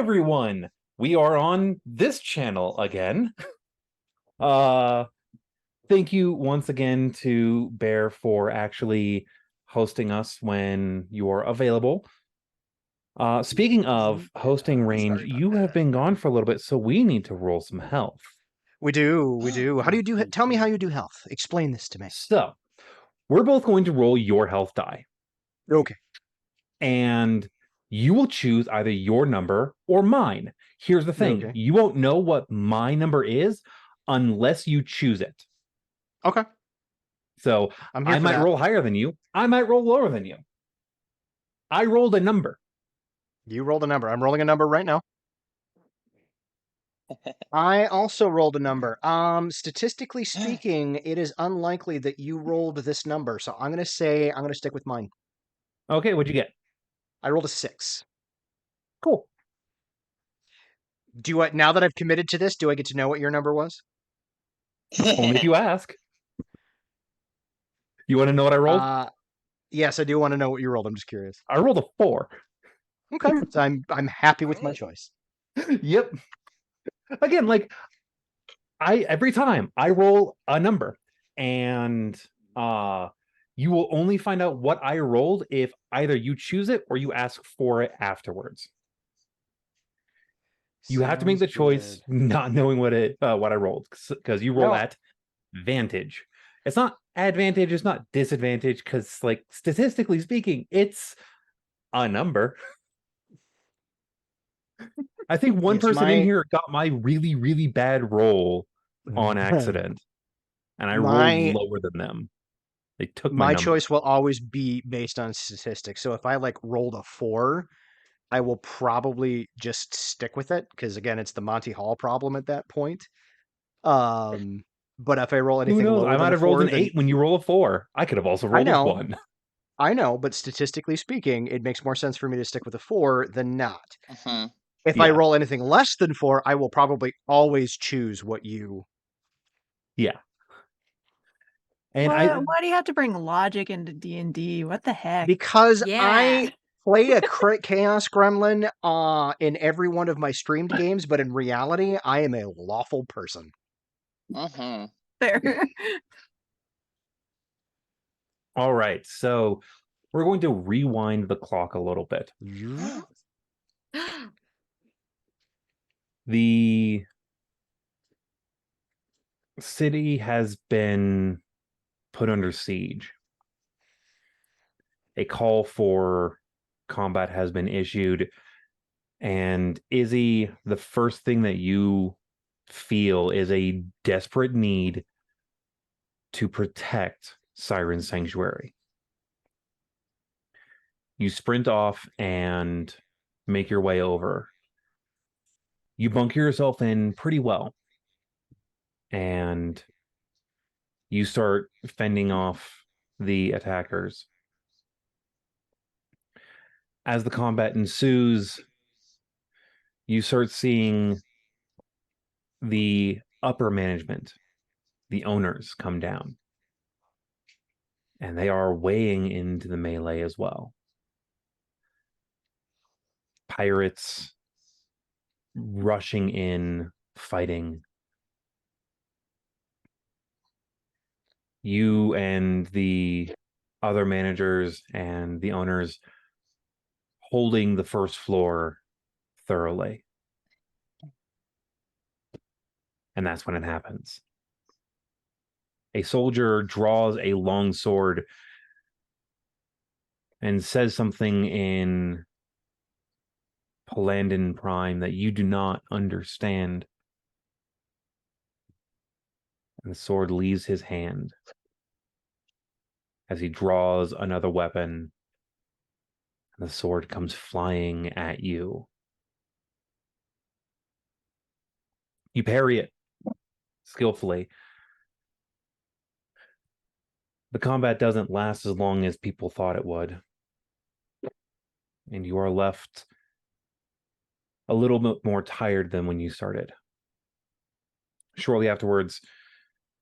everyone. We are on this channel again. Uh Thank you once again to Bear for actually hosting us when you're available. Speaking of hosting range, you have been gone for a little bit, so we need to roll some health. We do. How do you do? Tell me how you do health. Explain this to me. So, we're both going to roll your health die, Okay. and you will choose either your number or mine. Here's the thing, Okay. you won't know what my number is unless you choose it. Okay. So I'm here I for might that. roll higher than you. I might roll lower than you. I rolled a number. You rolled a number. I'm rolling a number right now. I also rolled a number. Statistically speaking, it is unlikely that you rolled this number, so I'm gonna stick with mine. Okay, what'd you get? I rolled a 6. Cool. Now that I've committed to this, do I get to know what your number was? Only if you ask. You want to know what I rolled? Yes, I do want to know what you rolled. I'm just curious. I rolled a 4. Okay. So I'm happy with my choice. Yep. Again, like every time I roll a number, and you will only find out what I rolled if either you choose it or you ask for it afterwards. You have to make Sounds the choice good. not knowing what I rolled, because you roll No, at advantage. It's not advantage, it's not disadvantage, because like statistically speaking, it's a number. I think one yes, person in my here got my really, really bad roll on accident, and I rolled my lower than them. They took my my number. choice will always be based on statistics. So if I like rolled a 4, I will probably just stick with it because again, it's the Monty Hall problem at that point. Um, but if I roll Who anything knows? I lower might than a have rolled 4, an then 8 when you roll a 4. I could have also I rolled a know, 1. I know, but statistically speaking, it makes more sense for me to stick with a 4 than not. Mhm. If I Yeah, roll anything less than 4, I will probably always choose what you. yeah. And Why do you have to bring logic into D&D? What the heck? Because Yeah. I play a chaos gremlin in every one of my streamed games, but in reality, I am a lawful person. Mhm. Fair. all right, so we're going to rewind the clock a little bit. The city has been put under siege. A call for combat has been issued. And Izzy, the first thing that you feel is a desperate need to protect Siren Sanctuary. You sprint off and make your way over. You bunker yourself in pretty well, and you start fending off the attackers. As the combat ensues, you start seeing the upper management, the owners, come down, and they are weighing into the melee as well. Pirates rushing in, fighting. You and the other managers and the owners holding the first floor thoroughly. And that's when it happens. A soldier draws a long sword and says something in Palandin Prime that you do not understand. And the sword leaves his hand as he draws another weapon, and the sword comes flying at you. You parry it skillfully. The combat doesn't last as long as people thought it would, and you are left a little bit more tired than when you started. Shortly afterwards,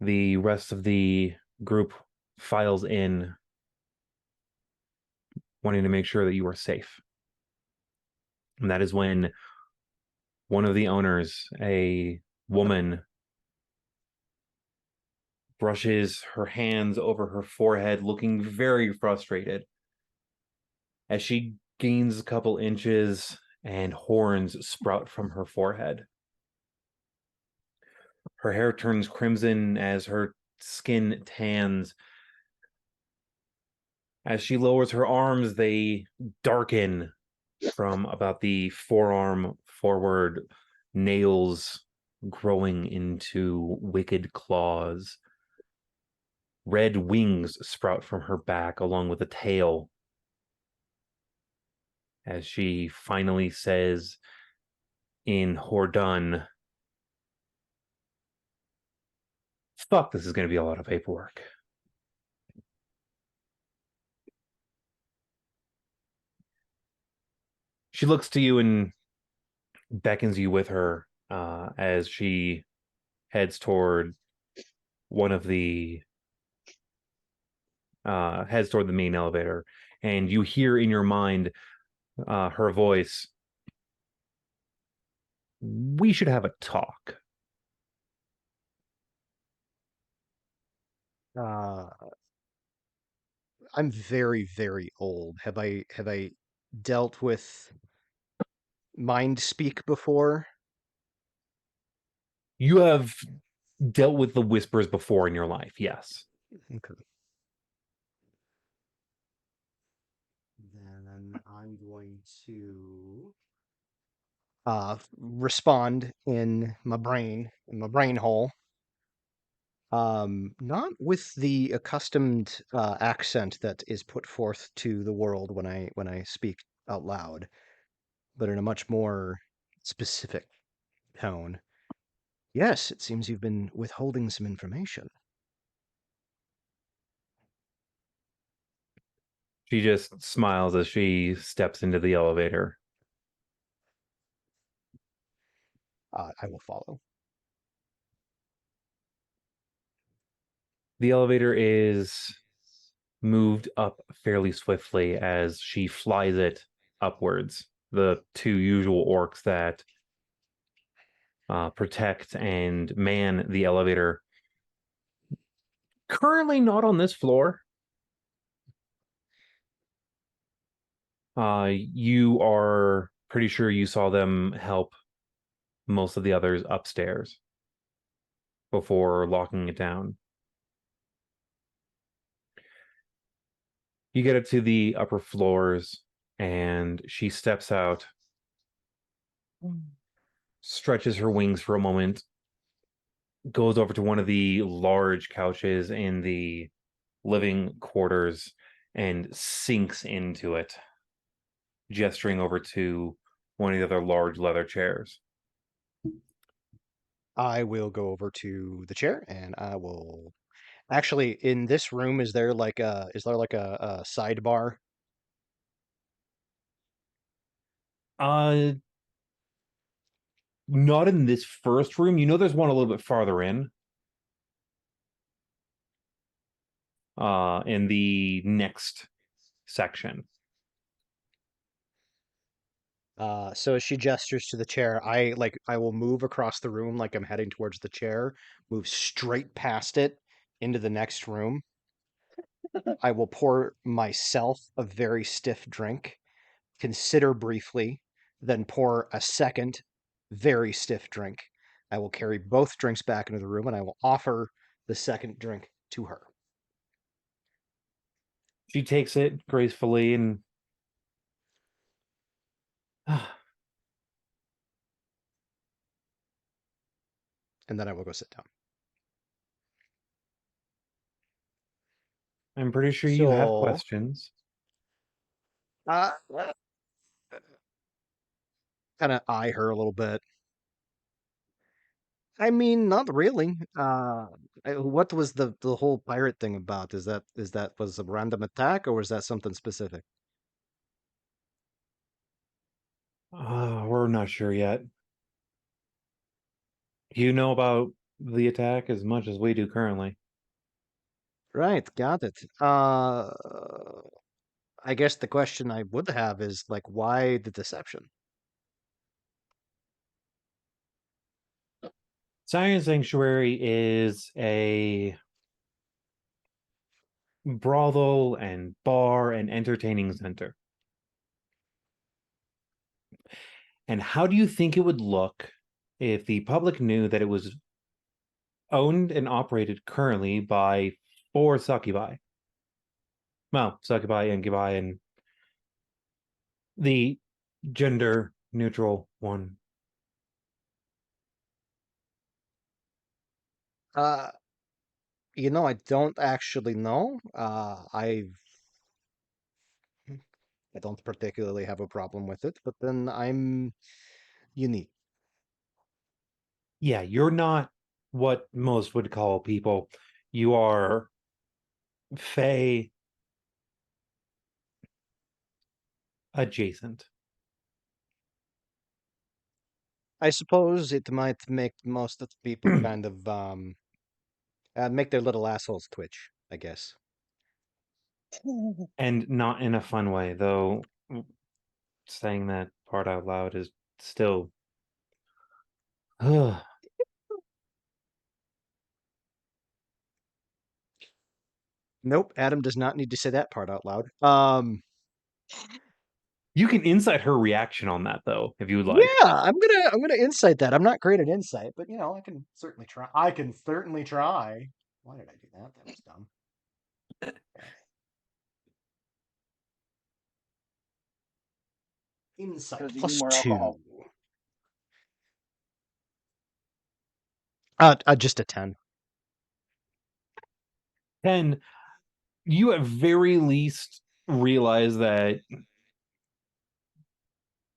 the rest of the group files in, wanting to make sure that you are safe. And that is when One of the owners, a woman, brushes her hands over her forehead, looking very frustrated. As she gains a couple inches and horns sprout from her forehead. Her hair turns crimson as her skin tans. As she lowers her arms, they darken from about the forearm forward, nails growing into wicked claws. Red wings sprout from her back along with a tail. As she finally says in Hordun, fuck, this is going to be a lot of paperwork. She looks to you and beckons you with her as she heads toward one of the heads toward the main elevator, and you hear in your mind her voice. We should have a talk. I'm very, very old. Have I dealt with mind speak before? You have dealt with the whispers before in your life, yes. Okay. Then I'm going to respond in my brain hole. Not with the accustomed accent that is put forth to the world when I speak out loud, but in a much more specific tone. Yes, it seems you've been withholding some information. She just smiles as she steps into the elevator. I will follow. The elevator is moved up fairly swiftly as she flies it upwards. The two usual orcs that protect and man the elevator. Currently not on this floor. You are pretty sure you saw them help most of the others upstairs before locking it down. You get it to the upper floors, and she steps out, stretches her wings for a moment, goes over to one of the large couches in the living quarters, and sinks into it, gesturing over to one of the other large leather chairs. I will go over to the chair and I will actually in this room is there like a sidebar? Uh, not in this first room. You know, there's one a little bit farther in the next section. So as she gestures to the chair, I will move across the room like I'm heading towards the chair, move straight past it into the next room. I will pour myself a very stiff drink, consider briefly, then pour a second very stiff drink. I will carry both drinks back into the room and I will offer the second drink to her. She takes it gracefully and And then I will go sit down. I'm pretty sure you have So, questions. uh, kind of eye her a little bit. I mean, not really. What was the whole pirate thing about? Is that was a random attack or was that something specific? We're not sure yet. You know about the attack as much as we do currently. Right, got it. I guess the question I would have is like, why the deception? Siren Sanctuary is a brothel and bar and entertaining center. And how do you think it would look if the public knew that it was owned and operated currently by 4 succubi? Well, succubi, incubi, and the gender neutral one. Uh, I don't actually know. I don't particularly have a problem with it, but then I'm unique. Yeah, you're not what most would call people. You are Fey adjacent. I suppose it might make most of the people kind of make their little assholes twitch, I guess. And not in a fun way, though saying that part out loud is still Nope, Adam does not need to say that part out loud. You can insight her reaction on that though, if you would Yeah, like. I'm gonna insight that. I'm not great at insight, but I can certainly try. I can certainly try. Why did I do that? That was dumb. Insight Because you plus need more 2. alcohol. Just a 10. 10, you at very least realize that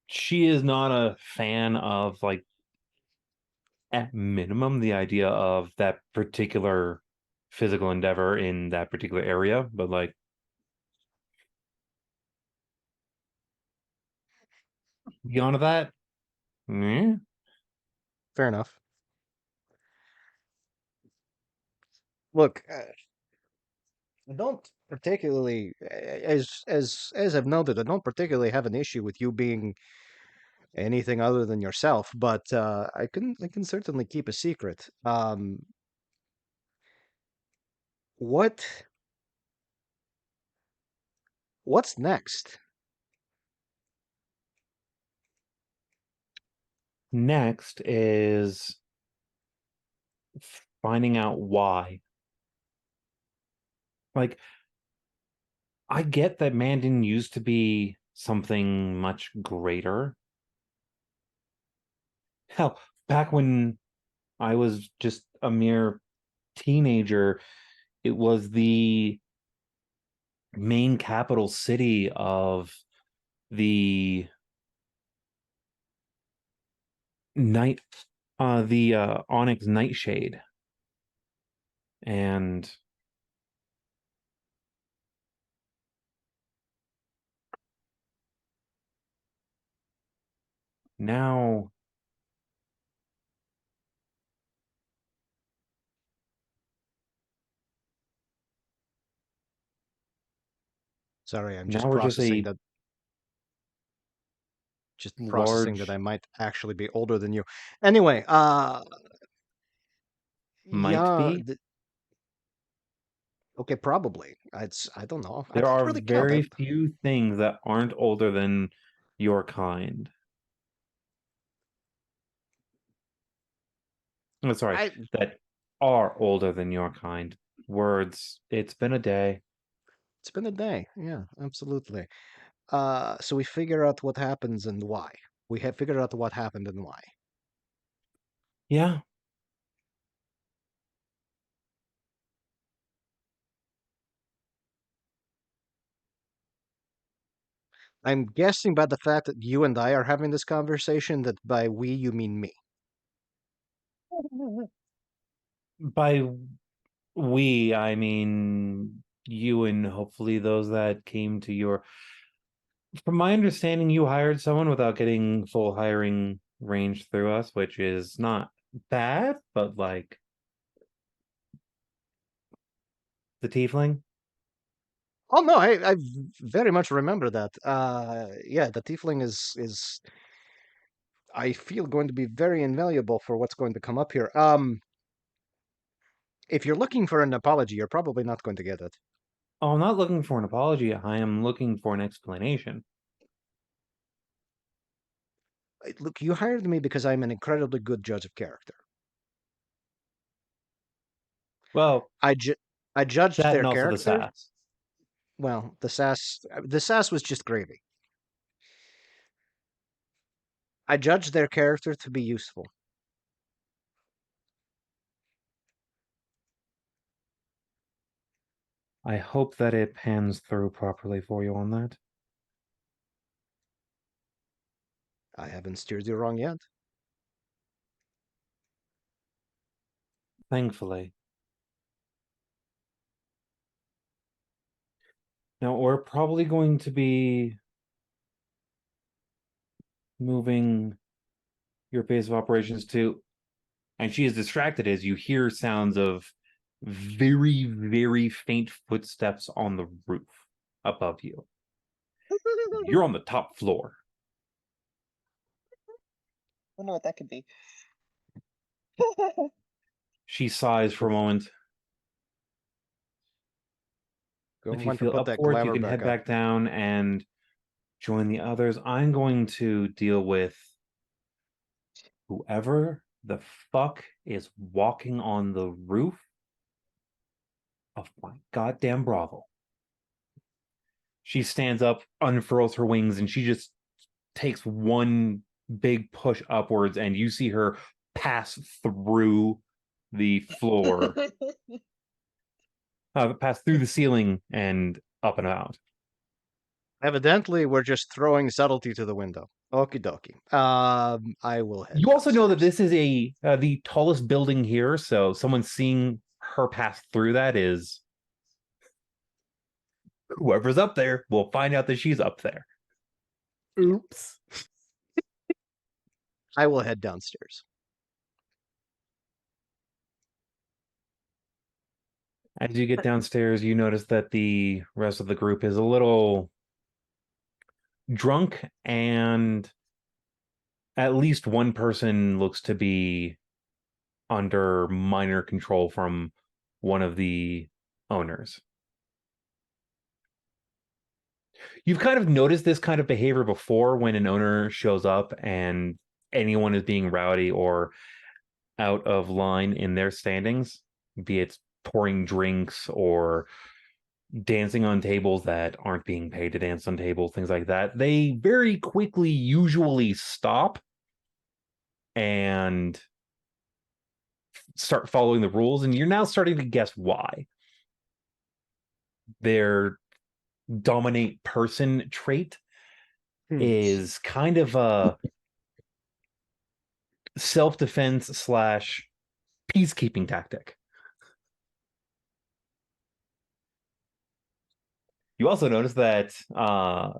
she is not a fan of, like, at minimum, the idea of that particular physical endeavor in that particular area, but like beyond that, Fair enough. Look, I don't particularly, as I've noted, I don't particularly have an issue with you being anything other than yourself, but I can certainly keep a secret. What what's next? next is finding out why. Like, I get that Mandin used to be something much greater. Hell, back when I was just a mere teenager, it was the main capital city of the night the Onyx Nightshade. And now Sorry, I'm now just we're just processing a that. Just processing that large I might actually be older than you. Anyway, might yeah, be. okay, probably. I don't know. I There can't are really count. very few things that aren't older than your kind. Oh, sorry, I that are older than your kind. Words. It's been a day. It's been a day. Yeah, absolutely. So we figure out what happens and why. We have figured out what happened and why. Yeah. I'm guessing by the fact that you and I are having this conversation that by we you mean me. By we, I mean you and hopefully those that came to your. From my understanding, you hired someone without getting full hiring range through us, which is not bad, but like the tiefling. Oh no, I very much remember that. Yeah, the tiefling is I feel going to be very invaluable for what's going to come up here. If you're looking for an apology, you're probably not going to get it. Oh, I'm not looking for an apology. I am looking for an explanation. Look, you hired me because I'm an incredibly good judge of character. Well, I judged that their and also the character. sass. Well, the sass was just gravy. I judged their character to be useful. I hope that it pans through properly for you on that. I haven't steered you wrong yet. Thankfully. Now, we're probably going to be moving your base of operations to, and she is distracted as you hear sounds of very, very faint footsteps on the roof above you. You're on the top floor. I know what that could be. She sighs for a moment. If you Want to feel put up that for it, you glamour can back head up. back down and join the others. I'm going to deal with whoever the fuck is walking on the roof of my goddamn brothel. She stands up, unfurls her wings, and she just takes one big push upwards, and you see her pass through the floor, pass through the ceiling and up and out. Evidently, we're just throwing subtlety to the window. Okie dokie. I will head. You also know that downstairs. this is the tallest building here, so someone seeing her pass through that is whoever's up there will find out that she's up there. Oops. I will head downstairs. As you get downstairs, you notice that the rest of the group is a little drunk, and at least one person looks to be under minor control from one of the owners. You've kind of noticed this kind of behavior before when an owner shows up and anyone is being rowdy or out of line in their standings, be it pouring drinks or dancing on tables that aren't being paid to dance on tables, things like that. They very quickly usually stop and start following the rules, and you're now starting to guess why. Their dominate person trait is kind of a self-defense slash peacekeeping tactic. You also notice that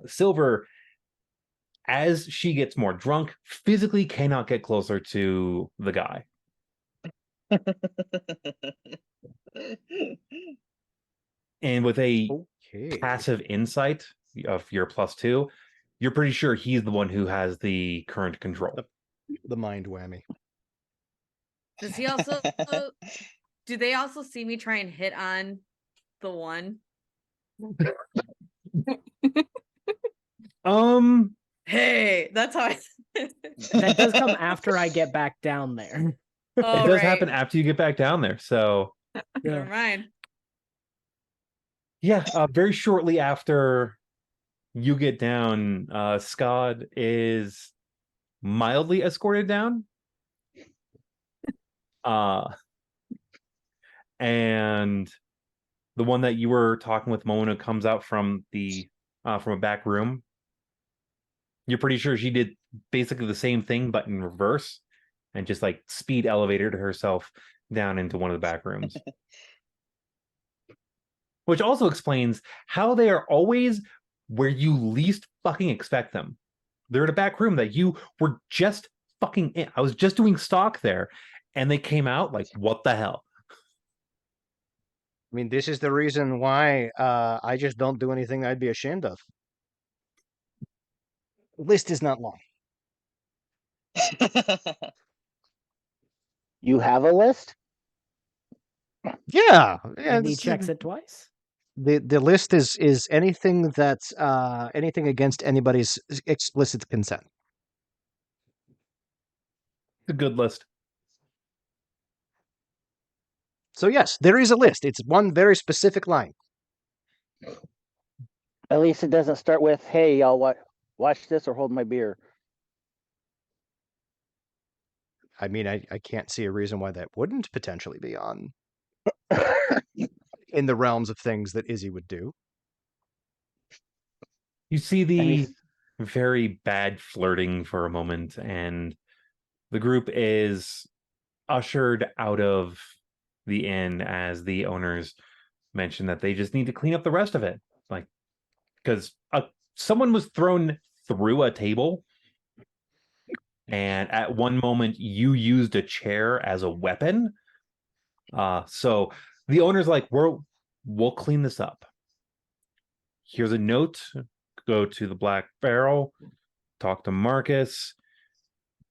Silver, as she gets more drunk, physically cannot get closer to the guy. And with a Okay. passive insight of your +2, you're pretty sure he's the one who has the current control. The mind whammy. Does he also? Do they also see me try and hit on the one? Hey, that's how I. That does come after I get back down there. Oh, it does right. happen after you get back down there. So Never mind. yeah, very shortly after you get down, Scott is mildly escorted down. And the one that you were talking with Mona comes out from a back room. You're pretty sure she did basically the same thing, but in reverse, and just like speed elevated herself down into one of the back rooms. Which also explains how they are always where you least fucking expect them. They're in a back room that you were just fucking in. I was just doing stock there, and they came out like, what the hell? I mean, this is the reason why I just don't do anything I'd be ashamed of. The list is not long. You have a list? Yeah, And he it's- checks it twice. The list is anything that's anything against anybody's explicit consent. It's a good list. So yes, there is a list. It's one very specific line. At least it doesn't start with, "Hey, y'all, watch this or hold my beer." I mean, I can't see a reason why that wouldn't potentially be on in the realms of things that Izzy would do. You see I the mean, very bad flirting for a moment, and the group is ushered out of the inn as the owners mention that they just need to clean up the rest of it. Like, because someone was thrown through a table, and at one moment you used a chair as a weapon. So the owner's like, we'll clean this up. Here's a note. Go to the Black Barrel, talk to Marcus.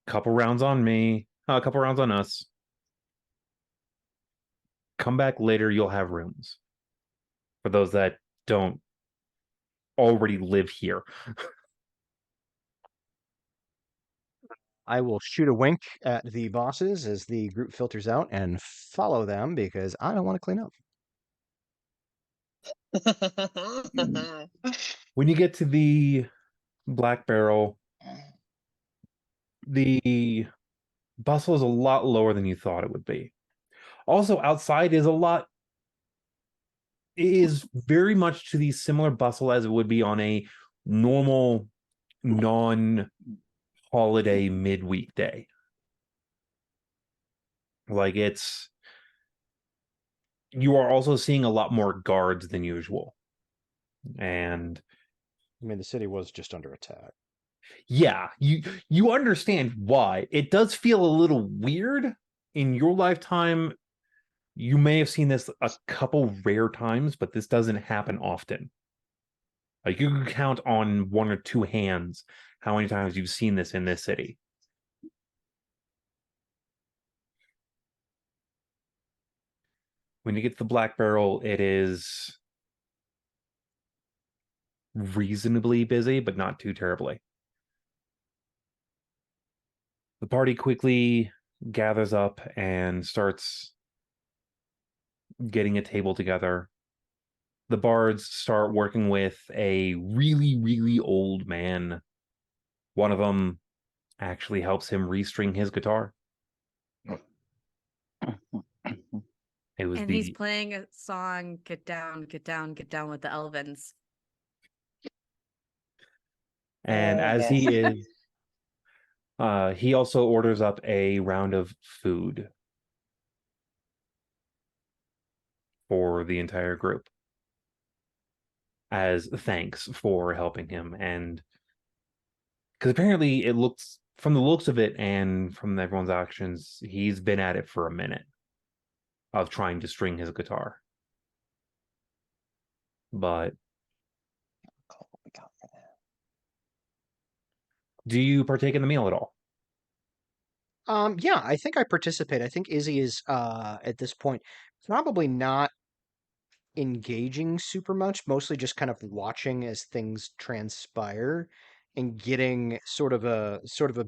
Couple rounds on me, a couple rounds on us. Come back later, you'll have rooms. For those that don't already live here. I will shoot a wink at the bosses as the group filters out and follow them because I don't want to clean up. When you get to the Black Barrel, the bustle is a lot lower than you thought it would be. Also, outside is very much to the similar bustle as it would be on a normal non-holiday midweek day. Like, you are also seeing a lot more guards than usual. And I mean, the city was just under attack. yeah, you understand why. It does feel a little weird. In your lifetime, you may have seen this a couple rare times, but this doesn't happen often. Like, you can count on one or two hands how many times you've seen this in this city. When you get to the Black Barrel, it is reasonably busy, but not too terribly. The party quickly gathers up and starts getting a table together. The bards start working with a really, really old man. One of them actually helps him restring his guitar. It was And he's playing a song, Get Down, Get Down, Get Down with the Elvins. and Oh, as yes. he is, he also orders up a round of food for the entire group as thanks for helping him. And because apparently it looks, from the looks of it and from everyone's actions, he's been at it for a minute of trying to string his guitar. But Call what we got for that. do you partake in the meal at all? Yeah, I think I participate. I think Izzy is at this point probably not engaging super much, mostly just kind of watching as things transpire and getting sort of a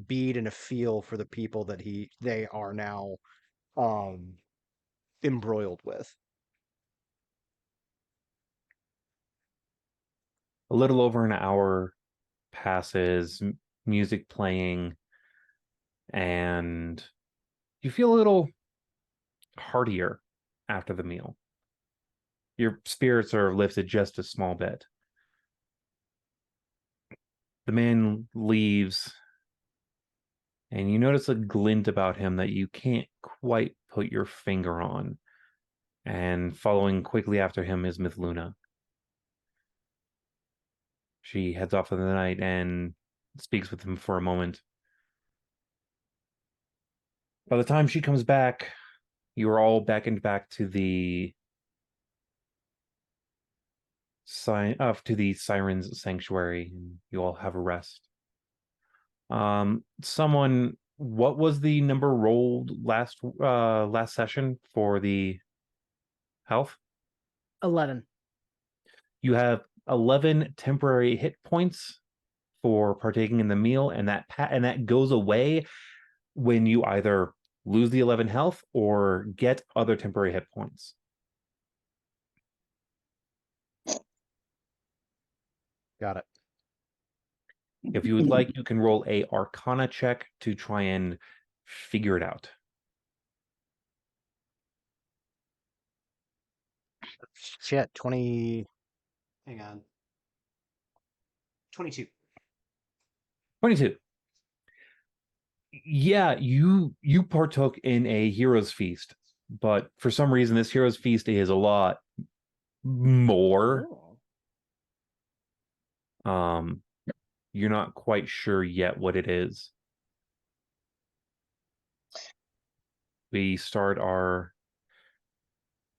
bead and a feel for the people that they are now embroiled with. A little over an hour passes, music playing, and you feel a little heartier after the meal. Your spirits are lifted just a small bit. The man leaves, and you notice a glint about him that you can't quite put your finger on. And following quickly after him is Myth Luna. She heads off for the night and speaks with him for a moment. By the time she comes back, you are all beckoned back to the Siren's Sanctuary, and you all have a rest. Someone what was the number rolled last session for the health? 11. You have 11 temporary hit points for partaking in the meal, and that goes away when you either lose the 11 health or get other temporary hit points. Got it. If you would like, you can roll a Arcana check to try and figure it out. Shit, 20. Hang on. 22. 22. Yeah, you partook in a hero's feast, but for some reason this hero's feast is a lot more. You're not quite sure yet what it is. We start our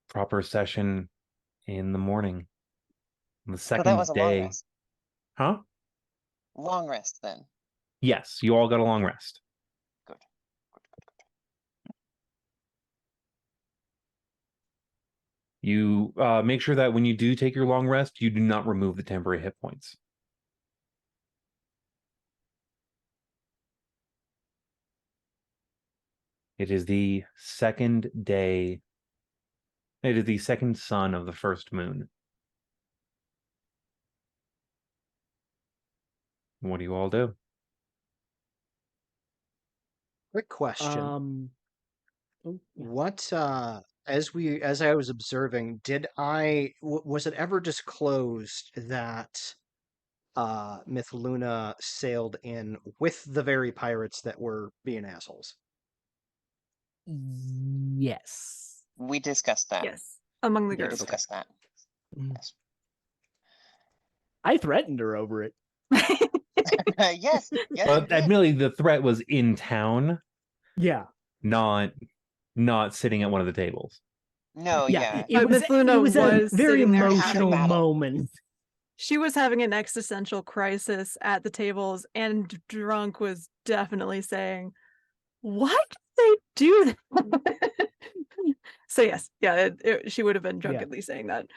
proper session in the morning. On the So second that was a long day. rest. Huh? Long rest then. Yes, you all got a long rest. Good. You make sure that when you do take your long rest, you do not remove the temporary hit points. It is the second day. It is the second sun of the first moon. What do you all do? Quick question. Oh, yeah. What as I was observing, was it ever disclosed that Myth Luna sailed in with the very pirates that were being assholes? Yes. We discussed that. Yes, among the We group. discussed that. Mm. Yes. I threatened her over it. Yes. Yes. But you did. admittedly, the threat was in town, Yeah. not sitting at one of the tables. No. Yeah. It But was, Miss Luna it was a was very sitting there emotional having- moment. She was having an existential crisis at the tables, and Drunk was definitely saying, "Why did they do that?" So yes, yeah, she would have been drunkenly saying that.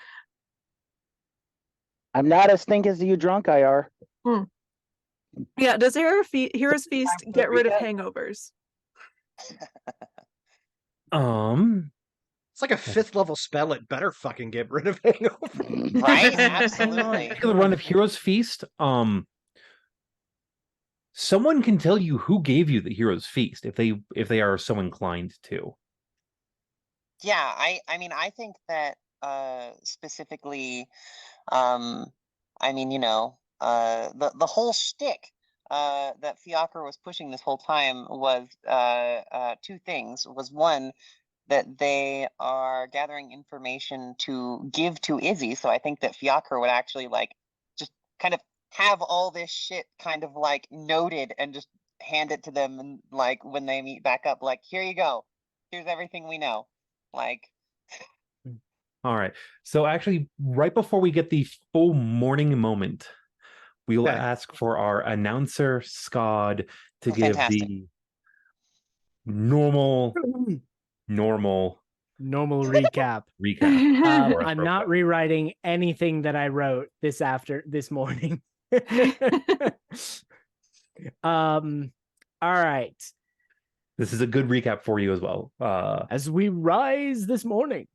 I'm not as stink as you drunk, IR. Yeah, does Hero's Feast for the get rid of recap? hangovers? It's like a 5th level spell. It better fucking get rid of hangover. Right. Hang on. Absolutely. After the run of Hero's Feast, someone can tell you who gave you the Hero's Feast if they are so inclined to. Yeah. I mean, I think that specifically, I mean, the whole shtick that Fiacre was pushing this whole time was two things. Was one, that they are gathering information to give to Izzy. So I think that Fiacre would actually just kind of have all this shit kind of noted and just hand it to them, and when they meet back up, here you go. Here's everything we know. All right. So actually, right before we get the full morning moment, we will Okay. ask for our announcer, Scott, to Oh, give fantastic. the normal Normal recap. recap. for us I'm real not quick. rewriting anything that I wrote this morning. All right. This is a good recap for you as well. As we rise this morning,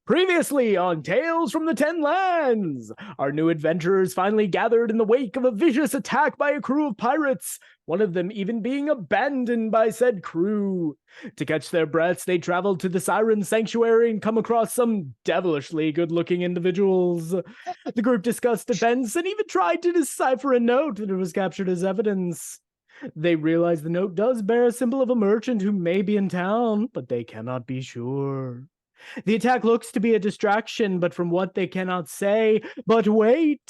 previously on Tales from the Ten Lands, our new adventurers finally gathered in the wake of a vicious attack by a crew of pirates, one of them even being abandoned by said crew. To catch their breaths, they traveled to the Siren Sanctuary and come across some devilishly good-looking individuals. The group discussed defense and even tried to decipher a note that was captured as evidence. They realize the note does bear a symbol of a merchant who may be in town, but they cannot be sure. The attack looks to be a distraction, but from what they cannot say. But wait!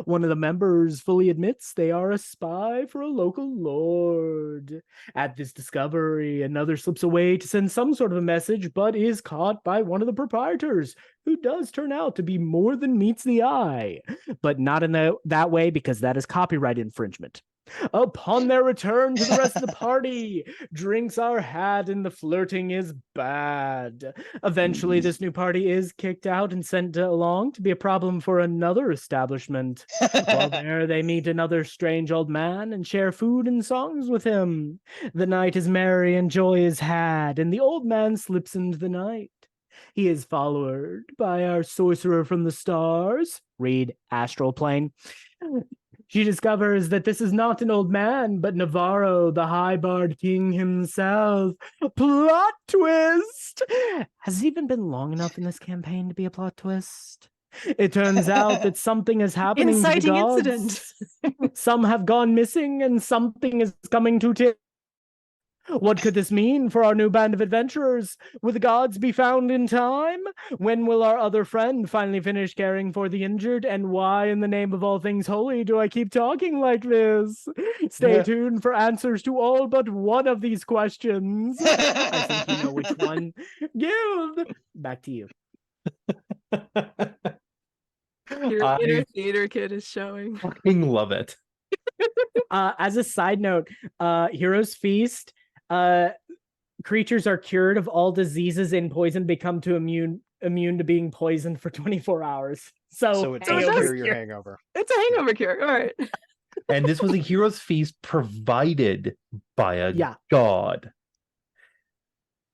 One of the members fully admits they are a spy for a local lord. At this discovery, another slips away to send some sort of a message, but is caught by one of the proprietors, who does turn out to be more than meets the eye. But not in that way, because that is copyright infringement. Upon their return to the rest of the party, drinks are had and the flirting is bad. Eventually, this new party is kicked out and sent along to be a problem for another establishment. While there, they meet another strange old man and share food and songs with him. The night is merry and joy is had, and the old man slips into the night. He is followed by our sorcerer from the stars, read astral plane. She discovers that this is not an old man, but Navarro, the high bard king himself. Plot twist! Has it even been long enough in this campaign to be a plot twist? It turns out that something is happening Inciting to the gods. incident. Some have gone missing and something is coming to What could this mean for our new band of adventurers? Will the gods be found in time? When will our other friend finally finish caring for the injured? And why, in the name of all things holy, do I keep talking like this? Stay tuned for answers to all but one of these questions. I think you know which one. Guild, back to you. Your I inner theater kid is showing. fucking love it. As a side note, Heroes Feast, creatures are cured of all diseases in poison, become immune to being poisoned for 24 hours. So it So it does does cure your hangover. It's a hangover cure. All right. And this was a hero's feast provided by a Yeah. god.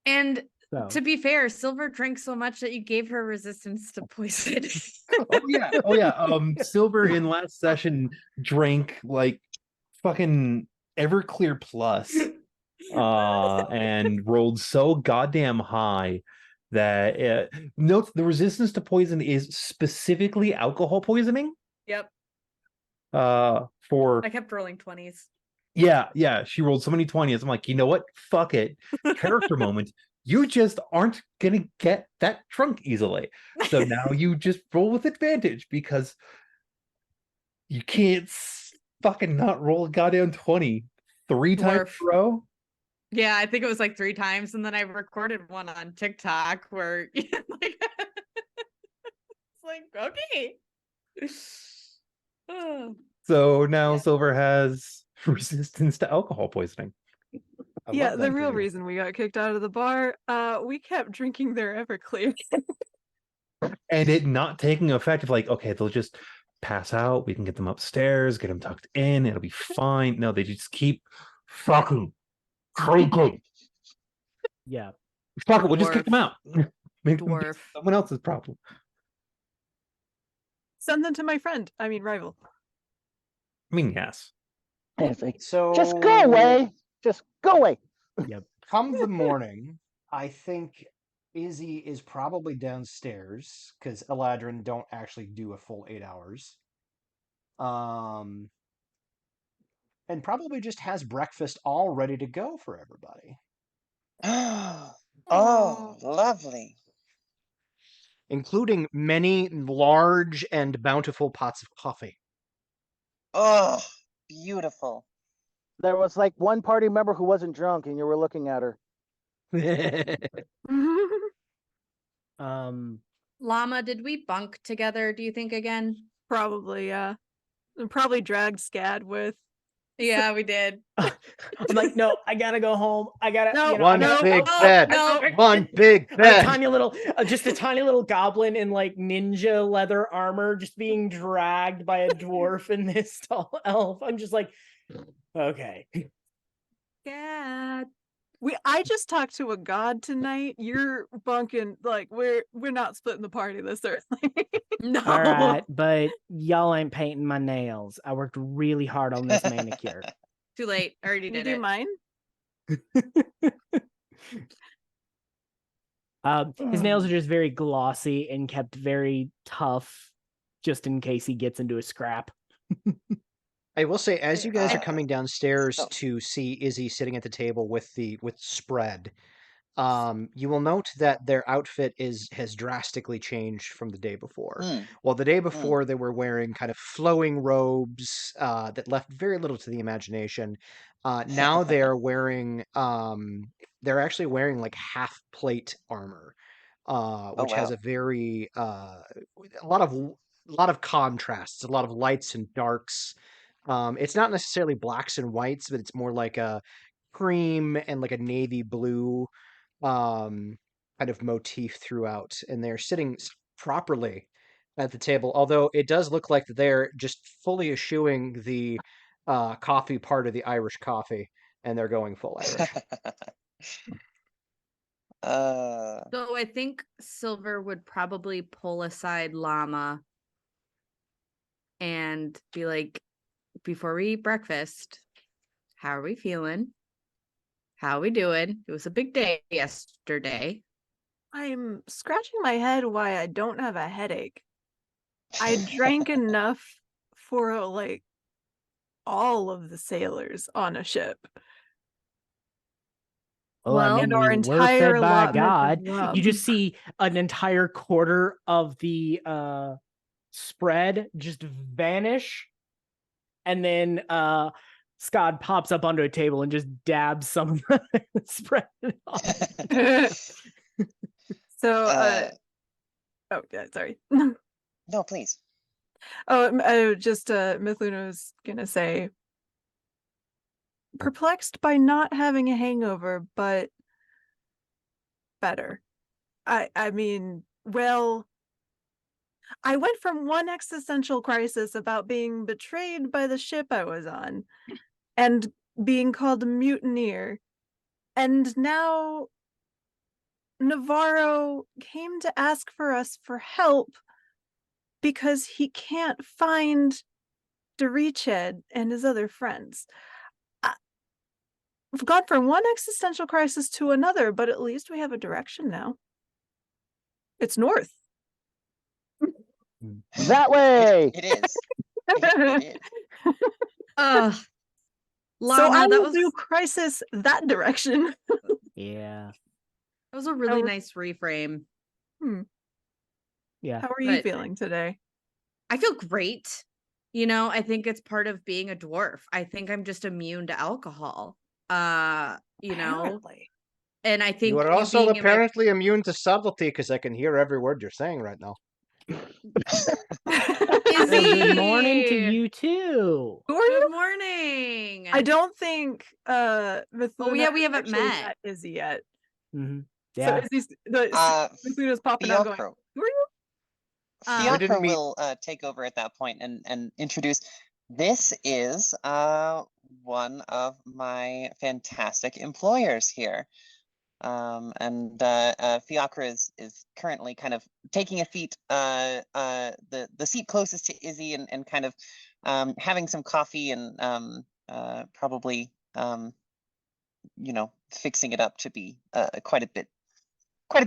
And So. to be fair, Silver drank so much that you gave her resistance to poison. Oh yeah. Silver in last session drank like fucking Everclear Plus, and rolled so goddamn high that note the resistance to poison is specifically alcohol poisoning. Yep. For I kept rolling 20s. yeah, she rolled so many 20s. I'm like, you know what? Fuck it. Character moment. You just aren't gonna get that drunk easily. So now you just roll with advantage because you can't fucking not roll a goddamn 20 3 times in a row. Yeah, I think it was like 3 times, and then I recorded one on TikTok where like it's like, okay. So now Yeah. Silver has resistance to alcohol poisoning. Yeah, the real reason we got kicked out of the bar, we kept drinking their Everclear. And it not taking effect of like, okay, they'll just pass out, we can get them upstairs, get them tucked in, it'll be fine. No, they just keep fucking drinking. Yeah. Fuck it, we'll just kick them out. Make them be Dwarf. someone else's problem. Send them to my friend. I mean, rival. I mean, yes. It's like, So just go away. Just go away. Yep. Come the morning, I think Izzy is probably downstairs because Eladrin don't actually do a full 8 hours. And probably just has breakfast all ready to go for everybody. Oh, lovely. Including many large and bountiful pots of coffee. Oh, beautiful. There was like one party member who wasn't drunk and you were looking at her. Llama, did we bunk together, do you think, again? Probably, yeah. And probably dragged Scad with. Yeah, we did. I'm like, no, I gotta go home. I gotta No, you know, One I gotta- big oh, bed. no. One big a bed. tiny little, just a tiny little goblin in like ninja leather armor, just being dragged by a dwarf and this tall elf. I'm just like, okay. Scad. I just talked to a god tonight. You're bunking like we're not splitting the party this early. No. All right, but y'all ain't painting my nails. I worked really hard on this manicure. Too late. I already Can you did do it. mine? His nails are just very glossy and kept very tough, just in case he gets into a scrap. I will say, as you guys are I- coming downstairs Oh. to see Izzy sitting at the table with spread, you will note that their outfit has drastically changed from the day before. Mm. Well, the day before they were wearing kind of flowing robes that left very little to the imagination. Now they're wearing they're actually wearing like half plate armor, which has wow. a very a lot of contrasts, a lot of lights and darks. It's not necessarily blacks and whites, but it's more like a cream and like a navy blue kind of motif throughout, and they're sitting properly at the table. Although it does look like they're just fully eschewing the coffee part of the Irish coffee, and they're going full Irish. So I think Silver would probably pull aside Llama and be like, before we eat breakfast, how are we feeling? How are we doing? It was a big day yesterday. I'm scratching my head why I don't have a headache. I drank enough for like all of the sailors on a ship. Well, Well, I mean, And our we were entire fed by allotment of God. rum. You just see an entire quarter of the spread just vanish, and then Scott pops up onto a table and just dabs some of the spread off. So, oh yeah, sorry. No, please. Just Myth Luna was gonna say, perplexed by not having a hangover, but better. I mean, well, I went from one existential crisis about being betrayed by the ship I was on and being called a mutineer, and now Navarro came to ask for us for help because he can't find Deriched and his other friends. We've gone from one existential crisis to another, but at least we have a direction now. It's north. That way. It is. It is. Llama, So I that will was do crisis that direction. Yeah. that was a really Oh. nice reframe. Yeah. How are you But- feeling today? I feel great. You know, I think it's part of being a dwarf. I think I'm just immune to alcohol. You know, Apparently. and I think You are also being in my- apparently immune to subtlety because I can hear every word you're saying right now. Well, good morning to Izzy! you too. Who are you? Good morning. I don't think Myth Oh, Luna yeah, we has haven't actually met. Izzy yet. Mm-hmm. So Yeah. Izzy's Myth Luna's popping out going, Fiacre. who are you? We Fiacre didn't meet- will take over at that point and introduce. This is one of my fantastic employers here. And Fiacre is currently kind of taking a seat, the seat closest to Izzy, and kind of having some coffee and probably fixing it up to be quite a bit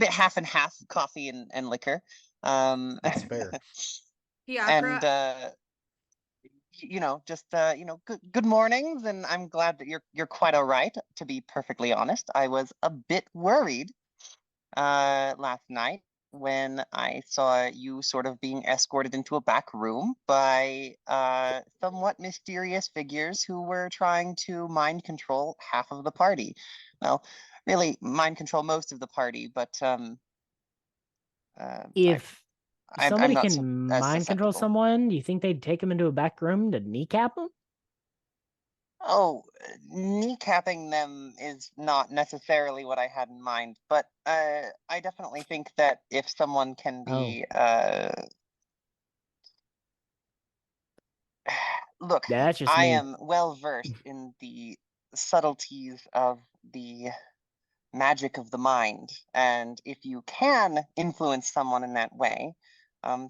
half and half coffee and liquor. That's fair. Fiacre, And good mornings, and I'm glad that you're quite all right. To be perfectly honest, I was a bit worried last night when I saw you sort of being escorted into a back room by somewhat mysterious figures who were trying to mind control half of the party. Well, really mind control most of the party, but If I'm somebody not can as mind control susceptible. someone, do you think they'd take him into a back room to kneecap him? Oh, kneecapping them is not necessarily what I had in mind, but I definitely think that if someone can be look, Yeah, that's just I me. am well versed in the subtleties of the magic of the mind, and if you can influence someone in that way,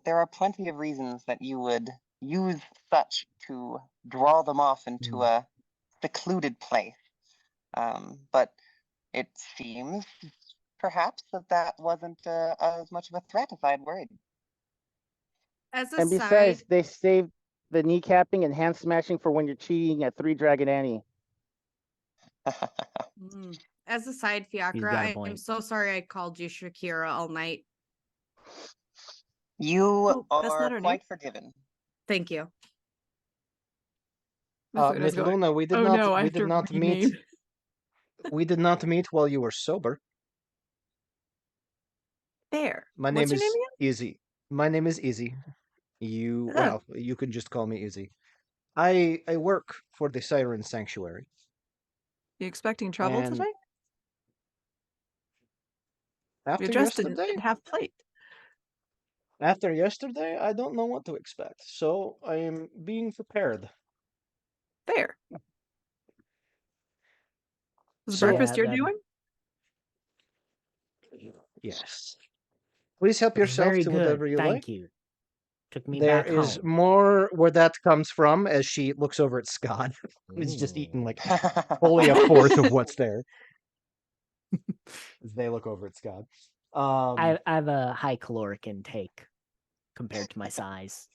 there are plenty of reasons that you would use such to draw them off into a secluded place. But it seems perhaps that wasn't as much of a threat as I had worried. as a And side, besides, they saved the kneecapping and hand smashing for when you're cheating at Three Dragon Annie. As a side, Fiacre, got a I'm point. so sorry I called you Shakira all night. You Oh, that's are not her name? quite forgiven. Thank you. Myth Luna's Miss going, Luna, we did oh not no, I we have did to not meet rename. we did not meet while you were sober. There. My What's name your is name Izzy. My name is Izzy. Oh. Well, you can just call me Izzy. I work for the Siren Sanctuary. You expecting trouble And today? You're after dressed in yesterday, half plate. I don't know what to expect. So I am being prepared. Fair. Is So- breakfast Yeah, you're that- doing? Yes. Please help It's yourself very to good. whatever you like. Thank you. Took me There back is home. more where that comes from as she looks over at Scott. He's just eating Ooh. like only a fourth of what's there. As they look over at Scott. I have a high caloric intake compared to my size.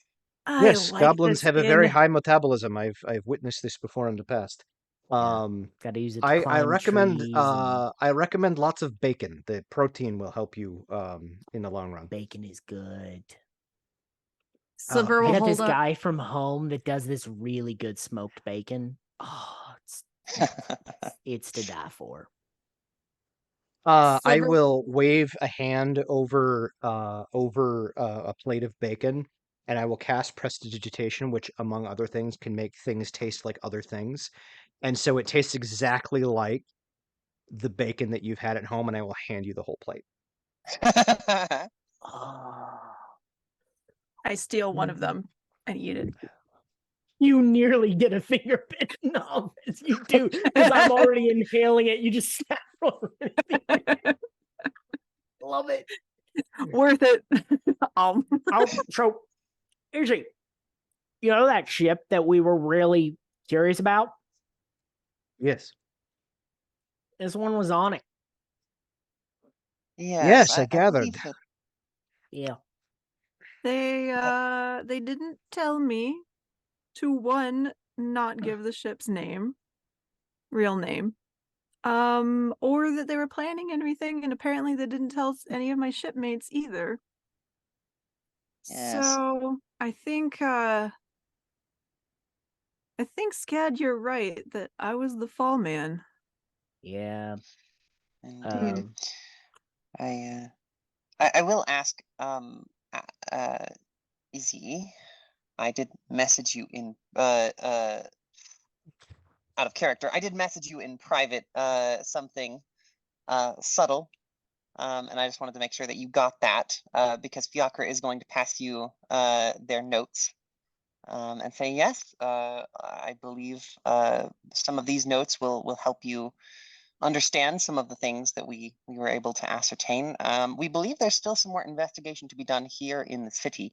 Yes, like goblins this have a very inn. high metabolism. I've witnessed this before in the past. Yeah. Got to use it to climb trees and I recommend lots of bacon. The protein will help you in the long run. bacon is good. Silver I will got hold this up. guy from home that does this really good smoked bacon. Oh, it's to die for. I Silver- will wave a hand over a plate of bacon, and I will cast prestidigitation, which, among other things, can make things taste like other things. And so it tastes exactly like the bacon that you've had at home, and I will hand you the whole plate. Oh. I steal one of them and eat it. You nearly get a finger bitten off as you do, because I'm already inhaling it. You just snap over it. Love it. Worth it. Oh, so Izzy, you know that ship that we were really curious about? Yes. This one was on it. Yes, I I gathered. believe that. Yeah. They didn't tell me to, one, not give the ship's real name, or that they were planning anything, and apparently they didn't tell any of my shipmates either. Yes. So I think Scad, you're right that I was the fall man. Yeah. Indeed. I will ask, Izzy, I did message you in out of character. I did message you in private something subtle. And I just wanted to make sure that you got that because Fiacre is going to pass you their notes and say, yes, I believe some of these notes will help you understand some of the things that we were able to ascertain. We believe there's still some more investigation to be done here in the city.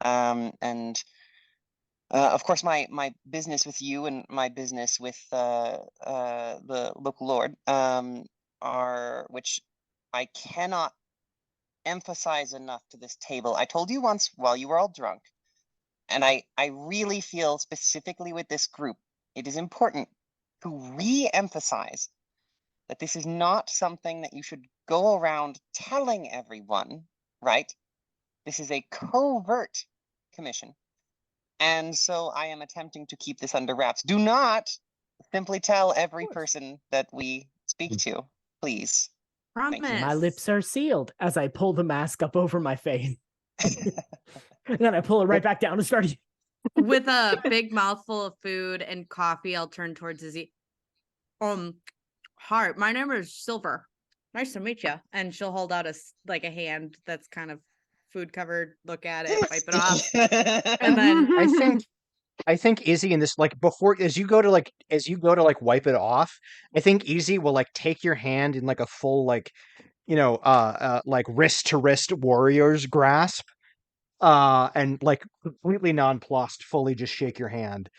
And of course, my business with you and my business with the local lord which I cannot emphasize enough to this table. I told you once while you were all drunk, and I really feel specifically with this group, it is important to re-emphasize that this is not something that you should go around telling everyone, right? This is a covert commission. And so I am attempting to keep this under wraps. Do not simply tell every person that we speak to, please. Promise. My lips are sealed as I pull the mask up over my face. And then I pull it right back down and start. With a big mouthful of food and coffee, I'll turn towards Izzy. Hi, my name is Silver. Nice to meet you. And she'll hold out a hand that's kind of food covered. Look at it, wipe it off, and then I think Izzy in this, like, before, as you go to wipe it off, I think Izzy will like take your hand in like a full like like wrist to wrist warrior's grasp, and like completely nonplussed, fully just shake your hand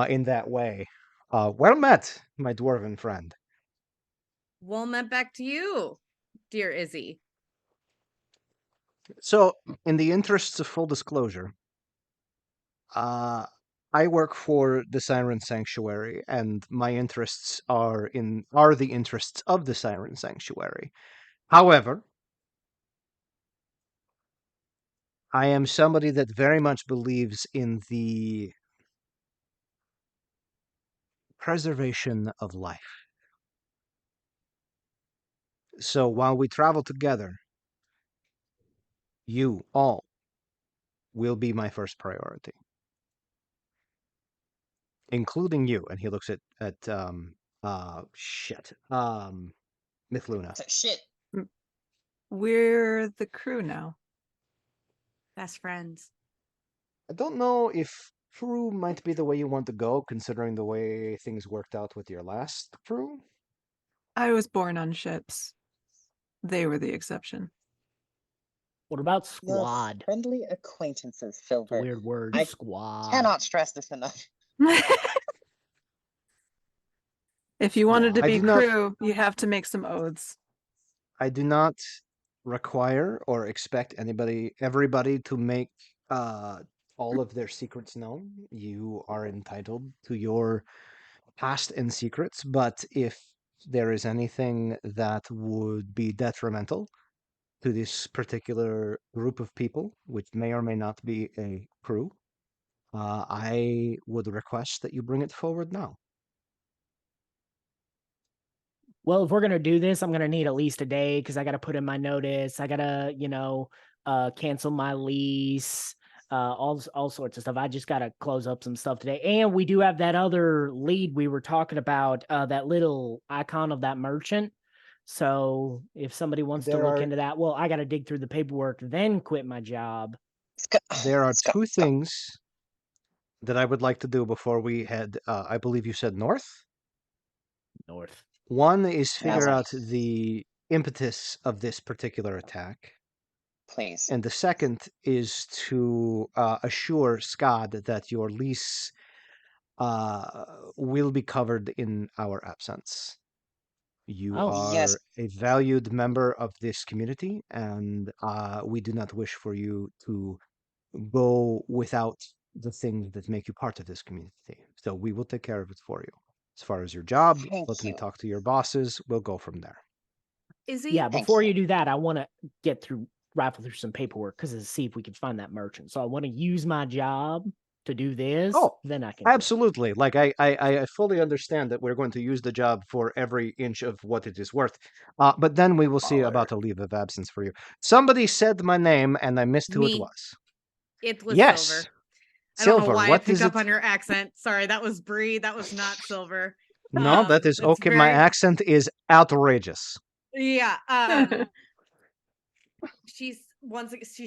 in that way. Well met, my dwarven friend. well met back to you, dear Izzy. So, in the interests of full disclosure, I work for the Siren Sanctuary, and my interests are the interests of the Siren Sanctuary. However, I am somebody that very much believes in the preservation of life. So while we travel together, you all will be my first priority. including you. And he looks at Myth Luna. So, shit. We're the crew now. Best friends. I don't know if crew might be the way you want to go, considering the way things worked out with your last crew. I was born on ships. They were the exception. What about Your squad? friendly acquaintances, It's a Silver. weird word. I Squad. Cannot stress this enough. If you wanted to I be do not- crew, you have to make some oaths. I do not require or expect everybody to make all of their secrets known. You are entitled to your past and secrets, but if there is anything that would be detrimental to this particular group of people, which may or may not be a crew, I would request that you bring it forward now. Well, if we're gonna do this, I'm gonna need at least a day because I gotta put in my notice. I gotta, cancel my lease, all sorts of stuff. I just gotta close up some stuff today. And we do have that other lead we were talking about, that little icon of that merchant. So if somebody wants to There look are- into that, well, I gotta dig through the paperwork, then quit my job. There are Scott, two things that I would like to do before we head, I believe you said north? North. One is figure right. out the impetus of this particular attack. Please. And the second is to assure Scott that your lease will be covered in our absence. You Oh. are Yes. a valued member of this community, and we do not wish for you to go without the things that make you part of this community. So we will take care of it for you. As far as your job, Thank let me you. talk to your bosses. We'll go from there. Izzy? Yeah, Thank before you. you do that, I want to rifle through some paperwork because to see if we can find that merchant. So I want to use my job to do this. Oh, then I can quit. Absolutely. Like I fully understand that we're going to use the job for every inch of what it is worth. But then we will see Baller. about a leave of absence for you. Somebody said my name and I missed who it Me. was. It was Yes. Silver. I don't know Silver, why I what picked is up it? on your accent. Sorry, that was Bree. That was not Silver. No, that is it's okay. My very- accent is outrageous. Yeah. She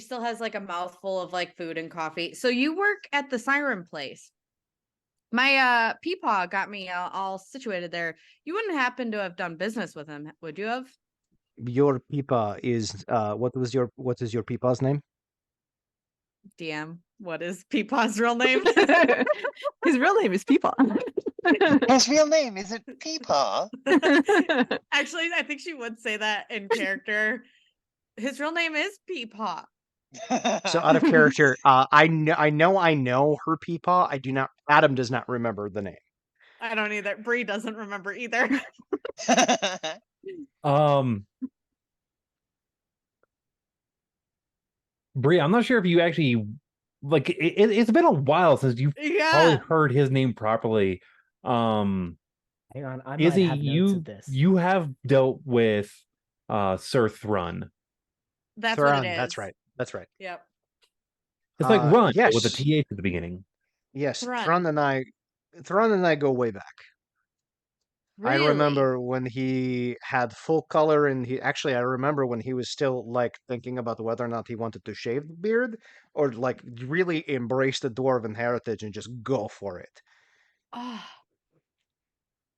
still has like a mouthful of like food and coffee. So you work at the Siren Place. My Peepaw got me all situated there. You wouldn't happen to have done business with him, would you have? Your Peepa is what is your Peepaw's name? DM, what is Peepaw's real name? His real name is Peepaw. His real name isn't Peepaw. Actually, I think she would say that in character. His real name is Peepaw. So out of character, I know her Peepaw. I do not. Adam does not remember the name. I don't either. Bree doesn't remember either. Bree, I'm not sure if you actually like it's been a while since you've probably heard his name properly. Hang on, I Izzy, might have notes of this. you have dealt with Sir Thrun. That's Thrun, what it is. That's right. That's right. Yep. It's like Run, but with a yes. TH at the beginning. Yes, Thrun. Thrun and I go way back. Really? I remember when he had full color, and I remember when he was still like thinking about whether or not he wanted to shave the beard or like really embrace the dwarven heritage and just go for it. Oh.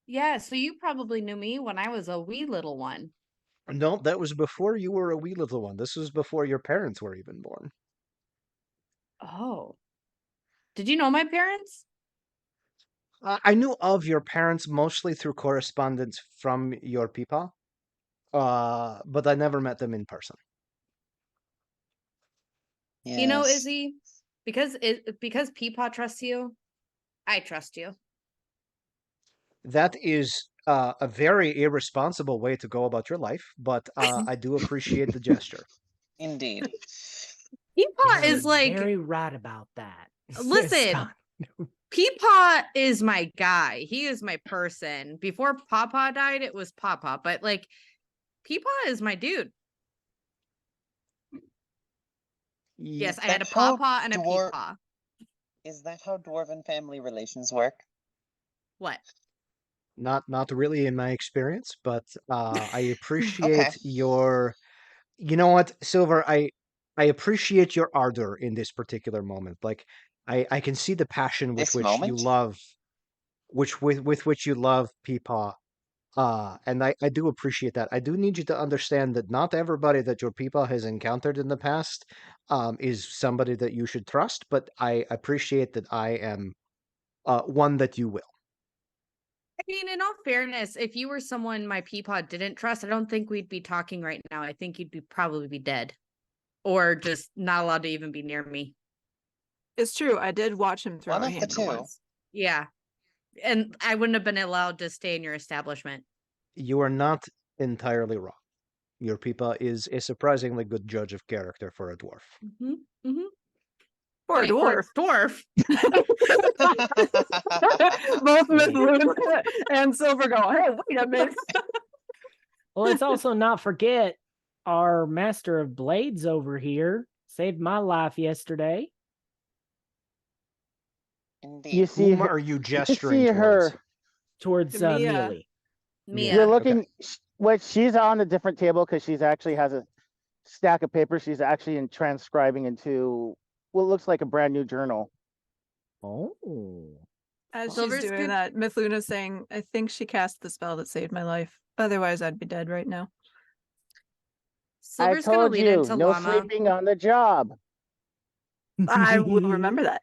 Yeah, so you probably knew me when I was a wee little one. No, that was before you were a wee little one. This was before your parents were even born. Oh. Did you know my parents? I knew of your parents mostly through correspondence from your Peepaw, but I never met them in person. You know, Yes. Izzy, because Peepaw trusts you, I trust you. That is a very irresponsible way to go about your life, but I do appreciate the gesture. Indeed. Peepaw You're is like, very right about that. listen, Scott. Peepaw is my guy. He is my person. Before Papa died, it was Papa, but like, Peepaw is my dude. Yes, I had a That how Papa and a dwar- Peepaw. Is that how dwarven family relations work? What? Not really in my experience, but I appreciate Okay. your. You know what, Silver? I appreciate your ardor in this particular moment. Like I can see the passion with This which you moment? love, with which you love Peepaw. And I do appreciate that. I do need you to understand that not everybody that your Peepaw has encountered in the past is somebody that you should trust, but I appreciate that I am one that you will. I mean, in all fairness, if you were someone my Peapod didn't trust, I don't think we'd be talking right now. I think you'd probably be dead, or just not allowed to even be near me. It's true. I did watch him throw One a of the hammer two. once. Yeah, and I wouldn't have been allowed to stay in your establishment. You are not entirely wrong. Your Peepaw is a surprisingly good judge of character for a dwarf. Mm-hmm. Mm-hmm. For a dwarf. Dwarf. Both Miss Luna and Silver go, hey, wait a minute. Well, let's also not forget our master of blades over here saved my life yesterday. Indeed. You see Whom her, are you you gesturing see her. towards? Towards Mia. Mealy. Mia. You're Okay. looking. What she's on a different table because she's actually has a stack of paper. She's actually in transcribing into what looks like a brand new journal. Oh. As Silver's she's doing good. that, Miss Luna's saying, I think she cast the spell that saved my life. Otherwise, I'd be dead right now. I Silver's gonna told lead you, into no Llama. sleeping on the job. I will remember that.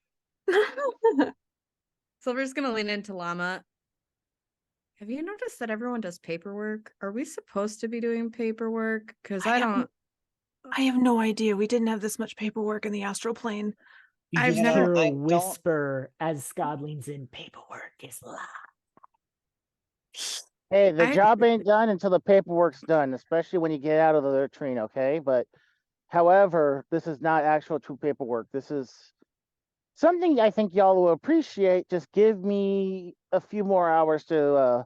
Silver's gonna lean into Llama. Have you noticed that everyone does paperwork? Are we supposed to be doing paperwork? Because I don't. I have no idea. We didn't have this much paperwork in the astral plane. You I've just never- hear a I don't- whisper as Scott leans in. Paperwork is live. Hey, the I- job ain't done until the paperwork's done, especially when you get out of the latrine, okay? But however, this is not actual true paperwork. This is something I think y'all will appreciate. Just give me a few more hours to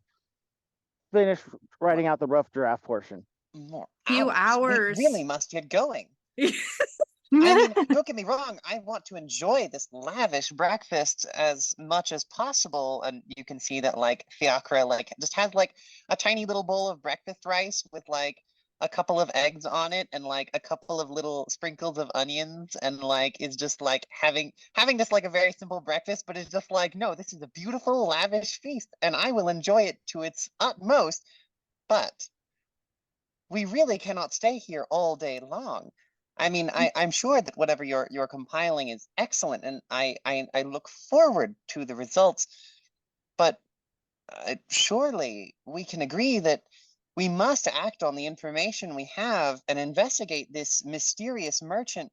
finish writing out the rough draft portion. More Few hours. We really must get going. I mean, don't get me wrong. I want to enjoy this lavish breakfast as much as possible, and you can see that like Fiacre like just has like a tiny little bowl of breakfast rice with like a couple of eggs on it and like a couple of little sprinkles of onions, and like is just like having this like a very simple breakfast, but it's just like, no, this is a beautiful lavish feast, and I will enjoy it to its utmost. But we really cannot stay here all day long. I mean, I'm sure that whatever you're compiling is excellent, and I look forward to the results. But surely we can agree that we must act on the information we have and investigate this mysterious merchant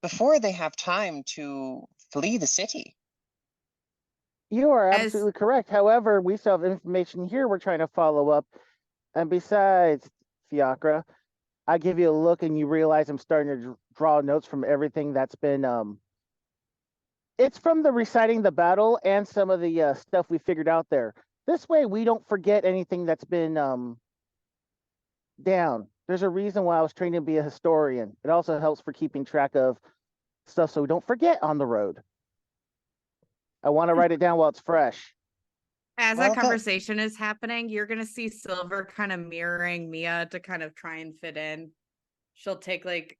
before they have time to flee the city. You are As- absolutely correct. However, we still have information here we're trying to follow up. And besides, Fiacre, I give you a look and you realize I'm starting to draw notes from everything that's been it's from the reciting the battle and some of the stuff we figured out there. This way we don't forget anything that's been down. There's a reason why I was trained to be a historian. It also helps for keeping track of stuff so we don't forget on the road. I want to write it down while it's fresh. As Well, that good. conversation is happening, you're gonna see Silver kind of mirroring Mia to kind of try and fit in. She'll take like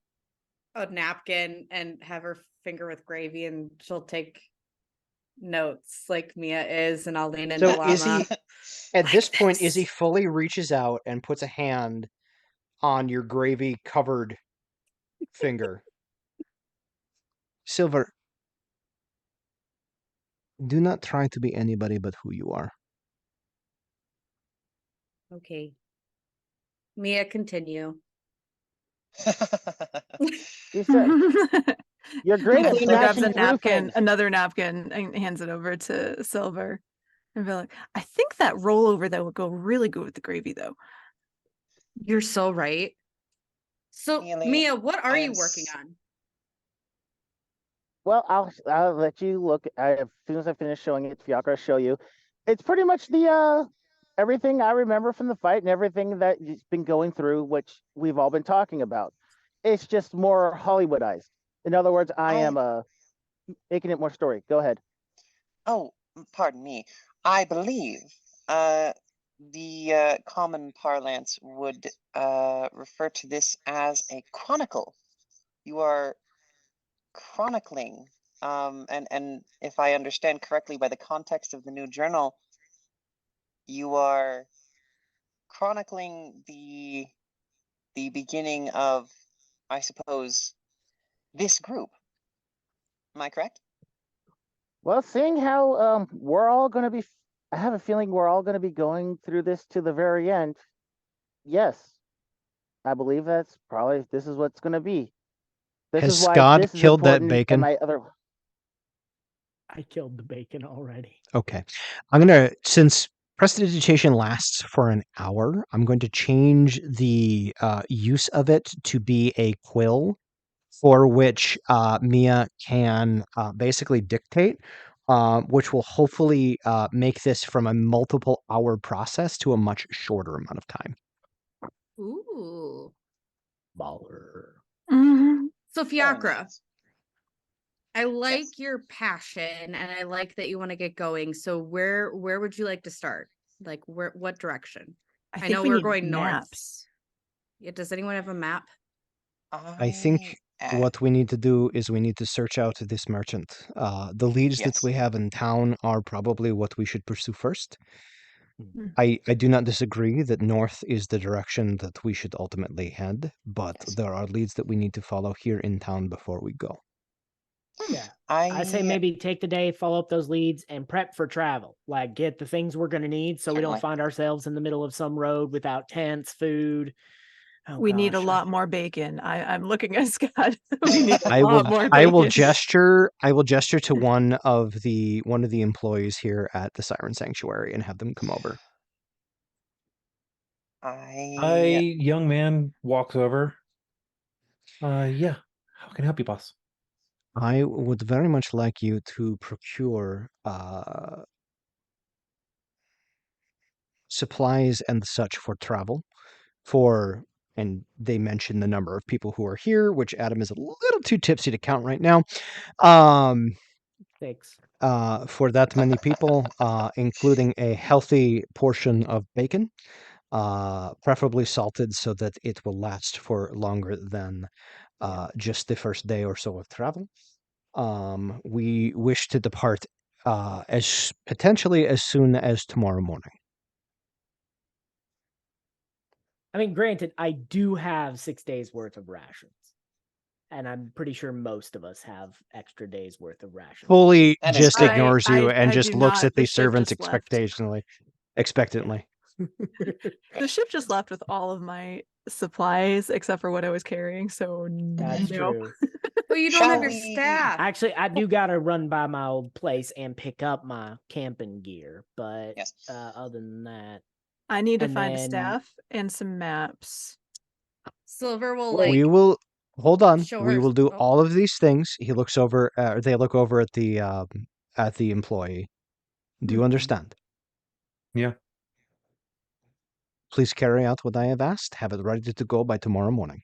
a napkin and have her finger with gravy, and she'll take notes like Mia is, and I'll lean into So Llama. Izzy, at this Like point, this. Izzy fully reaches out and puts a hand on your gravy-covered finger. Silver, do not try to be anybody but who you are. Okay. Mia, continue. You said you're great at Miss Luna grabs smashing a through napkin, things. another napkin, and hands it over to Silver. And be like, I think that rollover that would go really good with the gravy, though. You're so right. So, Really, Mia, what are I you am working on? Well, I'll let you look. As soon as I finish showing it, Fiacre, I'll show you. It's pretty much the everything I remember from the fight and everything that you've been going through, which we've all been talking about. It's just more Hollywoodized. In other words, I am making it more story. Go ahead. Oh, pardon me. I believe the common parlance would refer to this as a chronicle. You are chronicling, and if I understand correctly by the context of the new journal, you are chronicling the beginning of, I suppose, this group. Am I correct? Well, seeing how we're all going to be, I have a feeling we're all going to be going through this to the very end. Yes, I believe this is what's going to be. This Has is why Scott this is killed that important. bacon? And my other, I killed the bacon already. Okay. I'm going to, since prestidigitation lasts for an hour, I'm going to change the use of it to be a quill for which Mia can basically dictate, which will hopefully make this from a multiple hour process to a much shorter amount of time. Ooh. Baller. Mhm. So Very Fiacre, nice. I like your passion and I like that you want to get going. So where would you like to start? Like what direction? I I think know we we're need going north. maps. Yeah, does anyone have a map? I think what we need to do is we need to search out this merchant. The leads that Yes. we have in town are probably what we should pursue first. Mm. I do not disagree that north is the direction that we should ultimately head, but Yes. there are leads that we need to follow here in town before we go. Yeah. I say I maybe take the day, follow up those leads, and prep for travel. Like get the things we're going to need so we don't Certainly. find ourselves in the middle of some road without tents, food. Oh, We need a gosh, lot more bacon. I'm looking at Scott. We need a I lot will more I will bacon. gesture to one of the employees here at the Siren Sanctuary and have them come over. Young man walks over. Yeah. How can I help you, boss? I would very much like you to procure supplies and such for travel and they mention the number of people who are here, which Adam is a little too tipsy to count right now. Thanks. For that many people, including a healthy portion of bacon, preferably salted so that it will last for longer than just the first day or so of travel. We wish to depart as potentially as soon as tomorrow morning. I mean, granted, I do have 6 days worth of rations. And I'm pretty sure most of us have extra days worth of rations. Fully That is just correct. ignores you and I just do looks not. at the ship servants just left. expectantly. The ship just left with all of my supplies except for what I was carrying. So That's no. true. Well, you don't Shall have your we- staff. Actually, I do gotta run by my old place and pick up my camping gear. But Yes. other than that, I need to And find a then- staff and some maps. Silver will Wait. like We will hold on. show We her- will do oh. all of these things. He looks over. They look over at the employee. Do you Mhm. understand? Yeah. Please carry out what I have asked. Have it ready to go by tomorrow morning.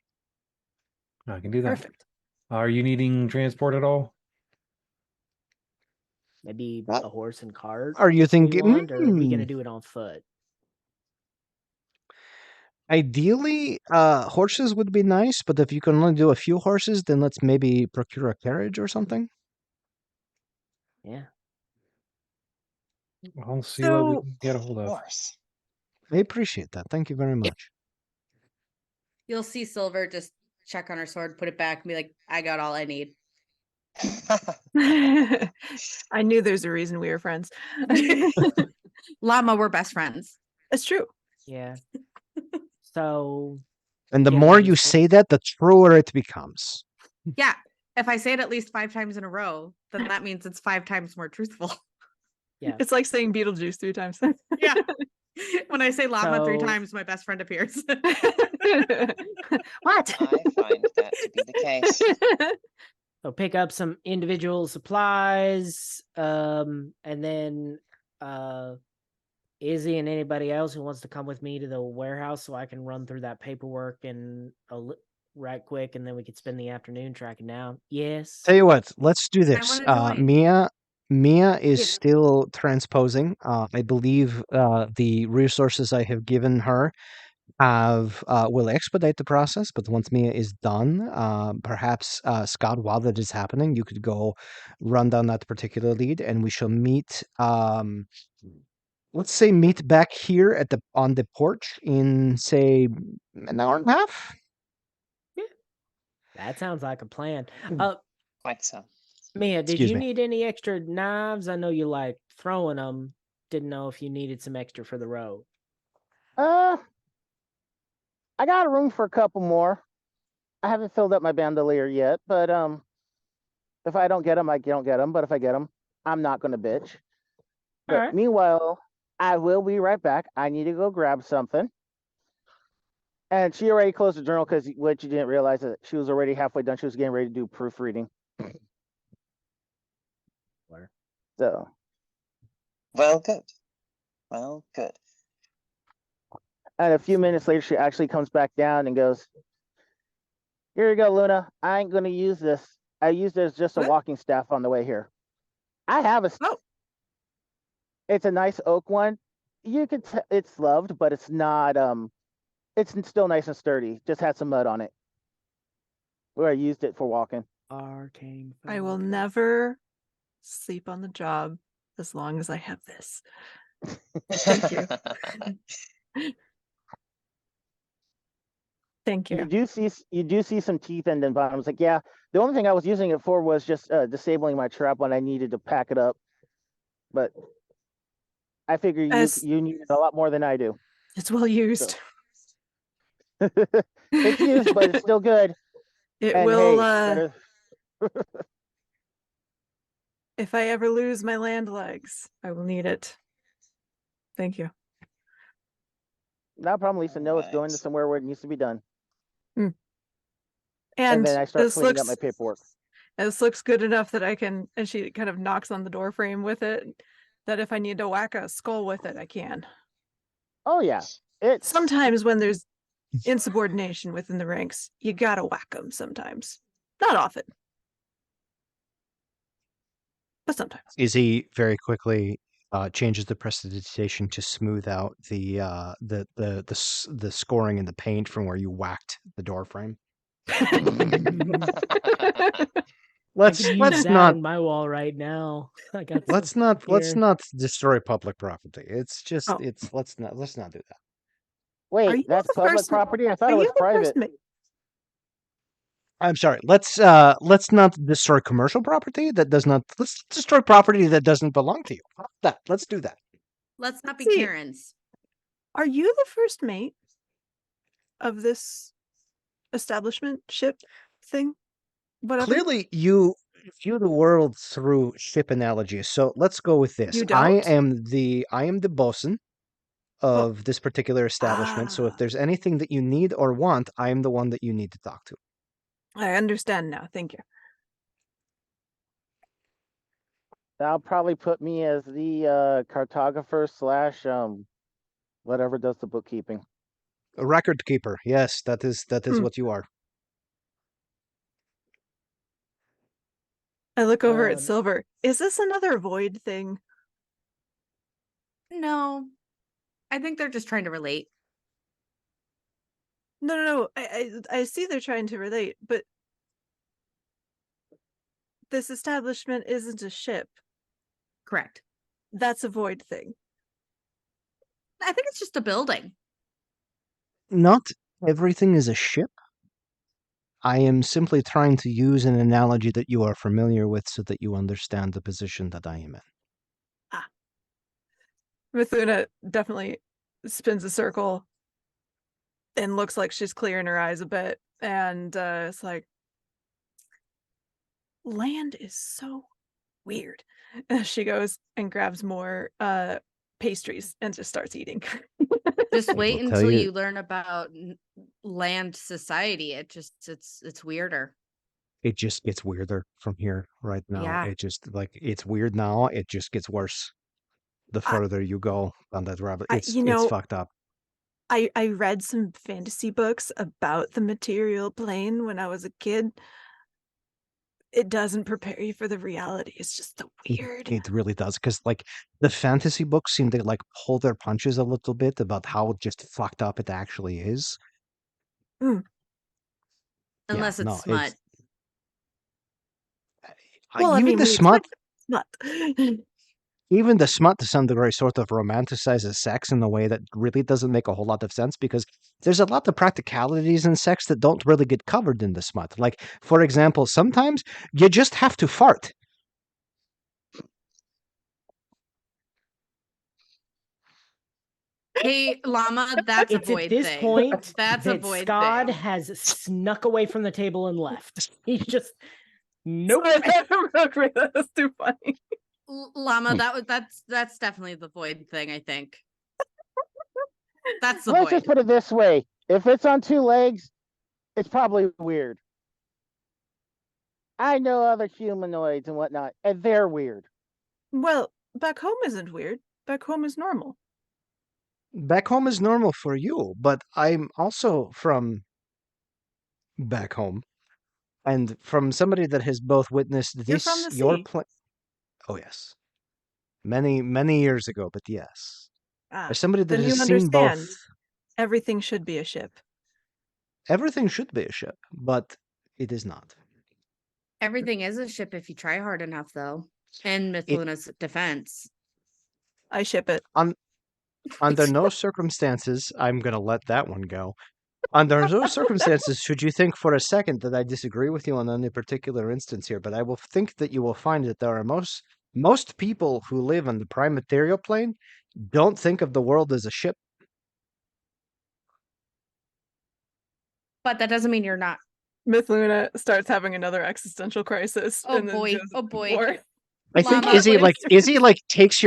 I can do that. Perfect. Are you needing transport at all? maybe What? a horse and cart. Are you if we thinking? want, or are we gonna do it on foot? Ideally, horses would be nice, but if you can only do a few horses, then let's maybe procure a carriage or something. Yeah. I'll see what we So- can get a hold of. Horse. I appreciate that. Thank you very much. You'll see Silver just check on her sword, put it back, and be like, I got all I need. I knew there's a reason we were friends. Llama, we're best friends. It's true. Yeah. So And the Yeah, more we you just- say that, the truer it becomes. Yeah. If I say it at least 5 times in a row, then that means it's 5 times more truthful. yeah. It's like saying Beetlejuice 3 times. Yeah. When I say llama 3 So- times, my best friend appears. What? I find that to be the case. So pick up some individual supplies, and then Izzy and anybody else who wants to come with me to the warehouse so I can run through that paperwork and right quick, and then we could spend the afternoon tracking down. Yes. Tell you what, let's do this. wanna join. Mia is Yeah. still transposing. I believe the resources I have given her will expedite the process, but once Mia is done, perhaps Scott, while that is happening, you could go run down that particular lead, and we shall meet. Let's say meet back here at on the porch in say an hour and a half. That sounds like a plan. Quite so. Mia, did Excuse you me. need any extra knives? I know you like throwing them. Didn't know if you needed some extra for the road. I got a room for a couple more. I haven't filled up my bandolier yet, but if I don't get them, I don't get them. But if I get them, I'm not gonna bitch. But Alright. meanwhile, I will be right back. I need to go grab something. And she already closed the journal because what you didn't realize that she was already halfway done. She was getting ready to do proofreading. So, Well, good. Well, good. and a few minutes later, she actually comes back down and goes, "Here you go, Luna. I ain't gonna use this. I used it as just a What? walking staff on the way here. I have a. Oh. It's a nice oak one. You could. It's loved, but it's not. It's still nice and sturdy. Just had some mud on it. Where I used it for walking. Arcane. I will focus. never sleep on the job as long as I have this. Thank you. Thank You you. do see some teeth in the bottom. I was like, yeah. The only thing I was using it for was just disabling my trap when I needed to pack it up. But I figure you need it a lot more than I do. It's well used. It's used, but it's still good. It And will. hey, If I ever lose my land legs, I will need it. Thank you. not problem. Lisa, no, it's going to Right. somewhere where it needs to be done. And then I start this cleaning up looks my paperwork. this looks good enough that I can. And she kind of knocks on the door frame with it. That if I need to whack a skull with it, I can. Oh yeah, it's Sometimes when there's insubordination within the ranks, you gotta whack them. Sometimes, not often, but sometimes. Izzy very quickly changes the prestidigitation to smooth out the scoring in the paint from where you whacked the door frame. I could use Let's that not on my wall right now. I got let's some not here. destroy public property. It's just Oh. it's let's not do that. Are you wait, that's the public first? property. I thought Are it was you the first? private. I'm sorry. Let's not destroy commercial property that does not. Let's destroy property that doesn't belong to you. Let's do that. Let's not be See, Karens. Are you the first mate of this establishment ship thing? Whatever. Clearly, you view the world through ship analogies. So let's go with this. You I don't? am the bosun Well, of this particular establishment. So if there's anything that you need or want, I am the one that you need to talk to. I understand now. Thank you. That'll probably put me as the cartographer slash whatever does the bookkeeping. A record keeper. Yes, that is Hmm. what you are. I look over at Silver. Is this another void thing? No, I think they're just trying to relate. No. I see they're trying to relate, but this establishment isn't a ship. Correct. That's a void thing. I think it's just a building. Not everything is a ship. I am simply trying to use an analogy that you are familiar with so that you understand the position that I am in. Mithuna definitely spins a circle and looks like she's clearing her eyes a bit. And it's like, land is so weird. And she goes and grabs more pastries and just starts eating. Just I wait will tell until you- you learn about land society. It's weirder. It just gets weirder from here right now. Yeah. It just it's weird now. It just gets worse the further you go on that rabbit. It's fucked up. I read some fantasy books about the material plane when I was a kid. It doesn't prepare you for the reality. It's just the weird. It really does, because like the fantasy books seem to like pull their punches a little bit about how just fucked up it actually is. Mm. Unless it's no, smut. Well, I even mean, the we smut, expect even the smut to some degree sort of romanticizes sex in a way that really doesn't make a whole lot of sense, because there's a lot of practicalities in sex that don't really get covered in the smut. Like, for example, sometimes you just have to fart. Hey, Llama, that's a It's at void this thing. point That's a that void Scott thing. has snuck away from the table and left. He's just nope. That's too funny. Llama, that's definitely the void thing, I think. That's the Let's void. just put it this way: if it's on 2 legs, it's probably weird. I know other humanoids and whatnot, and they're weird. Well, back home isn't weird. Back home is normal. Back home is normal for you, but I'm also from back home. And from somebody that has both witnessed You're from this, the your sea. oh yes, many years ago, but yes, Ah, as somebody that then you has seen both, understand. Everything should be a ship. everything should be a ship, but it is not. Everything is a ship if you try hard enough, though. In Myth It- Luna's defense. I ship it. Under no circumstances, I'm gonna let that one go. Under no circumstances should you think for a second that I disagree with you on any particular instance here, but I will think that you will find that there are most people who live on the prime material plane don't think of the world as a ship. But that doesn't mean you're not. Myth Luna starts having another existential crisis. Oh and then boy, goes oh into boy. war. I think Llama, Izzy what if- like takes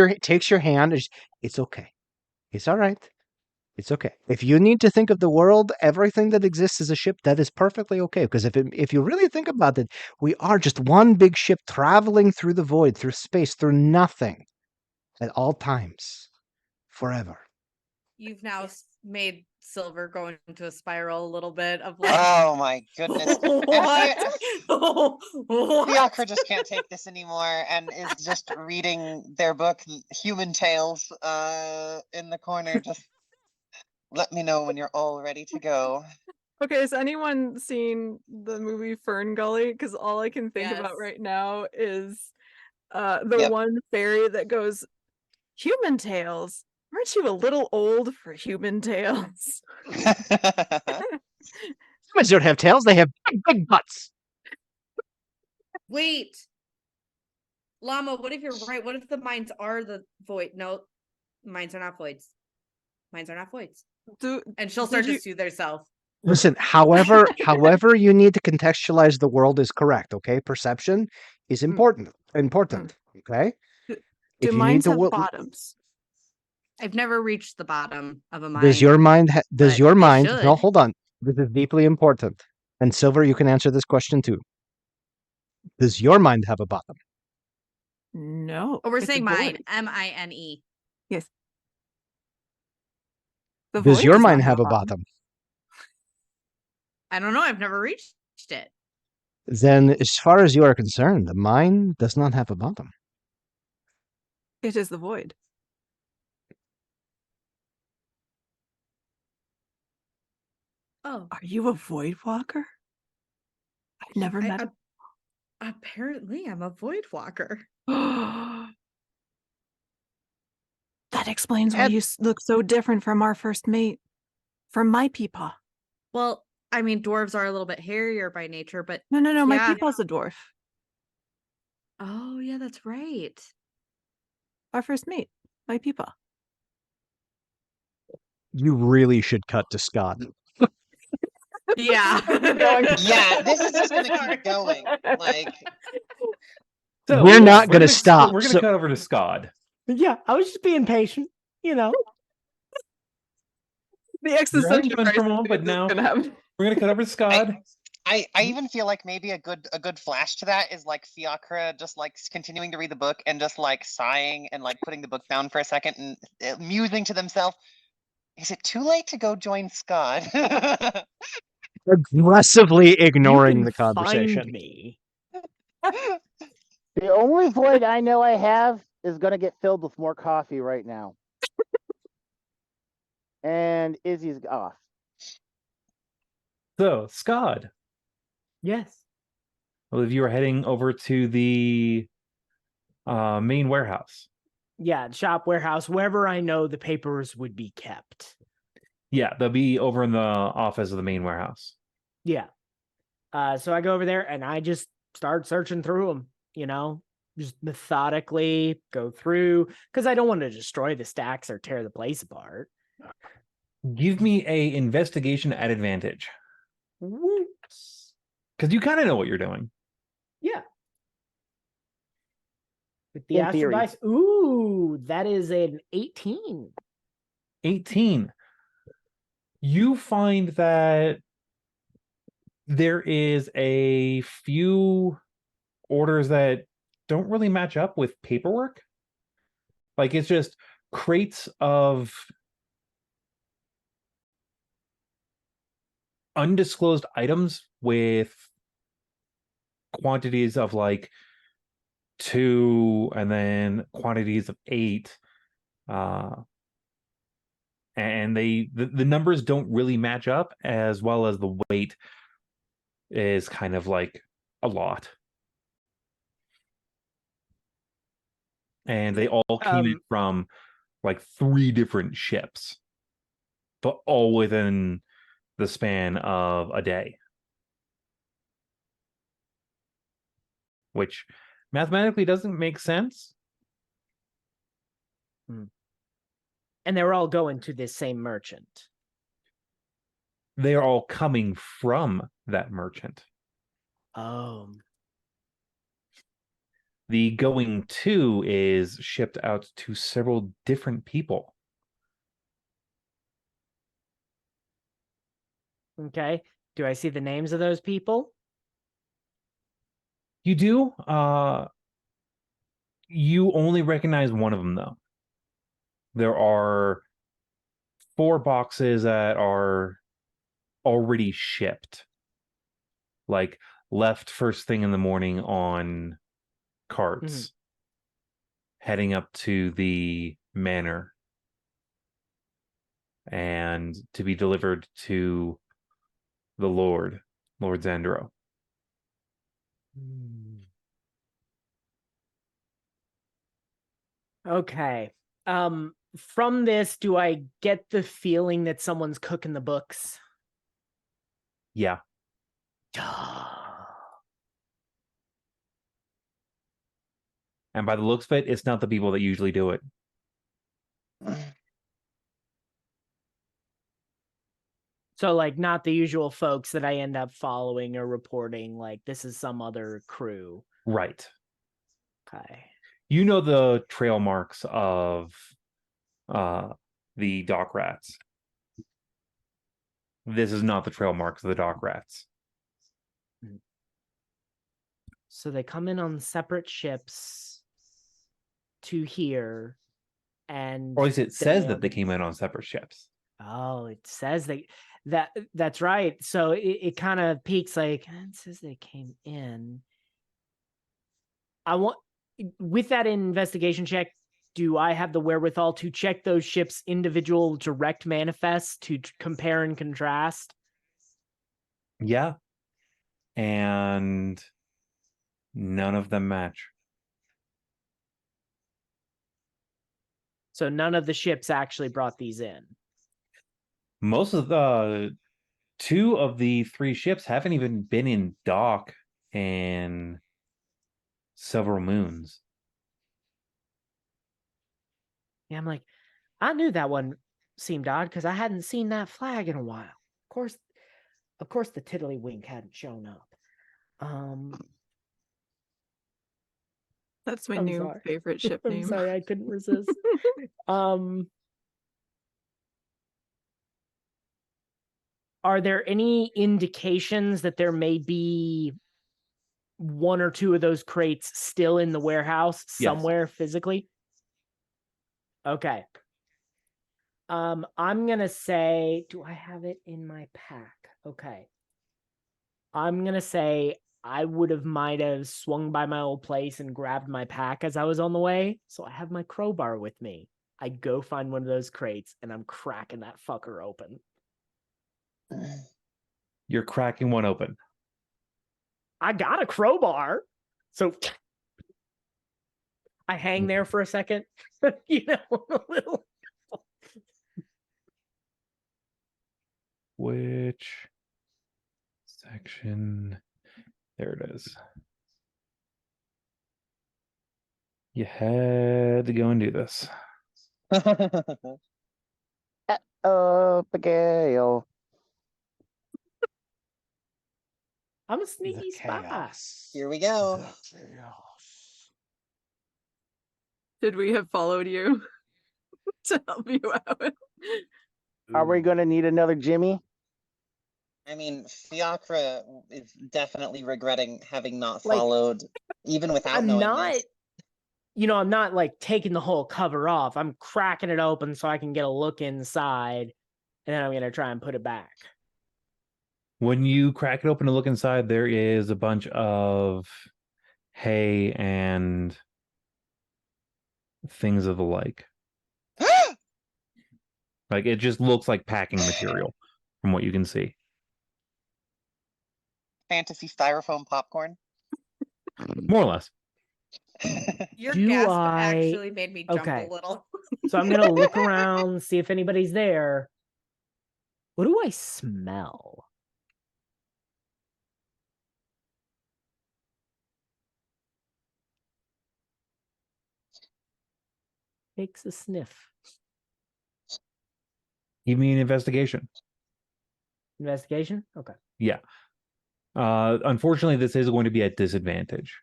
your hand. It's okay. It's all right. It's okay. If you need to think of the world, everything that exists as a ship, that is perfectly okay. Because if you really think about it, we are just one big ship traveling through the void, through space, through nothing, at all times, forever. You've now made Silver go into a spiral a little bit of like. Oh my goodness. What? What? Fiacre just can't take this anymore and is just reading their book, Human Tales, in the corner. Just let me know when you're all ready to go. Okay, has anyone seen the movie Fern Gully? Because all I can think about Yes. right now is the Yep. one fairy that goes, "Human tales? Aren't you a little old for human tales?" Humans don't have tails; they have big butts. Wait. Llama, what if you're right? What if the mines are the void? No, mines are not voids. Mines are not voids. And she'll start to soothe herself. Listen, however you need to contextualize the world is correct. Okay, perception is important. Okay. Do mines have bottoms? I've never reached the bottom of a mine. Does your mind? Does but your they mind? should. No, hold on. This is deeply important. And Silver, you can answer this question too. Does your mind have a bottom? No. Oh, we're it's a saying mine. void. MINE. Yes. The Does void your does mind not have a bottom? I don't know. I've never reached it. Then, as far as you are concerned, the mine does not have a bottom. It is the void. Oh. Are you a void walker? I've never met. Apparently, I'm a void walker. That explains why you look so different from our first mate, from my peepaw. Well, I mean, dwarves are a little bit hairier by nature, but No, my yeah. peepaw's a dwarf. Oh, yeah, that's right. Our first mate, my peepaw. You really should cut to Scott. Yeah. Yeah, this is just gonna keep going. Like, So, We're yeah, not gonna stop, We're gonna so- cut over to Scott. Yeah, I was just being patient, you know. The existential been for a moment, crisis but is now gonna happen. we're gonna cut over to Scott. I even feel like maybe a good flash to that is like Fiacre just like continuing to read the book and just like sighing and like putting the book down for a second and musing to themselves. Is it too late to go join Scott? Aggressively ignoring You the can conversation. Find me. The only void I know I have is going to get filled with more coffee right now. And Izzy's off. So, Scott, Yes. I believe you are heading over to the main warehouse. Yeah, shop, warehouse, wherever I know the papers would be kept. Yeah, they'll be over in the office of the main warehouse. Yeah. So I go over there and I just start searching through them, just methodically go through because I don't want to destroy the stacks or tear the place apart. Give me a investigation at advantage. Whoops. Because you kind of know what you're doing. Yeah. With the In Astro theory. Dice. Ooh, that is an 18. 18. You find that there is a few orders that don't really match up with paperwork. Like, it's just crates of undisclosed items with quantities of like 2 and then quantities of 8. And the numbers don't really match up, as well as the weight is kind of like a lot. And they all came in from like 3 different ships, but all within the span of a day. Which mathematically doesn't make sense. And they're all going to this same merchant. They are all coming from that merchant. Oh. The going to is shipped out to several different people. Okay. Do I see the names of those people? You do. You only recognize one of them, though. There are 4 boxes that are already shipped, like left first thing in the morning on carts, heading up to the manor and to be delivered to the Lord Zandro. Okay. From this, do I get the feeling that someone's cooking the books? Yeah. And by the looks of it, it's not the people that usually do it. So, like, not the usual folks that I end up following or reporting. Like, this is some other crew. Right. Okay. You know the trail marks of the dock rats. This is not the trail marks of the dock rats. So they come in on separate ships to here, and Or at least it says that they on... came in on separate ships. Oh, it says that's right. So it kind of peaks like it says they came in. I want with that investigation check, do I have the wherewithal to check those ships' individual direct manifests to compare and contrast? Yeah. And none of them match. So none of the ships actually brought these in. Most of the 2 of the 3 ships haven't even been in dock in several moons. Yeah, I'm like, I knew that one seemed odd because I hadn't seen that flag in a while. Of course, the Tiddlywink hadn't shown up. That's my I'm new sorry. favorite ship I'm name. sorry, I couldn't resist. Are there any indications that there may be 1 or 2 of those crates still in the warehouse somewhere physically? Okay. I'm gonna say, do I have it in my pack? Okay. I'm gonna say I might have swung by my old place and grabbed my pack as I was on the way. So I have my crowbar with me. I go find one of those crates and I'm cracking that fucker open. You're cracking one open. I got a crowbar. So I hang there for a second, a little. Which section? There it is. You had to go and do this. Abigail. I'm a sneaky spy. Chaos. Here we go. The chaos. Did we have followed you to help you out? Are we going to need another Jimmy? I mean, Fiacre is definitely regretting having not Like, followed, even without I'm knowing not, this. I'm not like taking the whole cover off. I'm cracking it open so I can get a look inside, and then I'm going to try and put it back. When you crack it open to look inside, there is a bunch of hay and things of the like. Like, it just looks like packing material from what you can see. Fantasy styrofoam popcorn. More or less. Your Do gasp I- actually made me jump Okay. a little. So I'm going to look around, see if anybody's there. What do I smell? Takes a sniff. Give me an investigation. Investigation? Okay. Yeah. Unfortunately, this is going to be at disadvantage.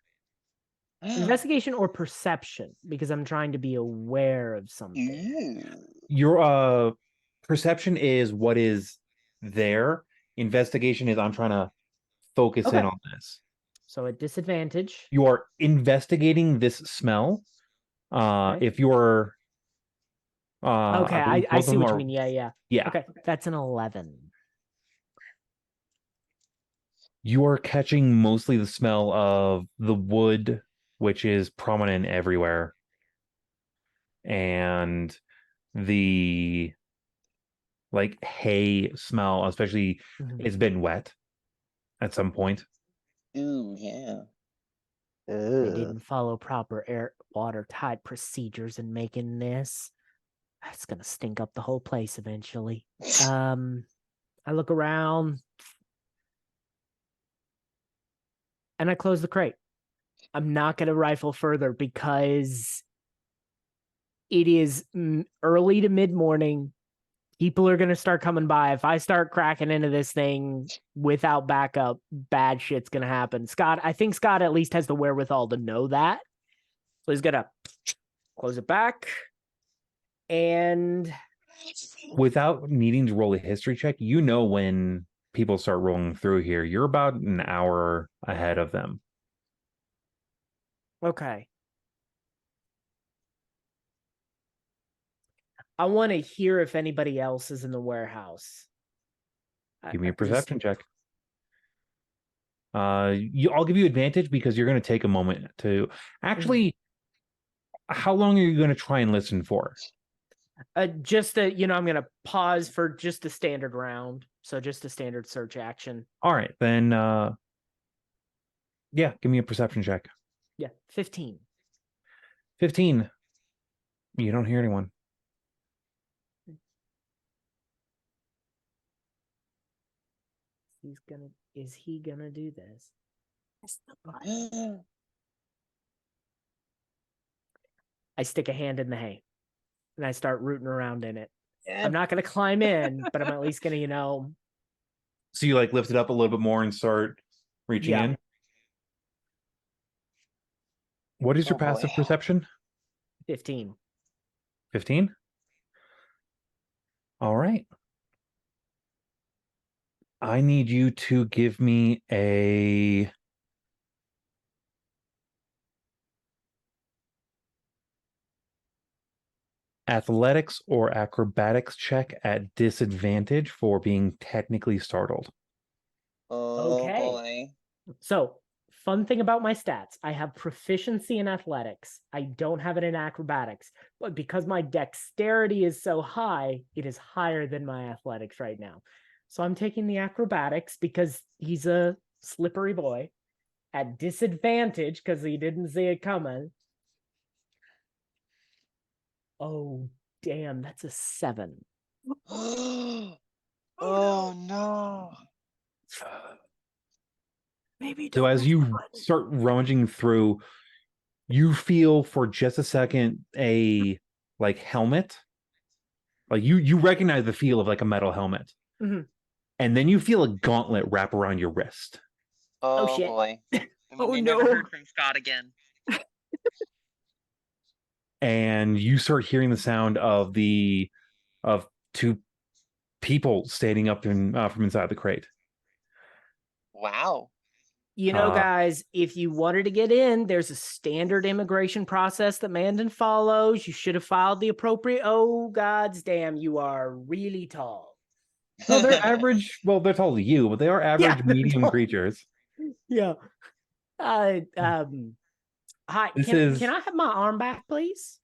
Investigation or perception, because I'm trying to be aware of something. Ooh. Your perception is what is there. Investigation is I'm trying to focus Okay. in on this. So at disadvantage. You are investigating this smell. Okay. If you're Okay, believe I both of see them what you are- mean. Yeah. Yeah. Okay, that's an 11. You are catching mostly the smell of the wood, which is prominent everywhere, and the like hay smell, especially Mhm. it's been wet at some point. Ooh, yeah. They didn't follow proper watertight procedures in making this. That's gonna stink up the whole place eventually. I look around and I close the crate. I'm not gonna rifle further because it is early to mid-morning. People are gonna start coming by. If I start cracking into this thing without backup, bad shit's gonna happen. I think Scott at least has the wherewithal to know that. So he's gonna close it back. And Without needing to roll a history check, you know when people start rolling through here. You're about an hour ahead of them. okay. I want to hear if anybody else is in the warehouse. Give me a Just- perception check. I'll give you advantage because you're going to take a moment to actually. How long are you going to try and listen for? Just a, I'm going to pause for just a standard round. So just a standard search action. All right, then. Yeah, give me a perception check. Yeah, 15. 15. You don't hear anyone. Is he gonna do this? I stick a hand in the hay and I start rooting around in it. I'm not gonna climb in, but I'm at least gonna, So you like lift it up a little bit more and start reaching Yeah. in. What is your Oh, boy. passive perception? 15. 15? All right. I need you to give me a athletics or acrobatics check at disadvantage for being technically startled. Oh Okay. boy. So fun thing about my stats, I have proficiency in athletics. I don't have it in acrobatics, but because my dexterity is so high, it is higher than my athletics right now. So I'm taking the acrobatics because he's a slippery boy at disadvantage because he didn't see it coming. Oh, damn, that's a 7. Oh no. Maybe So don't as press the you button. start rummaging through, you feel for just a second a like helmet. Like you recognize the feel of like a metal helmet. Mhm. And then you feel a gauntlet wrap around your wrist. Oh shit. boy. I mean, Oh, they never no. heard from Scott again. And you start hearing the sound of two people standing up from inside the crate. Wow. You know, Uh, guys, if you wanted to get in, there's a standard immigration process that Mandin follows. You should have filed the appropriate. Oh, gods damn, you are really tall. No, they're average. Well, they're taller than you, but they are average they're medium tall. creatures. Yeah. Hi. This Can is I have my arm back, please?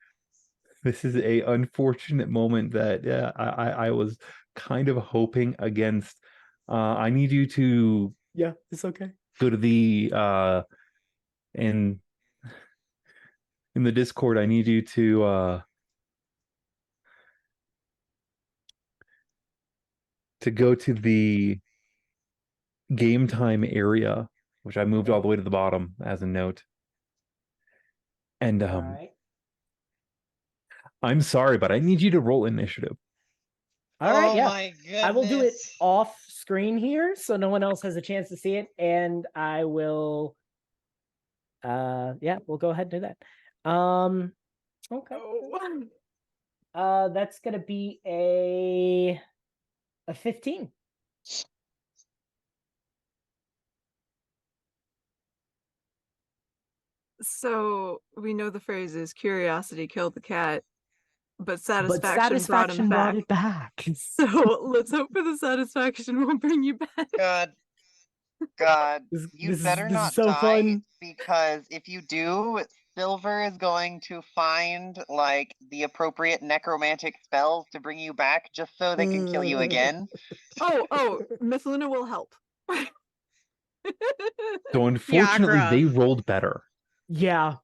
this is a unfortunate moment that I was kind of hoping against. I need you to Yeah, it's okay. go to the in the Discord. I need you to go to the game time area, which I moved all the way to the bottom as a note. And All right. I'm sorry, but I need you to roll initiative. All right, Oh yeah. my goodness. I will do it off screen here so no one else has a chance to see it. And I will yeah, we'll go ahead and do that. Okay. That's gonna be a 15. So we know the phrase is curiosity killed the cat, but But satisfaction brought it back. So let's hope for the satisfaction will bring you back. God, This you'd is better not so die, fun. because if you do, Silver is going to find like the appropriate necromantic spells to bring you back just so they can kill you again. Oh, Miss Luna will help. So unfortunately, Fiacre. they rolled better. Yeah,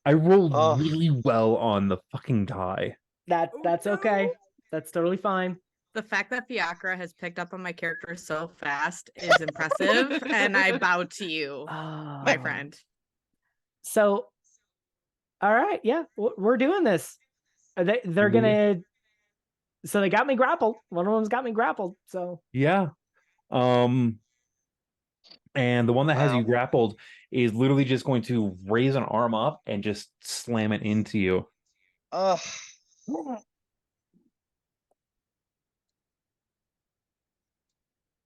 I rolled Ugh. really well on the fucking die. that's okay. That's totally fine. The fact that Fiacre has picked up on my character so fast is impressive, and I bow to you, my Oh. friend. So, all right, yeah, we're doing this. They're gonna. So they got me grappled. One of them's got me grappled. So Yeah. And the one that has you Wow. grappled is literally just going to raise an arm up and just slam it into you. Ugh.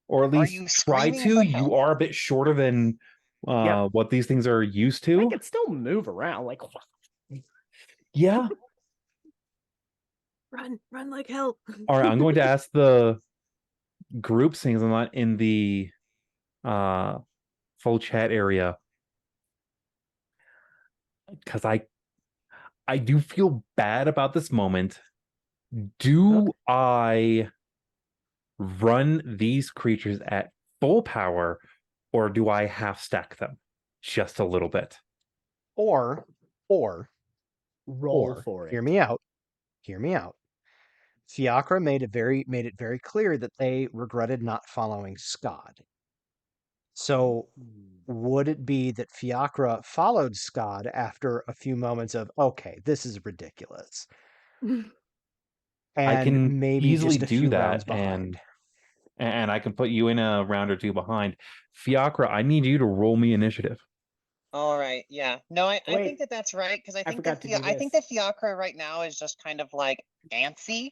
Or at Are least you try screaming to. for You help? are a bit shorter than Yep. what these things are used I to. could still move around. Like, Yeah. Run like hell. All right, I'm going to ask the group things I'm not in the full chat area, because I do feel bad about this moment. Do I run these creatures at full power, or do I half stack them just a little bit? Or roll for it. hear me out. Hear me out. Fiacre made it very clear that they regretted not following Scott. So would it be that Fiacre followed Scott after a few moments of, okay, this is ridiculous, I and can maybe easily just a do few that, rounds behind? and I can put you in a round or two behind. Fiacre, I need you to roll me initiative. All right, yeah. No, I Wait, think that that's right, because I think forgot that to do I think this. that Fiacre right now is just kind of like antsy.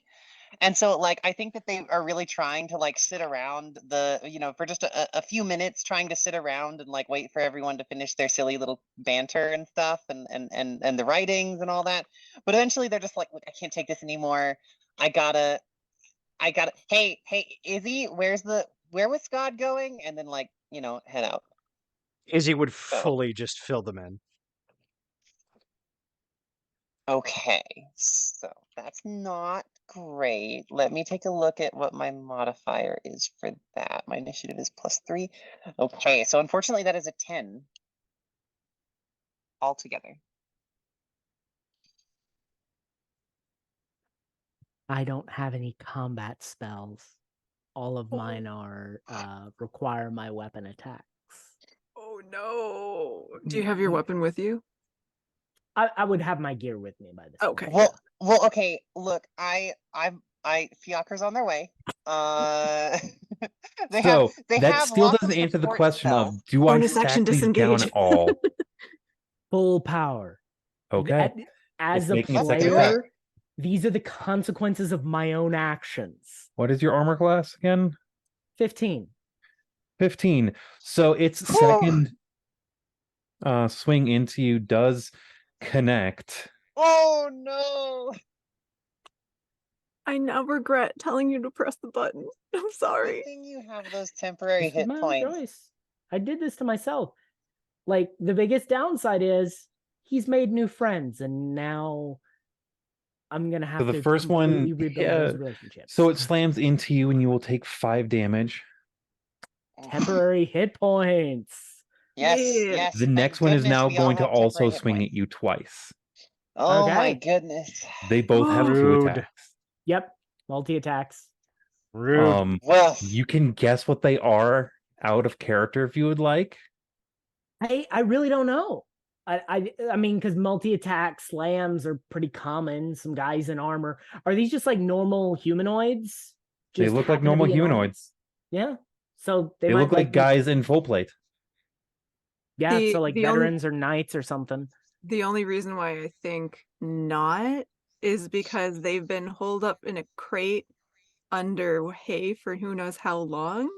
And so like I think that they are really trying to like sit around for just a few minutes, trying to sit around and like wait for everyone to finish their silly little banter and stuff, and the writings and all that. But eventually they're just like, look, I can't take this anymore. I gotta hey, Izzy, where was Scott going? And then like, head out. Izzy would fully just fill them in. Okay, so that's not great. Let me take a look at what my modifier is for that. My initiative is +3. Okay, so unfortunately that is a 10 altogether. I don't have any combat spells. All of mine are require my weapon attacks. Oh no. Do you have your weapon with you? I would have my gear with me by this Okay. point. Well, okay. Look, Fiacre's on their way. They So they that have still lots of doesn't answer the support question spells. of, do I Bonus action stack these down disengage. at all? Full power. Okay. As It's a making a second do player, it. these are the consequences of my own actions. What is your armor class again? 15. 15. So its second swing into you does connect. Oh no! I now regret telling you to press the button. I'm Good sorry. thing you have those temporary This was hit my own points. choice. I did this to myself. Like, the biggest downside is he's made new friends, and now I'm going to have So the to first completely one, rebuild those relationships. so it slams into you and you will take 5 damage. Temporary hit points. Yes, Yeah. yes. The thank next one is goodness now we all going to have temporary also hit swing points. at you twice. Oh my Okay. goodness. They both have 2 Rude. attacks. Yep. Um, Multi-attacks. Rude. Well, you can guess what they are out of character if you would like. I really don't know. I mean, because multi-attack slams are pretty common. Some guys in armor. Are these just like normal humanoids? They Just look like happen to normal be in armor? humanoids. Yeah. So they They might look like be- guys in full plate. Yeah, The- so like the only- veterans or knights or something. The only reason why I think not is because they've been holed up in a crate under hay for who knows how long,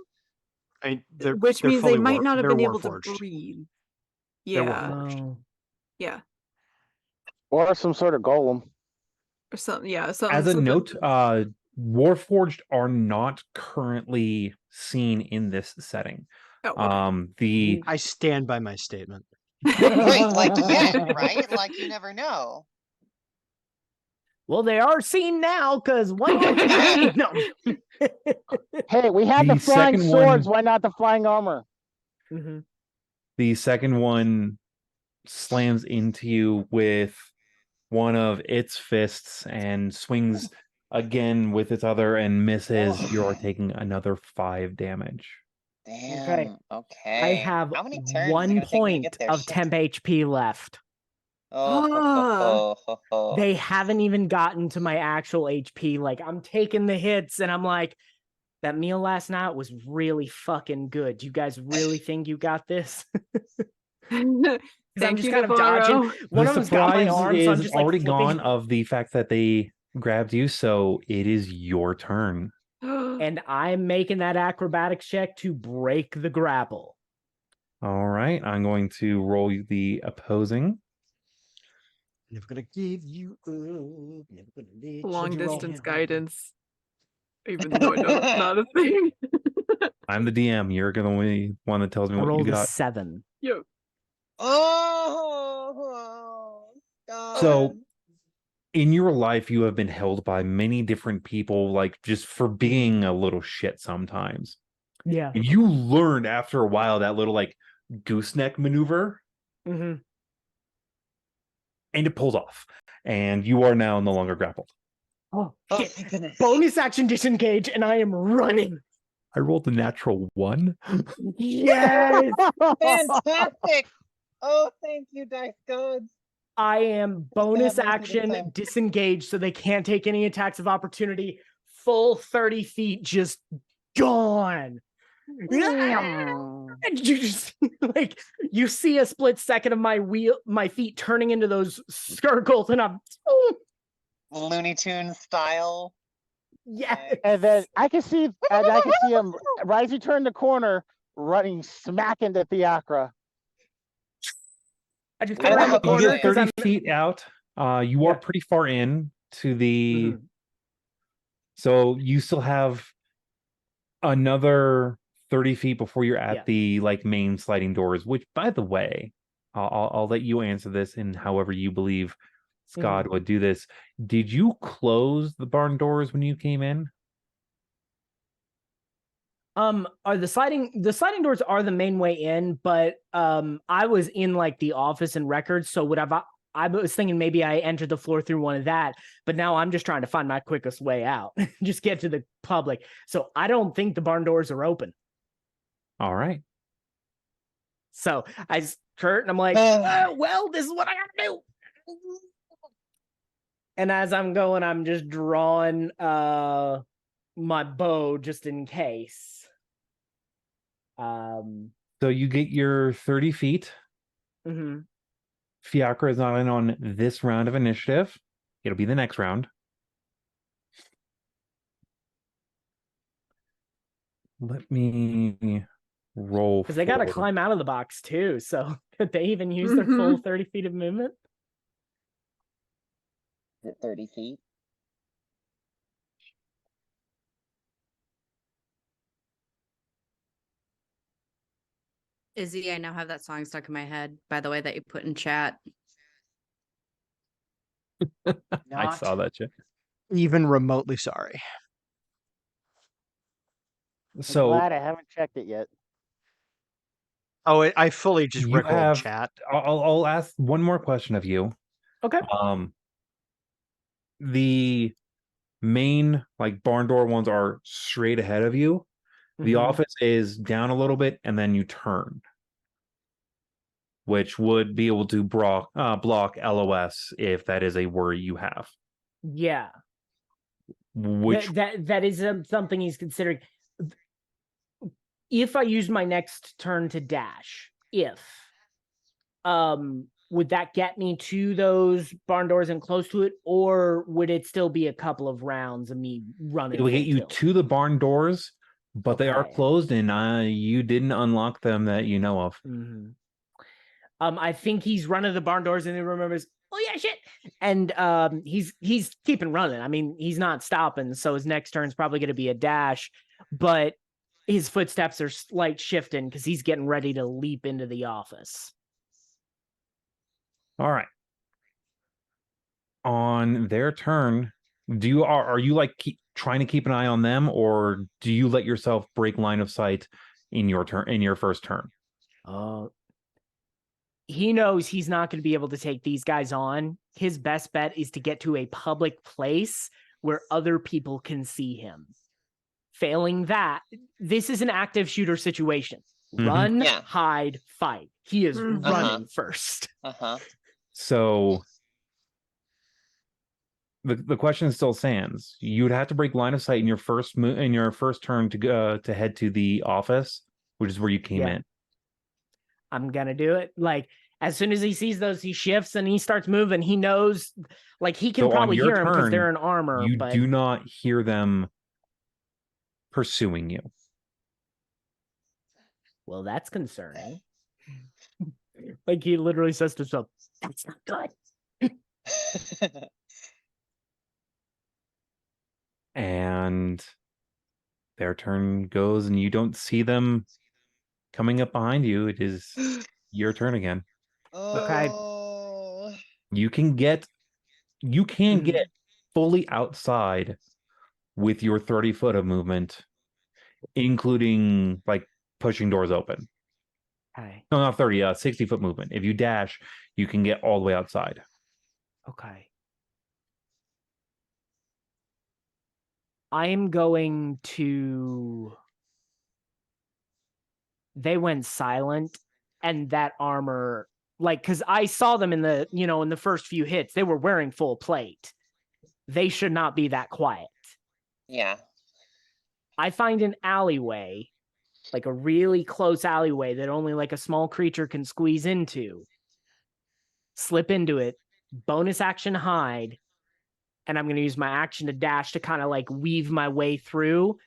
I mean, they're, which they're means they fully might not have they're been able to warforged. breathe. They're Yeah, warforged. Oh. yeah, Or some sort of golem. or something. Yeah, something. As a something- note, Warforged are not currently seen in this setting. Oh, okay. The I stand by my statement. right, like yet, right? Like you never know. Well, they are seen now because one more time. No. Hey, we had the The flying second swords. one- Why not the flying armor? Mhm. the second one slams into you with one of its fists and swings again with its other and misses. You are taking another 5 damage. Damn. Okay. I have How many turns is it 1 gonna take me to point get there? of Shit. temp HP left. Oh. They haven't even gotten to my actual HP. Like, I'm taking the hits and I'm like, that meal last night was really fucking good. Do you guys really think you got this? I'm Thank just you, kind of dodging. Navarro. One The of them's got my surprise arm, so I'm is just like already flipping. gone of the fact that they grabbed you, so it is your turn. And I'm making that acrobatics check to break the grapple. All right, I'm going to roll you the opposing. Never gonna give you up. Never gonna let Long you distance down. guidance. Even though I know it's not a thing. I'm the DM. You're the only one that tells me I what you rolled a got. 7. Yo. Oh. So, in your life, you have been held by many different people, like just for being a little shit sometimes. Yeah. You learned after a while that little like gooseneck maneuver, Mm-hmm. and it pulls off. And you are now no longer grappled. Oh, Oh, shit. thank goodness. Bonus action disengage, and I am running. I rolled a natural 1. Yes. Fantastic. Oh, thank you, dice gods. I am bonus have mercy this action time. disengaged, so they can't take any attacks of opportunity. Full 30 feet, just gone. And you just like you see a split second of my feet turning into those circles, and I'm Looney Tunes style. yes. And then I can see him right as you turn the corner, running smack into Fiacre. I just I cut don't around know the how You corner get close 30 because feet out. You Yeah. are pretty far in to the. Mhm. So you still have another 30 feet before you're at Yeah. the like main sliding doors, which by the way, I'll let you answer this in however you believe Scott would do this. Did you close the barn doors when you came in? Are the sliding doors are the main way in, but I was in like the office and records, so I was thinking maybe I entered the floor through one of that, but now I'm just trying to find my quickest way out. Just get to the public. So I don't think the barn doors are open. All right. So I Kurt and I'm like, well, this is what I gotta do. And as I'm going, I'm just drawing my bow just in case. So you get your 30 feet. Mm-hmm. Fiacre is not in on this round of initiative. It'll be the next round. Let me roll. Because they got to climb out of the box too. So could they even use their full 30 feet of movement? Is it 30 feet? Izzy, I now have that song stuck in my head, by the way, that you put in chat. I saw that shit. Even remotely sorry. So glad I haven't checked it yet. Oh, I fully just you rickrolled have. chat. I'll ask one more question of you. Okay. The main like barn door ones are straight ahead of you. The office is down a little bit, and then you turn, which would be able to block LOS if that is a worry you have. Yeah. Which that is something he's considering. If I use my next turn to dash, would that get me to those barn doors and close to it, or would it still be a couple of rounds of me running? It will get you tilt? to the barn doors, but they are Okay. closed, and you didn't unlock them that you know of. Mm-hmm. I think he's running the barn doors and he remembers, oh yeah, shit. And he's keeping running. I mean, he's not stopping, so his next turn's probably going to be a dash, but his footsteps are slight shifting because he's getting ready to leap into the office. All right. On their turn, are you like trying to keep an eye on them, or do you let yourself break line of sight in your first turn? He knows he's not going to be able to take these guys on. His best bet is to get to a public place where other people can see him. Failing that, this is an active shooter situation. Run, hide, fight. He is running first. So the question still stands. You'd have to break line of sight in your first turn to head to the office, which is where you came in. I'm gonna do it. Like as soon as he sees those, he shifts and he starts moving. He knows, like he can probably hear them because they're in armor. You but do not hear them pursuing you. Well, that's concerning. Like he literally says to himself, "That's not good." And their turn goes, and you don't see them coming up behind you. It is your turn again. Okay. You can get fully outside with your 30 foot of movement, including like pushing doors open. Okay. No, not 30, 60 foot movement. If you dash, you can get all the way outside. Okay. I am going to. They went silent, and that armor, like, because I saw them in the first few hits, they were wearing full plate. They should not be that quiet. Yeah. I find an alleyway, like a really close alleyway that only like a small creature can squeeze into. Slip into it, bonus action hide, and I'm going to use my action to dash to kind of like weave my way through.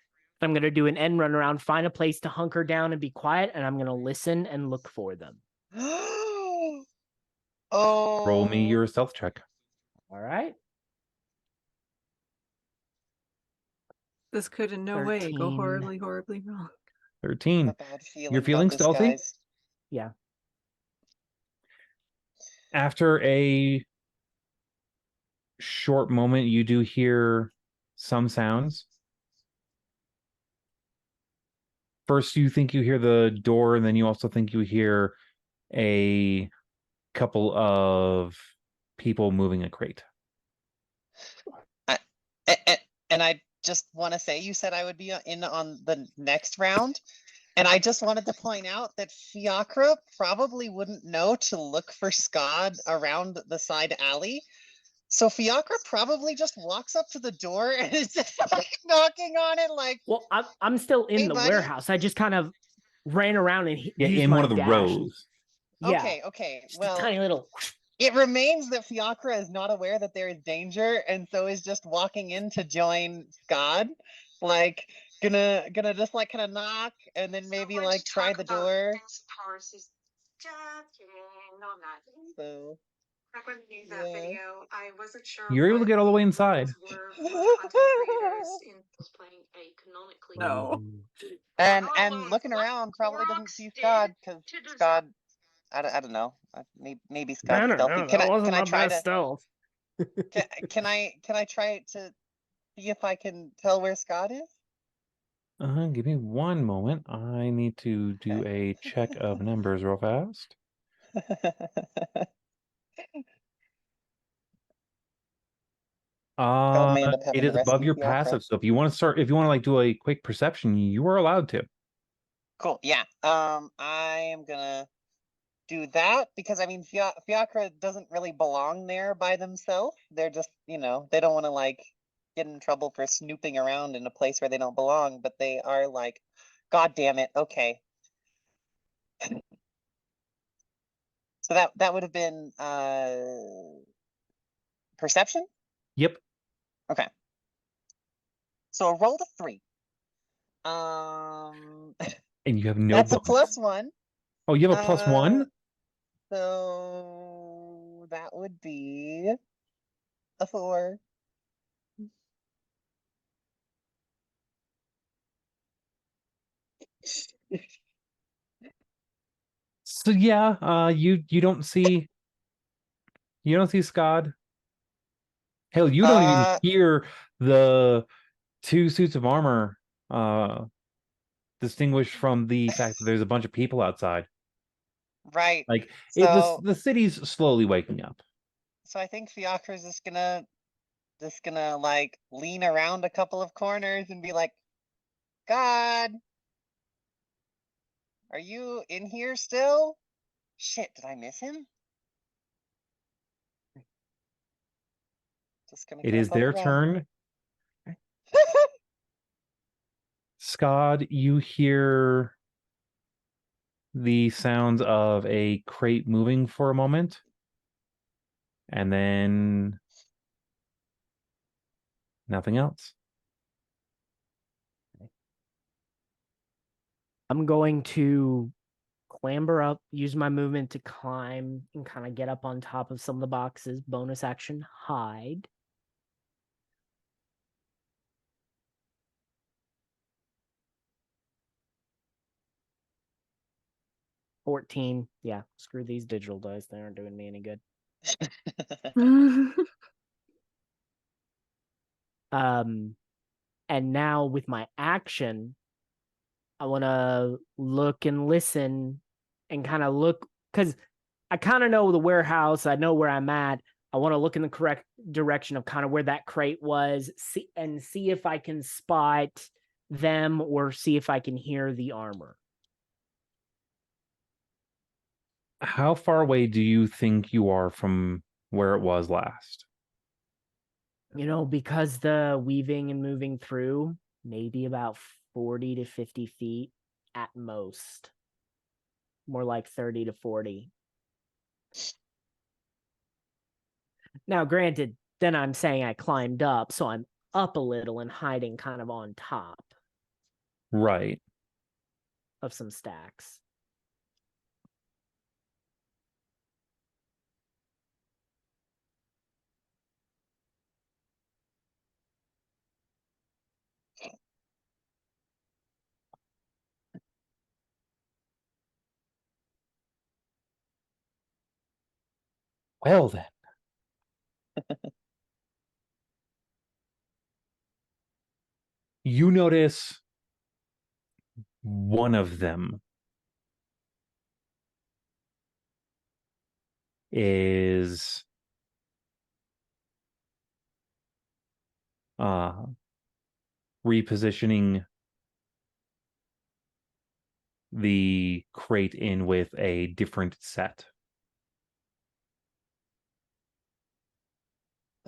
I'm going to do an end run around, find a place to hunker down and be quiet, and I'm going to listen and look for them. Roll me your stealth check. All right. This could in no way go 13. horribly, horribly wrong. 13. A bad feeling You're about feeling this, stealthy? guys. Yeah. After a short moment, you do hear some sounds. First, you think you hear the door, and then you also think you hear a couple of people moving a crate. And I just want to say, you said I would be in on the next round. And I just wanted to point out that Fiacre probably wouldn't know to look for Scott around the side alley. So Fiacre probably just walks up to the door and is just like knocking on it like, Well, I'm still in Hey, the buddy. warehouse. I just kind of ran around and Yeah, used in my one of the dash. rows. Yeah. okay. Just Well, a tiny little. it remains that Fiacre is not aware that there is danger, and so is just walking in to join Scott. Like, gonna just like kind of knock and then maybe like try the door. So yeah. You're able to get all the way inside. No. And looking around probably doesn't see Scott because Scott, I don't know, maybe Scott's I don't stealthy. know. That wasn't Can I my try best to stealth. can I try to see if I can tell where Scott is? Give me one moment. I need to do a check of numbers real fast. may end up having It to is above rescue your Fiacre. passive, so if you want to like do a quick perception, you are allowed to. Cool. Yeah. I am gonna do that because I mean Fiacre doesn't really belong there by themselves. They're just, they don't want to like get in trouble for snooping around in a place where they don't belong, but they are like, God damn it. Okay. So that would have been perception? Yep. Okay. So a roll to 3. Um And you have no that's a bonus. +1. Oh, you have a +1? So that would be a 4. So yeah, you don't see Scott. Hell, you don't even hear the 2 suits of armor distinguished from the fact that there's a bunch of people outside. Right. Like So the city's slowly waking up. so I think Fiacre is just gonna like lean around a couple of corners and be like, God, are you in here still? Shit, did I miss him? Just gonna It kind of is poke their around. turn. Scott, you hear the sounds of a crate moving for a moment, and then nothing else. I'm going to clamber up, use my movement to climb and kind of get up on top of some of the boxes. Bonus action, hide. $14. Yeah, screw these digital dice. They aren't doing me any good. And now with my action, I want to look and listen and kind of look, because I kind of know the warehouse. I know where I'm at. I want to look in the correct direction of kind of where that crate was, see if I can spot them or see if I can hear the armor. How far away do you think you are from where it was last? Because the weaving and moving through, maybe about 40 to 50 feet at most. More like 30 to 40. Now, granted, then I'm saying I climbed up, so I'm up a little and hiding kind of on top Right. of some stacks. Well then. You notice one of them is repositioning the crate in with a different set.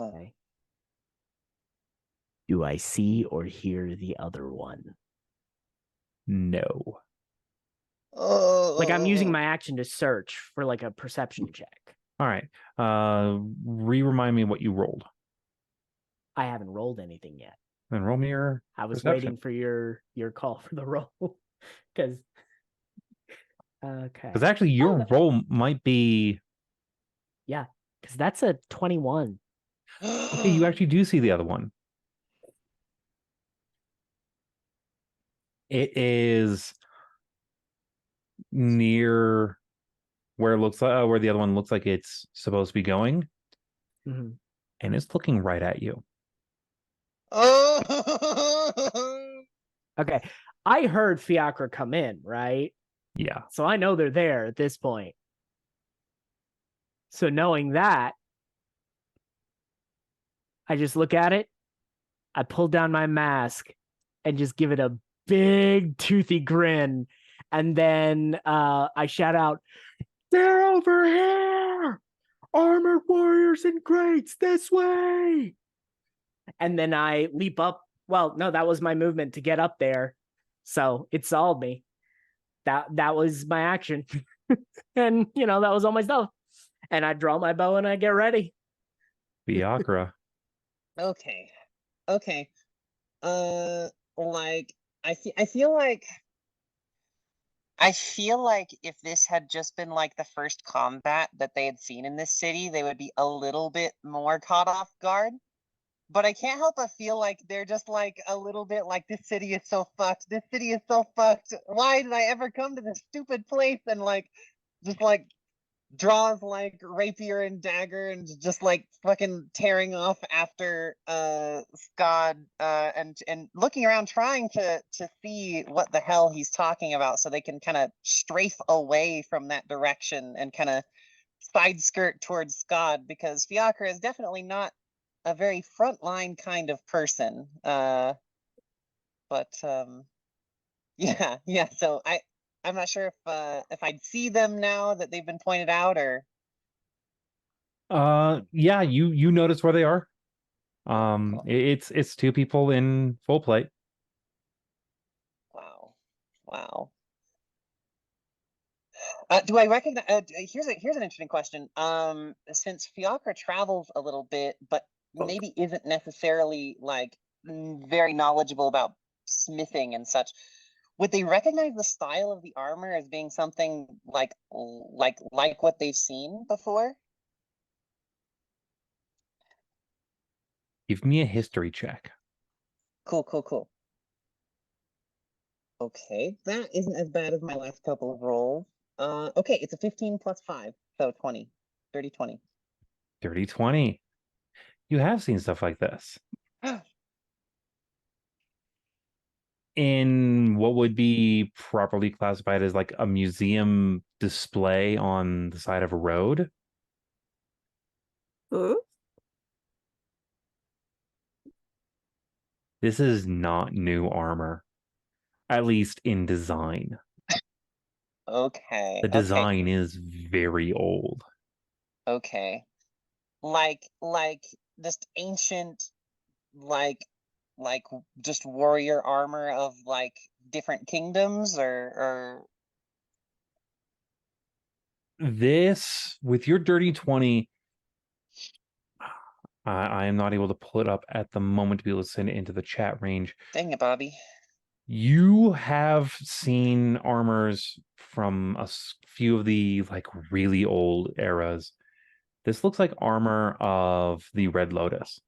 Okay. Do I see or hear the other one? No. Like I'm using my action to search for like a perception check. All right. Remind me what you rolled. I haven't rolled anything yet. Then roll me your I was perception. waiting for your call for the roll. Because okay. Because actually your roll might be Yeah, because that's a 21. okay, you actually do see the other one. It is near where it looks like where the other one looks like it's supposed to be going, Mm-hmm. and it's looking right at you. Okay, I heard Fiacre come in, right? Yeah. So I know they're there at this point. So knowing that, I just look at it, I pull down my mask, and just give it a big toothy grin, and then I shout out, "They're over here! Armored warriors in crates, this way!" And then I leap up. Well, no, that was my movement to get up there. So it solved me. That was my action. And, that was all my stuff. And I draw my bow and I get ready. Fiacre. Okay. Okay. Like I feel like if this had just been like the first combat that they had seen in this city, they would be a little bit more caught off guard. But I can't help but feel like they're just like a little bit like, this city is so fucked. This city is so fucked. Why did I ever come to this stupid place? And like, just like draws like rapier and dagger and just like fucking tearing off after Scott and looking around trying to see what the hell he's talking about so they can kind of strafe away from that direction and kind of side skirt towards Scott, because Fiacre is definitely not a very frontline kind of person. But yeah, so I'm not sure if I'd see them now that they've been pointed out, or Yeah, you notice where they are. Cool. It's two people in full plate. Wow. Do I recognize? Here's an interesting question. Since Fiacre travels a little bit, but maybe isn't necessarily like very knowledgeable about smithing and such, would they recognize the style of the armor as being something like what they've seen before? Give me a history check. Cool. Okay, that isn't as bad as my last couple of rolls. Okay, it's a 15 plus 5, so 20. 30-20. 30-20. You have seen stuff like this. In what would be properly classified as like a museum display on the side of a road. Ooh. This is not new armor, at least in design. Okay. The design is very old. Okay. Like just ancient, like just warrior armor of like different kingdoms, or This, with your dirty 20, I am not able to pull it up at the moment to be able to send it into the chat range. dang it, Bobby. You have seen armors from a few of the like really old eras. This looks like armor of the Red Lotus,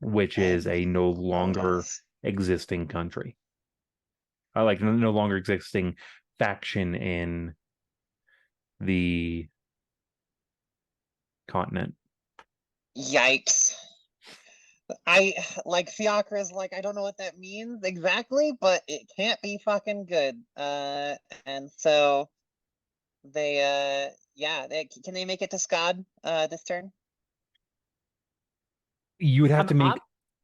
which is a no longer existing country. Like no longer existing faction in the continent. Yikes. I like Fiacre is like, I don't know what that means exactly, but it can't be fucking good. And so they can they make it to Scod this turn? You would have to make I'm-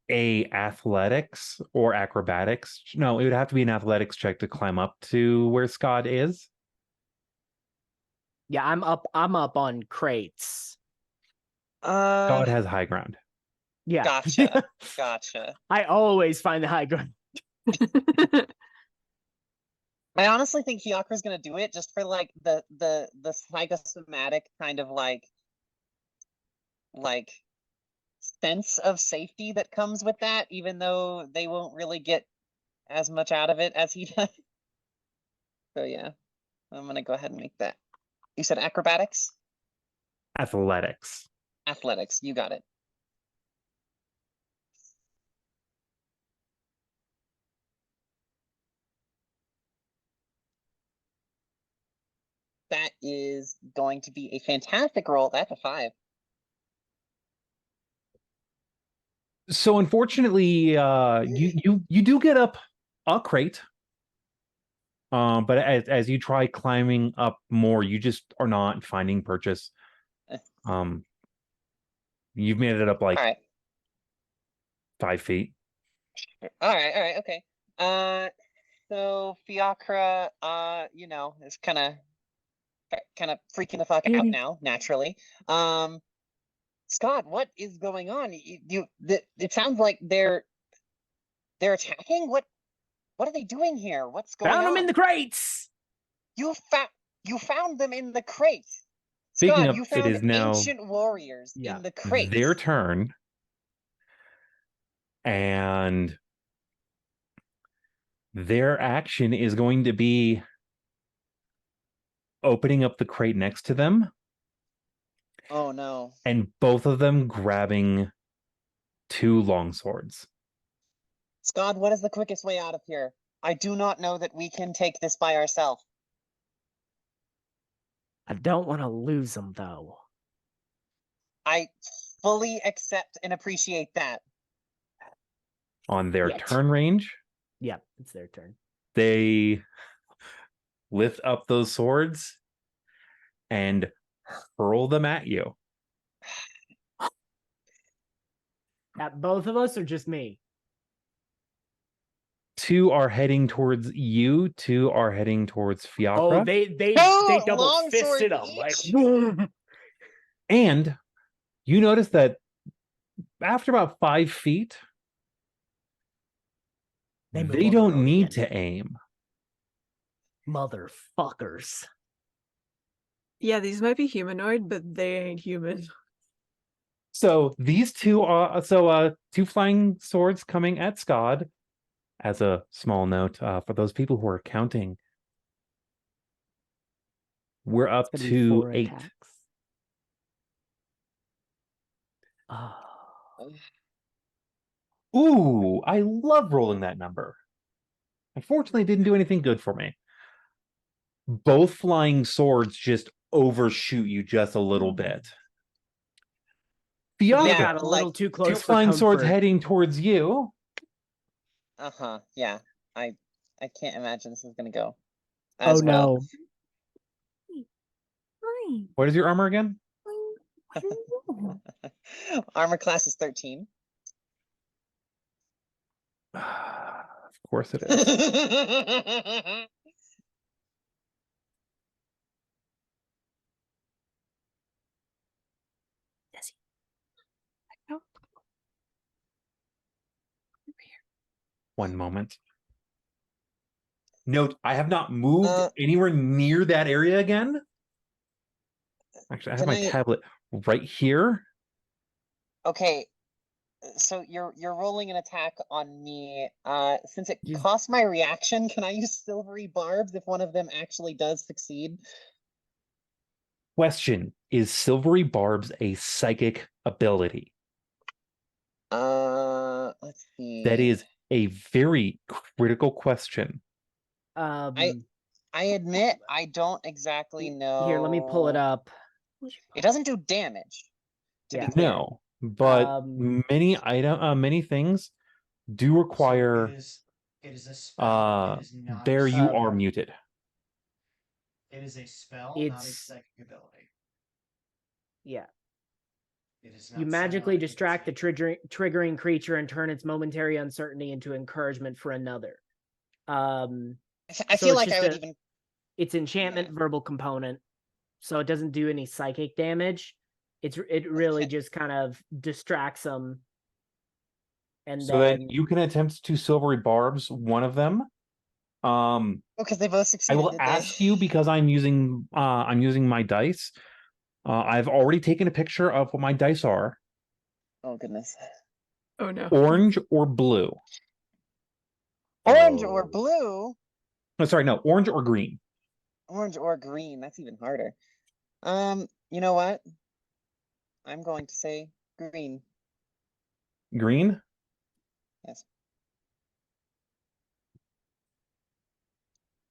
a athletics or acrobatics. No, it would have to be an athletics check to climb up to where Scott is. Yeah, I'm up on crates. Scott has high ground. Yeah. Gotcha. Gotcha. I always find the high ground. I honestly think Fiacre's gonna do it just for like the psychosomatic kind of like sense of safety that comes with that, even though they won't really get as much out of it as he does. So yeah, I'm gonna go ahead and make that. You said acrobatics? Athletics. Athletics, you got it. That is going to be a fantastic roll. That's a 5. So unfortunately, you do get up a crate. But as you try climbing up more, you just are not finding purchase. You've made it up like All right. 5 feet. All right, okay. So Fiacre, is kind of freaking the fuck out now, naturally. Scott, what is going on? It sounds like they're attacking. What are they doing here? What's going on? Found them in the crates. You found them in the crate. Speaking Scott, of, you it found is now ancient warriors in the crate. their turn, and their action is going to be opening up the crate next to them. Oh no. And both of them grabbing 2 longswords. Scott, what is the quickest way out of here? I do not know that we can take this by ourselves. I don't want to lose them though. I fully accept and appreciate that. On their Yet. turn range, Yeah, it's their turn. they lift up those swords and hurl them at you. At both of us or just me? 2 are heading towards you, 2 are heading towards Fiacre. Oh, they double Longsword fisted them. each? Like, And you notice that after about 5 feet, They move they on the don't road need again. to aim. Motherfuckers. Yeah, these might be humanoid, but they ain't human. So these 2 are 2 flying swords coming at Scott. As a small note, for those people who are counting, we're up It's gonna be to 4 8. attacks. Oh. Ooh, I love rolling that number. Unfortunately, it didn't do anything good for me. Both flying swords just overshoot you just a little bit. They Fiacre, got a little too close 2 for flying swords comfort. heading towards you. Yeah. I can't imagine this is gonna go Oh as well. no. What is your armor again? Armor class is 13. Of course it is. One moment. Note, I have not moved anywhere near that area again. Actually, I have my tablet right here. Okay, so you're rolling an attack on me. Since it costs my reaction, can I use silvery barbs if one of them actually does succeed? Question, is Silvery Barbs a psychic ability? Let's see. That is a very critical question. I admit I don't exactly know. Here, let me pull it up. It doesn't do damage. To be Yeah. clear. No, but many things do require. It is a spell. It is not There a you spell. are muted. It is a spell, not a It's- psychic ability. Yeah. It is not You magically psionic, distract the it's a- triggering creature and turn its momentary uncertainty into encouragement for another. I So feel it's like I just would a- even. It's enchantment verbal component, so it doesn't do any psychic damage. It really Okay. just kind of distracts them. And So then you can attempt to silvery barbs one of them. Because they both I succeeded. will did they? ask you because I'm using my dice. I've already taken a picture of what my dice are: Oh goodness. Oh no. orange or blue. Orange or Oh. blue. Oh, sorry, no, orange or green. Orange or green. That's even harder. You know what? I'm going to say green. Green. Yes.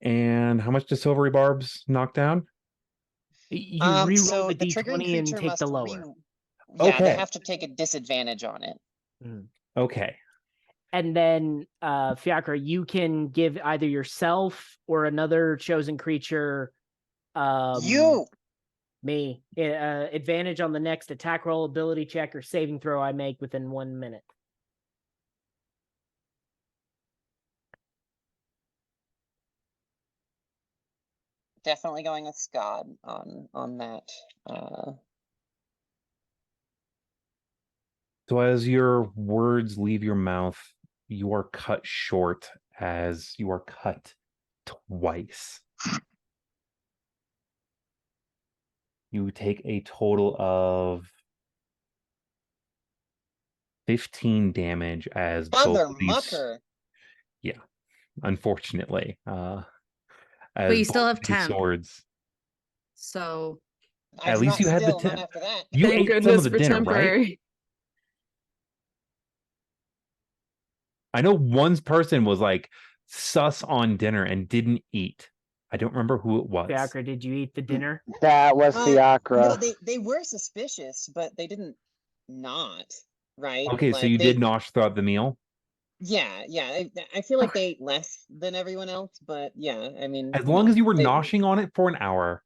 And how much does silvery barbs knock down? You reroll So the the triggering d20 and creature take must the lower. Yeah, they Okay. have to take a disadvantage on it. Okay. And then, Fiacre, you can give either yourself or another chosen creature You. me advantage on the next attack roll, ability check, or saving throw I make within 1 minute. Definitely going with Scott on that. So as your words leave your mouth, you are cut short as you are cut twice. You take a total of 15 damage as both Mother of these, mucker. unfortunately. As But you still both have of these 10. swords. So I At do least not you had the still, not 10. after that. You Thank ate some of goodness the for dinner, right? temporary. I know one person was like sus on dinner and didn't eat. I don't remember who it was. Fiacre, did you eat the dinner? That was No, Fiacre. they were suspicious, but they didn't not, right? Okay, so Like you they, did nosh throughout the meal. yeah. I feel like they ate less than everyone else, but yeah, I mean, As come long on, as you were they- noshing on it for an hour,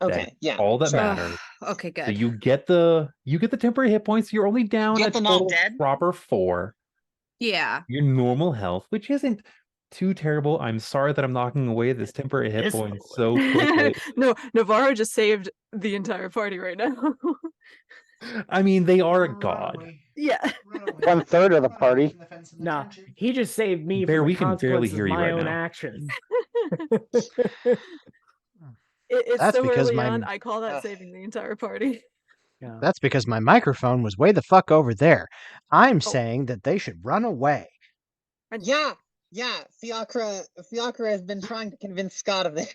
Okay, yeah. all that sure. matters. okay, good. So you get the temporary hit points. You're only down Get a them all total dead? proper 4. Yeah. Your normal health, which isn't too terrible. I'm sorry that I'm knocking away this temporary hit Yes, points so quickly. No, Navarro just saved the entire party right now. I mean, they are a Run god. away. Yeah. Run away. 1/3 of the Run away party. from the fence in the No, trenches. he just saved me Bear, from we the can barely consequences hear of you my right own now. actions. It's That's so because early my- on. I call that Ugh. saving the entire party. Yeah. That's because my microphone was way the fuck over there. I'm Oh. saying that they should run away. Yeah. Fiacre has been trying to convince Scott of this.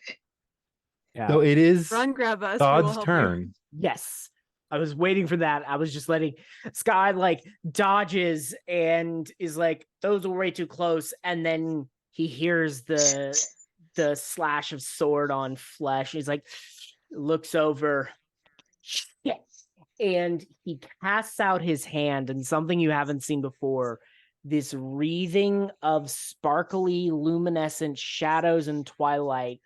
Yeah. So it is Run, grab us. We will God's help turn. Yes. I was waiting for that. I was just letting Sky like dodges and is like, those were way too close. And then he hears the slash of sword on flesh. He's like, looks over. Shit. And he casts out his hand, and something you haven't seen before, this wreathing of sparkly, luminescent shadows and twilight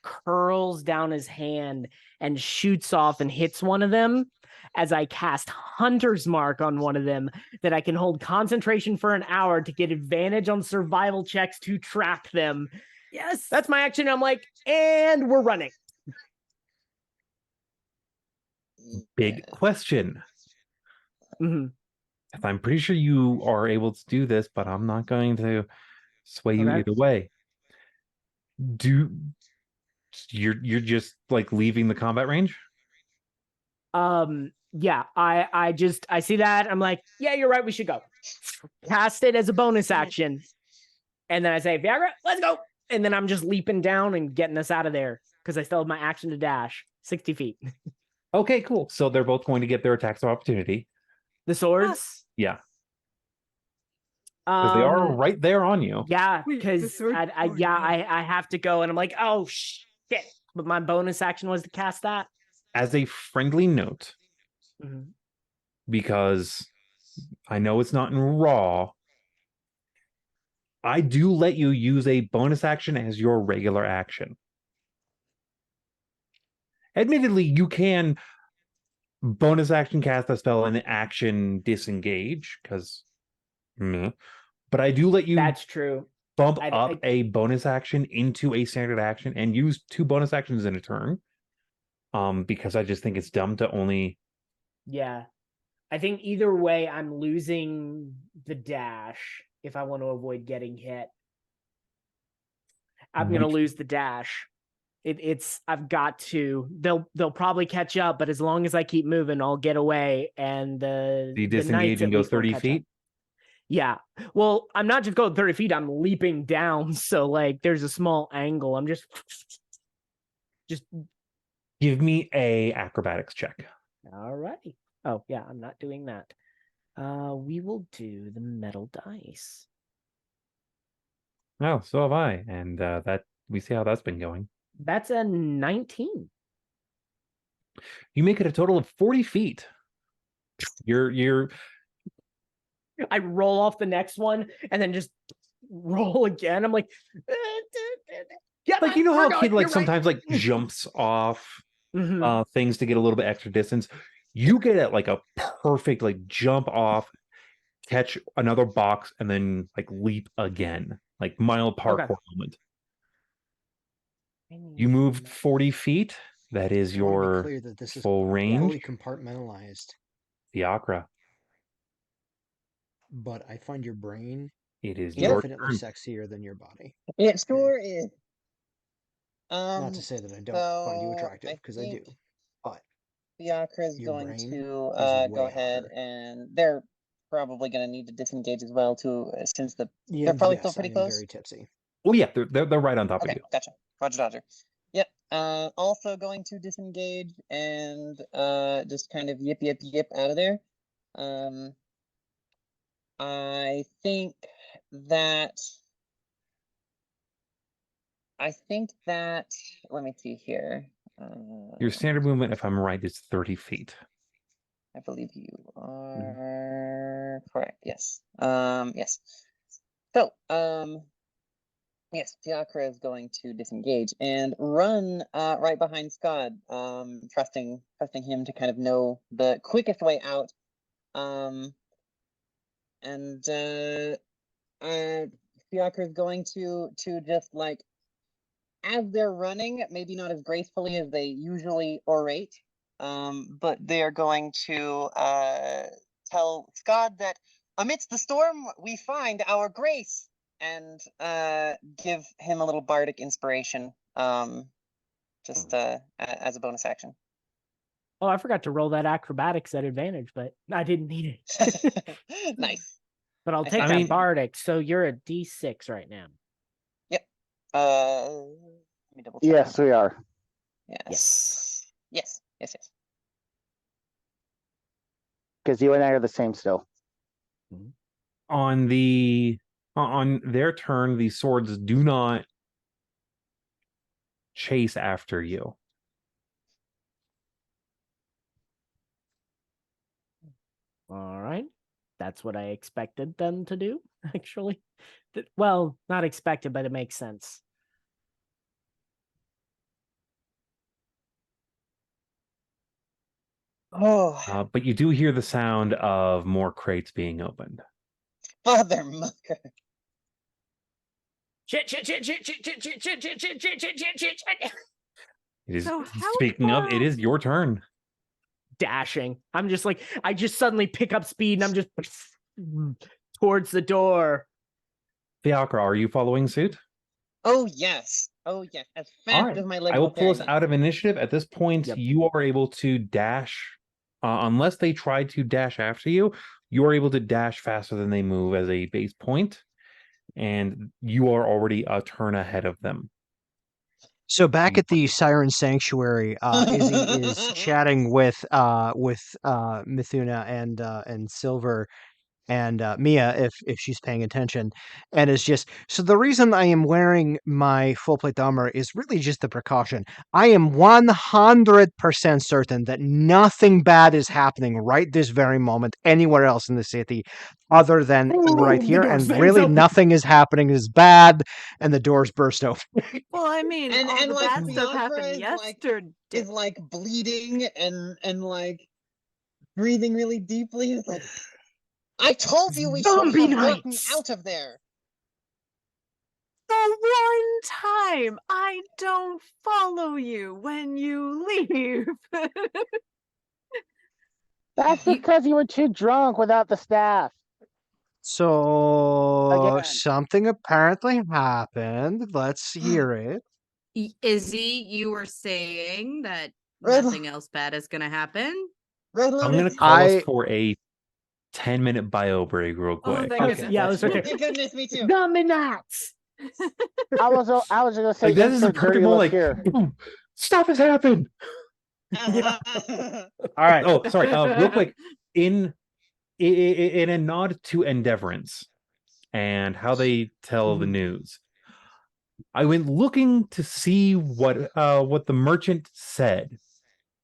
curls down his hand and shoots off and hits one of them as I cast Hunter's Mark on one of them that I can hold concentration for an hour to get advantage on survival checks to track them. Yes. That's my action. I'm like, and we're running. Big question. Mhm. I'm pretty sure you are able to do this, but I'm not going to sway you Okay. either way. You're just like leaving the combat range? Yeah, I see that. I'm like, yeah, you're right. We should go. Cast it as a bonus action. And then I say, Viagra, let's go. And then I'm just leaping down and getting us out of there because I still have my action to dash 60 feet. Okay, cool. So they're both going to get their attacks of opportunity. The swords? Yeah. Because they are Um, right there on you. Yeah, Wait, the because sword- I have to go and I'm like, oh shit. But my bonus action was to cast that. As a friendly note, Mhm. because I know it's not in raw. I do let you use a bonus action as your regular action. Admittedly, you can bonus action cast a spell and action disengage, because but I do let you That's true. bump up a bonus action into a standard action and use 2 bonus actions in a turn. Because I just think it's dumb to only. Yeah. I think either way, I'm losing the dash if I want to avoid getting hit. I'm going to lose the dash. I've got to. They'll probably catch up, but as long as I keep moving, I'll get away. And You disengage and go 30 feet. Yeah. Well, I'm not just going 30 feet. I'm leaping down. So like, there's a small angle. I'm just give me a acrobatics check. All righty. Oh yeah, I'm not doing that. We will do the metal dice. Oh, so have I, and that we see how that's been going. That's a 19. You make it a total of 40 feet. You're. I roll off the next one and then just roll again. I'm like, yeah, like you know how a kid like sometimes like jumps off things to get a little bit extra distance. You get it like a perfect like jump off, catch another box, and then like leap again, like mile parkour moment. You moved 40 feet. That is your full range. Fully compartmentalized. Fiacre. But I find your brain it is infinitely sexier than your body. It sure is. Not to say that I don't find you attractive, because I do. But Fiacre is going to go ahead, and they're probably going to need to disengage as well, too, since they're probably still pretty close. Very tipsy. Oh yeah, they're right on top of you. Gotcha. Roger, Dodger. Yep. Also going to disengage and just kind of yip out of there. I think that. Let me see here. Your standard movement, if I'm right, is 30 feet. I believe you are correct. Yes. Yes. So, yes, Fiacre is going to disengage and run right behind Scott, trusting him to kind of know the quickest way out. And Fiacre is going to just like, as they're running, maybe not as gracefully as they usually orate, but they're going to tell Scott that amidst the storm we find our grace, and give him a little bardic inspiration, just as a bonus action. Oh, I forgot to roll that acrobatics at advantage, but I didn't need it. Nice. But I'll take that bardic. So you're a D6 right now. Yep. Let me double check. Yes, we are. Yes. Because you and I are the same still. On their turn, the swords do not chase after you. All right. That's what I expected them to do, actually. Well, not expected, but it makes sense. Oh. But you do hear the sound of more crates being opened. Father mucker. Shit. It is, speaking of, it is your turn. Dashing. I'm just like, I just suddenly pick up speed and I'm just towards the door. Fiacre, are you following suit? Oh yes. As fast as my legs. I will pull us out of initiative. At this point, you are able to dash. Unless they try to dash after you, you are able to dash faster than they move as a base point, and you are already a turn ahead of them. So back at the Siren Sanctuary, Izzy is chatting with Mithuna and Silver, and Mia, if she's paying attention, and is just so. The reason I am wearing my full plate armor is really just the precaution. I am 100% certain that nothing bad is happening right this very moment anywhere else in the city, other than right the here, door's and very really open. nothing is happening is bad, and the doors burst open. Well, I mean, And all and the like bad stuff Fiacre happened is yesterday. like bleeding and like breathing really deeply. It's like, I told you we should Zombie have gotten nights! out of there. The one time I don't follow you when you leave. That's You- because you were too drunk without the staff. So Again. something apparently happened. Let's hear it. Izzy, you were saying that Red- nothing else bad is gonna happen. Red I'm Lotus. gonna call us I- for a 10-minute bio break real Oh, quick. thank Okay, goodness. yeah, let's Oh, okay. thank goodness, me too. Zombie nights! I was gonna say Like, this is a insert perfect dirty moment. look Like, here. boom, stuff has happened. Yeah. All right. Oh, sorry. Real quick, in a nod to Endeavorance and how they tell the news, I went looking to see what the merchant said,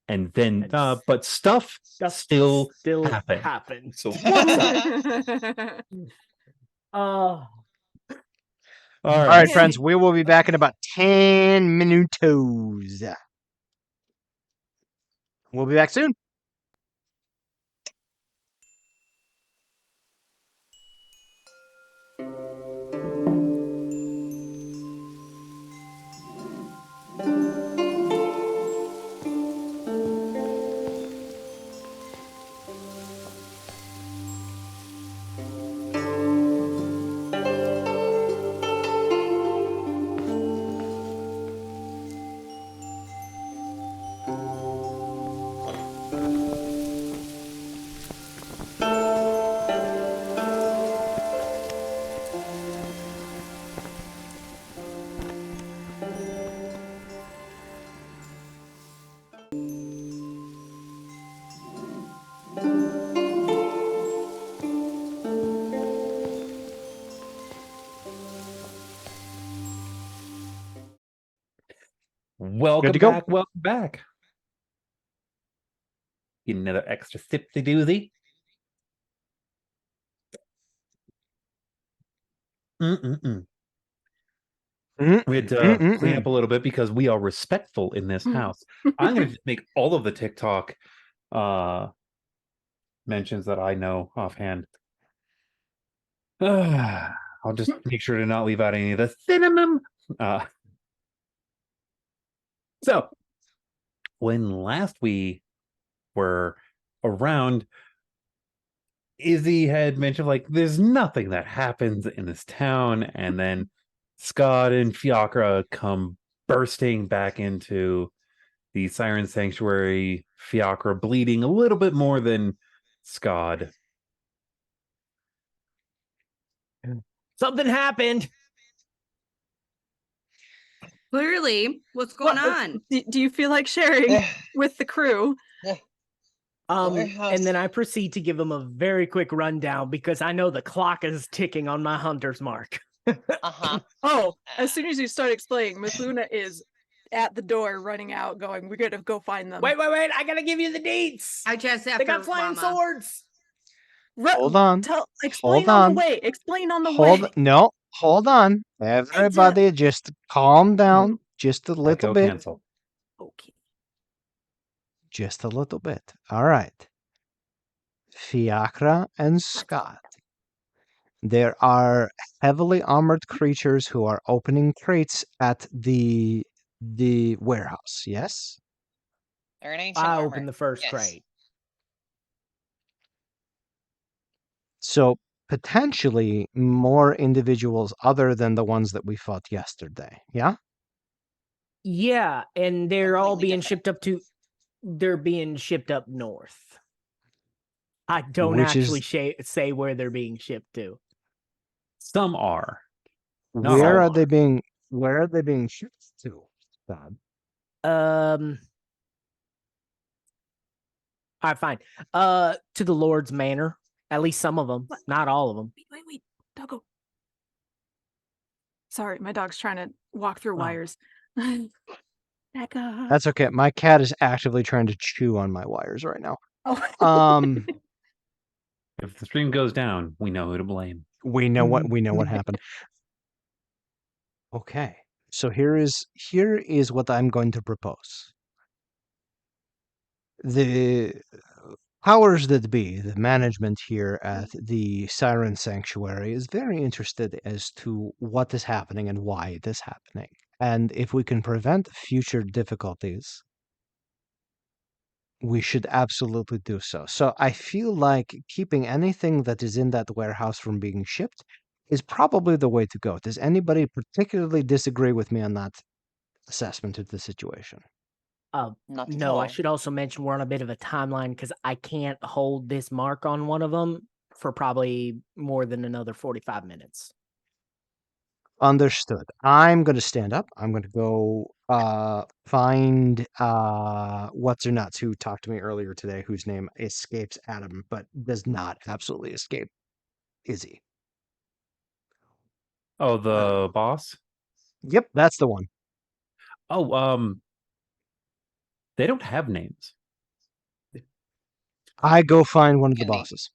and then but stuff still happened. happened. So what's up? Uh, All All right. right, friends, we will be back in about 10 minutos. We'll be back soon. Welcome to go. back. Welcome back. Get another extra sipsy doozy. Mm-mm-mm. We had to clean up a little bit because we are respectful in this house. I'm going to make all of the TikTok mentions that I know offhand. I'll just make sure to not leave out any of the cinnamon. So, when last we were around, Izzy had mentioned, like, there's nothing that happens in this town, and then Scott and Fiacre come bursting back into the Siren Sanctuary, Fiacre bleeding a little bit more than Scott. something happened. Clearly, what's going on? Do you feel like sharing with the crew? And then I proceed to give him a very quick rundown because I know the clock is ticking on my hunter's mark. Oh, as soon as you start explaining, Miss Luna is at the door running out going, we gotta go find them. Wait, I gotta give you the deets. I just have They got flying swords. Hold on. Explain Hold on on. the way. Explain on the way. No, hold on. Everybody just calm down just a little Echo bit. cancel. Okay. Just a little bit. All right. Fiacre and Scott. There are heavily armored creatures who are opening crates at the warehouse. Yes? They're in ancient I armor. opened the first Yes. crate. So potentially more individuals other than the ones that we fought yesterday. Yeah? Yeah, and they're all Completely being different. shipped up to. They're being shipped up north. I don't Which actually is- say where they're being shipped to. Some are. Not Where all are they being shipped to, Scott? All right, fine. To the Lord's Manor. At least some of them, What? not all of them. Wait, Doggo. Sorry, my dog's trying to walk through Oh. wires. Becca. That's okay. My cat is actively trying to chew on my wires right now. Oh. If the stream goes down, we know who to blame. We know what happened. Okay. So here is what I'm going to propose. The powers that be, the management here at the Siren Sanctuary, is very interested as to what is happening and why it is happening. And if we can prevent future difficulties, we should absolutely do so. So I feel like keeping anything that is in that warehouse from being shipped is probably the way to go. Does anybody particularly disagree with me on that assessment of the situation? Not at No, I all. should also mention we're on a bit of a timeline because I can't hold this mark on one of them for probably more than another 45 minutes. Understood. I'm going to stand up. I'm going to go find what's her nuts who talked to me earlier today, whose name escapes Adam, but does not absolutely escape Izzy. Oh, the boss? Yep, that's the one. Oh, they don't have names. I go find one of the Candy. bosses.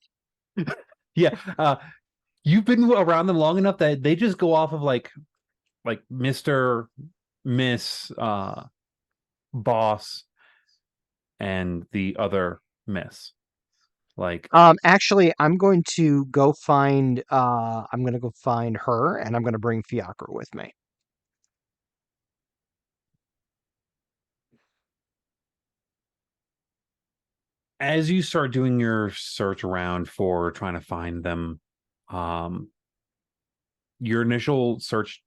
Yeah, you've been around them long enough that they just go off of like Mr., Miss, boss, and the other miss. Like, Actually, I'm going to go find her, and I'm going to bring Fiacre with me. as you start doing your search around for trying to find them, your initial search,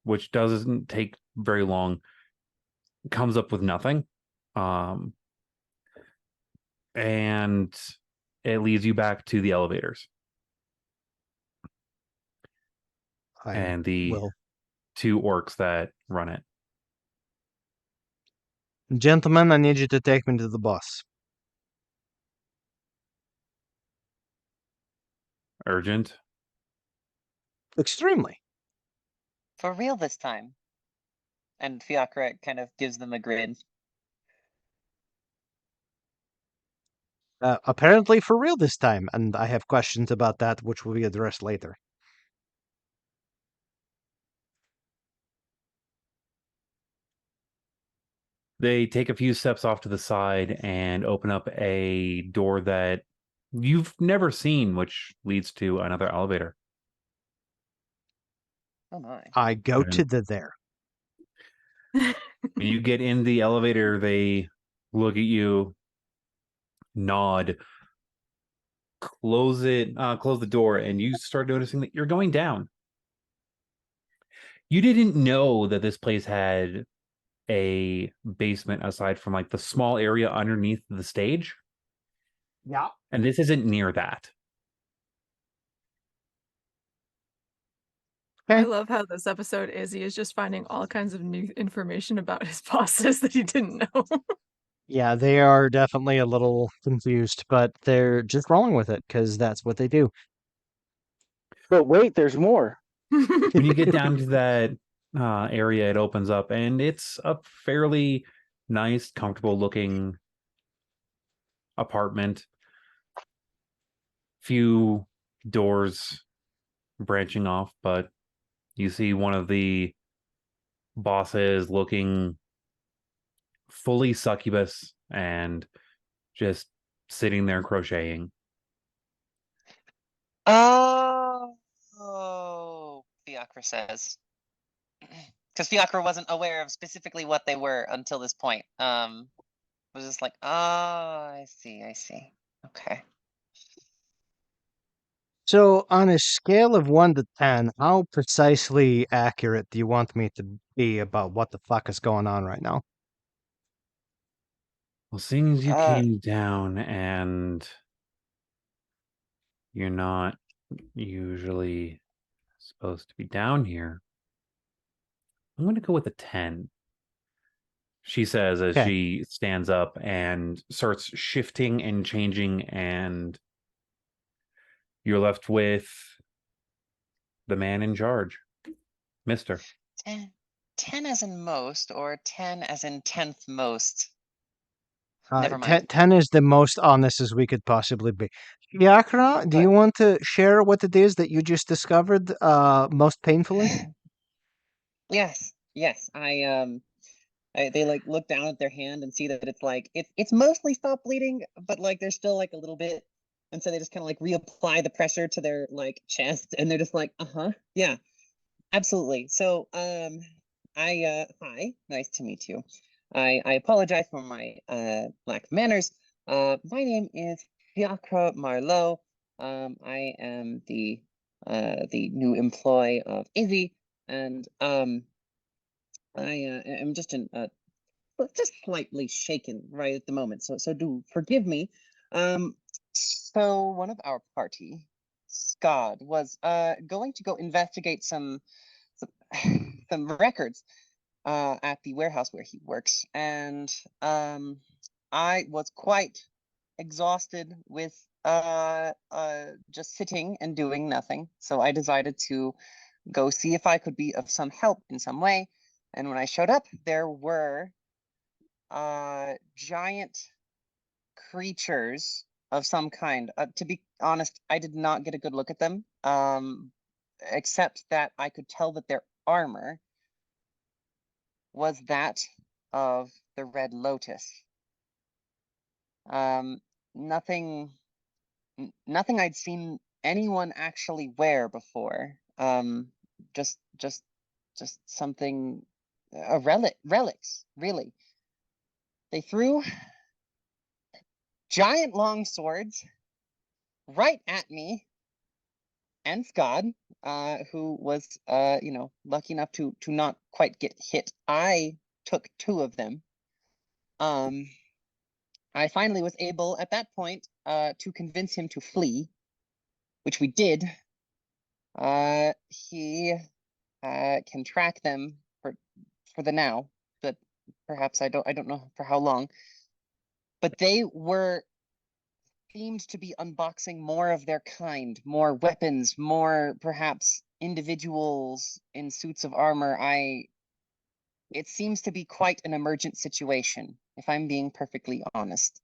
which doesn't take very long, comes up with nothing. And it leads you back to the elevators. And the two orcs that run it. Gentlemen, I need you to take me to the boss. Urgent. Extremely. For real this time. And Fiacre kind of gives them a grin. Apparently for real this time, and I have questions about that which will be addressed later. They take a few steps off to the side and open up a door that you've never seen, which leads to another elevator. Oh my. I go And to there. when you get in the elevator, they look at you, nod, close the door, and you start noticing that you're going down. You didn't know that this place had a basement aside from like the small area underneath the stage. Yeah. And this isn't near that. I love how this episode Izzy is just finding all kinds of new information about his bosses that he didn't know. Yeah, they are definitely a little confused, but they're just rolling with it because that's what they do. But wait, there's more. When you get down to that area, it opens up and it's a fairly nice, comfortable looking apartment. Few doors branching off, but you see one of the bosses looking fully succubus and just sitting there crocheting. Oh, Fiacre says. Because Fiacre wasn't aware of specifically what they were until this point. Was just like, oh, I see. Okay. So, on a scale of 1 to 10, how precisely accurate do you want me to be about what the fuck is going on right now? Well, seeing as you came down and you're not usually supposed to be down here, I'm going to go with a 10. She says as she stands up and starts shifting and changing and You're left with the man in charge, Mister. 10 as in most, or 10 as in 10th most? Never 10, mind. 10 is the most honest as we could possibly be. Fiacre, do you want to share what it is that you just discovered most painfully? Yes, yes. They like look down at their hand and see that it's like it's mostly stopped bleeding, but like there's still like a little bit, and so they just kind of like reapply the pressure to their like chest, and they're just like, yeah, absolutely. So hi, nice to meet you. I apologize for my lack of manners. My name is Fiacre Marlowe. I am the new employee of Izzy, and I am just just slightly shaken right at the moment. So do forgive me. So one of our party, Scott, was going to go investigate some some records at the warehouse where he works, and I was quite exhausted with just sitting and doing nothing. So I decided to go see if I could be of some help in some way. And when I showed up, there were giant creatures of some kind. To be honest, I did not get a good look at them, except that I could tell that their armor was that of the Red Lotus. Nothing I'd seen anyone actually wear before. Just something, relics, really. They threw giant long swords right at me and Scott, who was, lucky enough to not quite get hit. I took 2 of them. I finally was able at that point to convince him to flee, which we did. He can track them for the now, but perhaps I don't know for how long. But they were seemed to be unboxing more of their kind, more weapons, more perhaps individuals in suits of armor. It seems to be quite an emergent situation, if I'm being perfectly honest.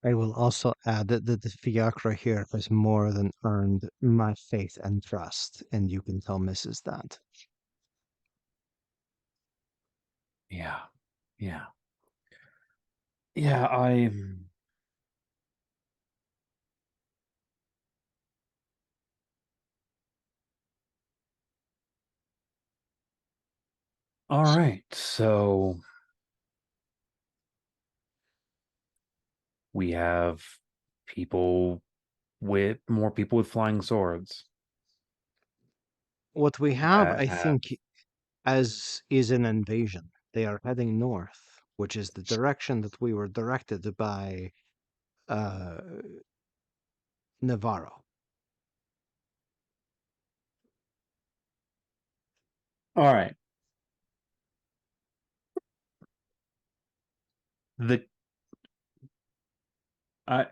I will also add that the Fiacre here has more than earned my faith and trust, and you can tell Mrs. that. Yeah. Yeah. Yeah, I all right. So we have more people with flying swords. What we have, I Have think, as is an invasion. They are heading north, which is the direction that we were directed by uh, Navarro. all right. The I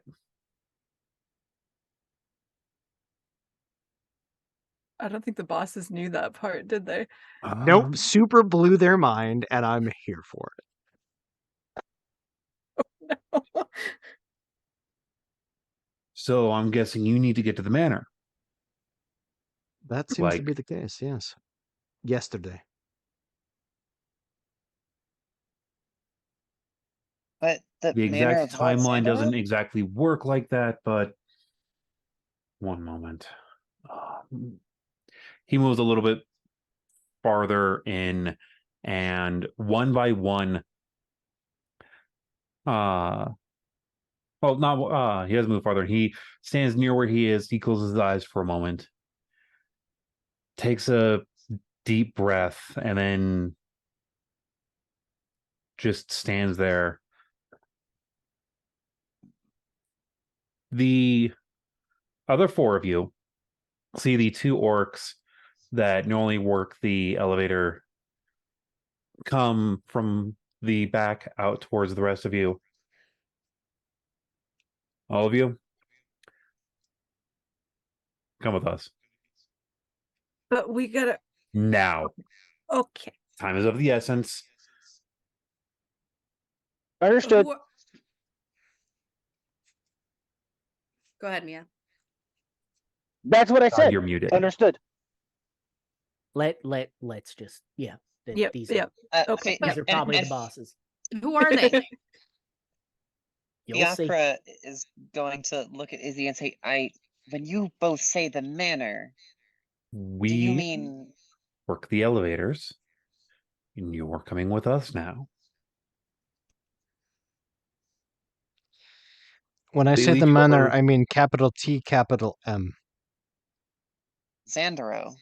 I don't think the bosses knew that part, did they? Nope, super blew their mind, and I'm here for it. So I'm guessing you need to get to the manor. That seems to Like be the case, yes. Yesterday. But the the manner exact of what, timeline doesn't Sandra? exactly work like that, but one moment. He moves a little bit farther in, and one by one, well, not he doesn't move farther. He stands near where he is. He closes his eyes for a moment, takes a deep breath, and then just stands there. The other four of you see the two orcs that normally work the elevator come from the back out towards the rest of you. All of you, come with us. But we gotta. Now. Okay. Time is of the essence. Understood. Go ahead, Mia. That's what I said. You're muted. Understood. Let's just Yep. these Yep. Okay. these are probably the bosses. Who are they? You'll see. Fiacre is going to look at Izzy and say, when you both say the manor, do you We mean work the elevators, and you're coming with us now. When I They say lead the you manor, over- I mean capital T, capital M. Xandero?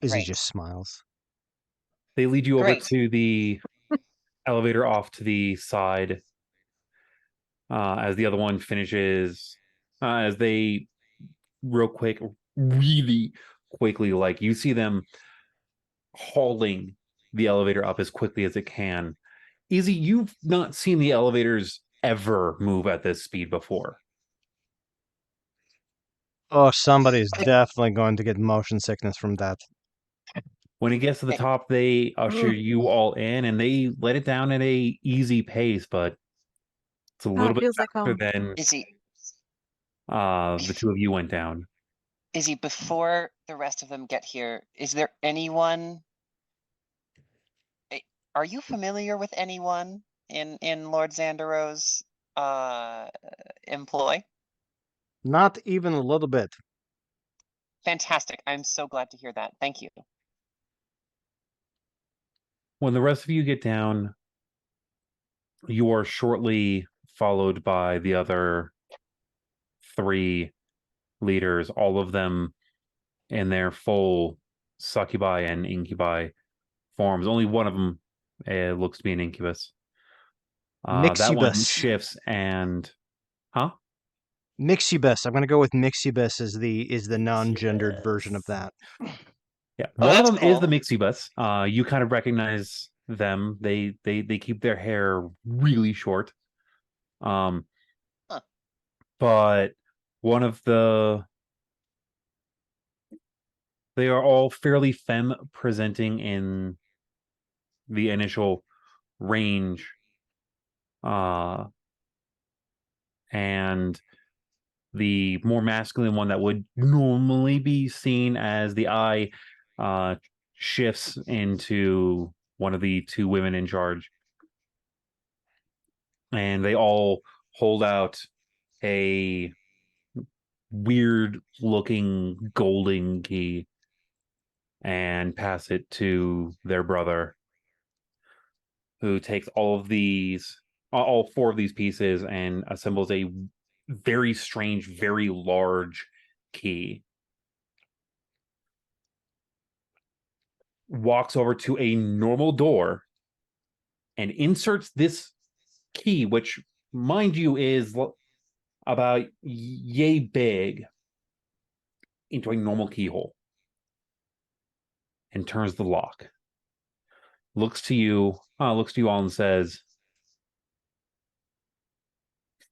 Izzy Right. just smiles. They lead you over Great. to the elevator off to the side. As the other one finishes, as they really quickly, like you see them hauling the elevator up as quickly as it can. Izzy, you've not seen the elevators ever move at this speed before. Oh, somebody's definitely going to get motion sickness from that. When it gets to the top, they usher you all in, and they let it down at a easy pace, but it's a little bit feels like faster home. than Izzy, the two of you went down. Izzy, before the rest of them get here, is there anyone? Are you familiar with anyone in Lord Xandero's employ? Not even a little bit. Fantastic. I'm so glad to hear that. Thank you. When the rest of you get down, you are shortly followed by the other three leaders, all of them in their full succubi and incubi forms. Only one of them looks to be an incubus. That one Mixubus. shifts and... Huh? Mixubus. I'm going to go with Mixubus as the non-gendered version of that. Yeah, Oh, one of that's them is the cool. Mixubus. You kind of recognize them. They keep their hair really short. Huh. But one of they are all fairly femme presenting in the initial range. And the more masculine one that would normally be seen as the eye shifts into one of the two women in charge. And they all hold out a weird looking golden key and pass it to their brother, who takes all four of these pieces and assembles a very strange, very large key. Walks over to a normal door and inserts this key, which, mind you, is about yay big, into a normal keyhole, and turns the lock. Looks to you all and says,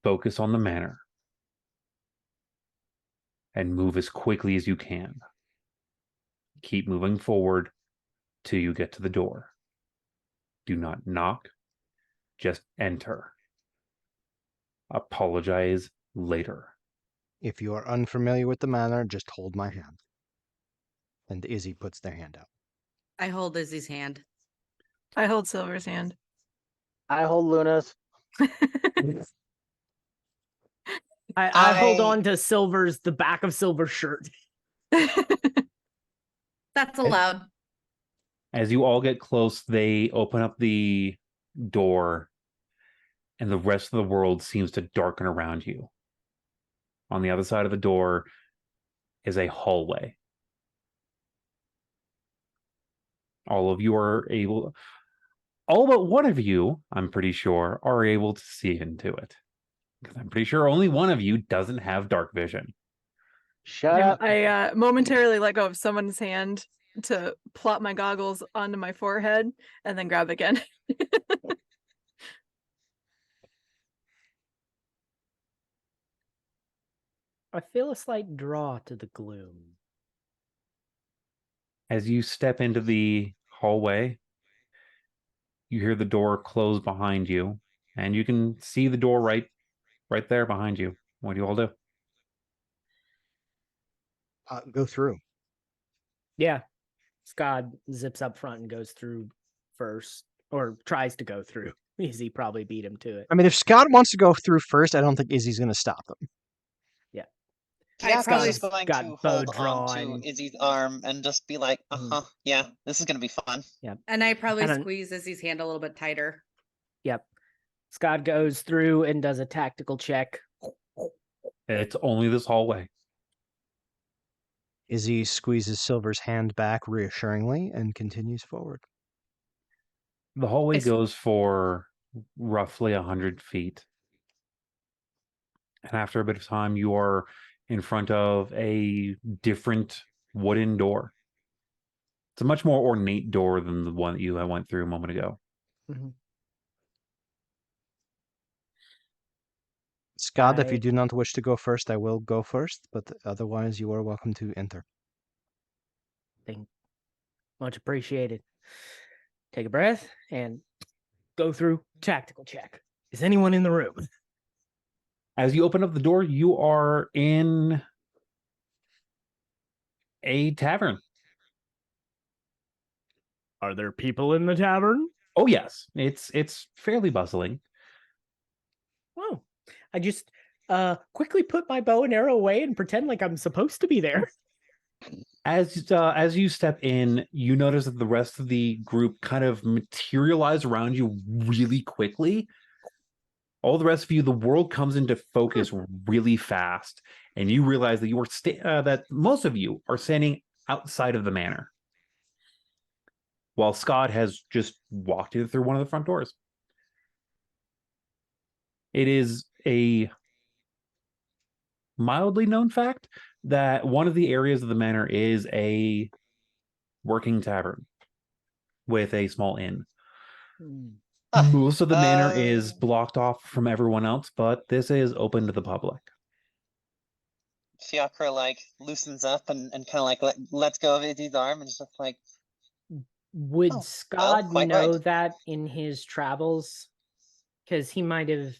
"Focus on the manor and move as quickly as you can. Keep moving forward till you get to the door. Do not knock, just enter. Apologize later." If you are unfamiliar with the manor, just hold my hand. And Izzy puts their hand out. I hold Izzy's hand. I hold Silver's hand. I hold Luna's. I hold on to the back of Silver's shirt. That's allowed. As you all get close, they open up the door, and the rest of the world seems to darken around you. On the other side of the door is a hallway. All of you are able... all but one of you, I'm pretty sure, are able to see into it. Because I'm pretty sure only one of you doesn't have dark vision. Shut up. I momentarily let go of someone's hand to plop my goggles onto my forehead and then grab again. I feel a slight draw to the gloom. As you step into the hallway, you hear the door close behind you, and you can see the door right there behind you. What do you all do? Go through. Yeah. Scott zips up front and goes through first, or tries to go through. Izzy probably beat him to it. I mean, if Scott wants to go through first, I don't think Izzy's going to stop him. Yeah. Fiacre's probably just going got to bow hold on drawn. to Izzy's arm and just be like, yeah, this is going to be fun. Yeah. And I probably And then- squeeze Izzy's hand a little bit tighter. Yep. Scott goes through and does a tactical check. It's only this hallway. Izzy squeezes Silver's hand back reassuringly and continues forward. The hallway It's- goes for roughly 100 feet. And after a bit of time, you are in front of a different wooden door. It's a much more ornate door than the one that you went through a moment ago. Mhm. Scott, if you I- do not wish to go first, I will go first, but otherwise you are welcome to enter. Much appreciated. Take a breath and go through tactical check. Is anyone in the room? As you open up the door, you are in a tavern. Are there people in the tavern? Oh yes, it's fairly bustling. Oh, I just quickly put my bow and arrow away and pretend like I'm supposed to be there. As you step in, you notice that the rest of the group kind of materialize around you really quickly. All the rest of you, the world comes into focus really fast, and you realize that that most of you are standing outside of the manor, while Scott has just walked in through one of the front doors. It is a mildly known fact that one of the areas of the manor is a working tavern with a small inn. Most of the manor is blocked off from everyone else, but this is open to the public. Fiacre like loosens up and kind of like lets go of Izzy's arm and is just like, Would Oh, Scott well, quite know right. that in his travels? Because he might have.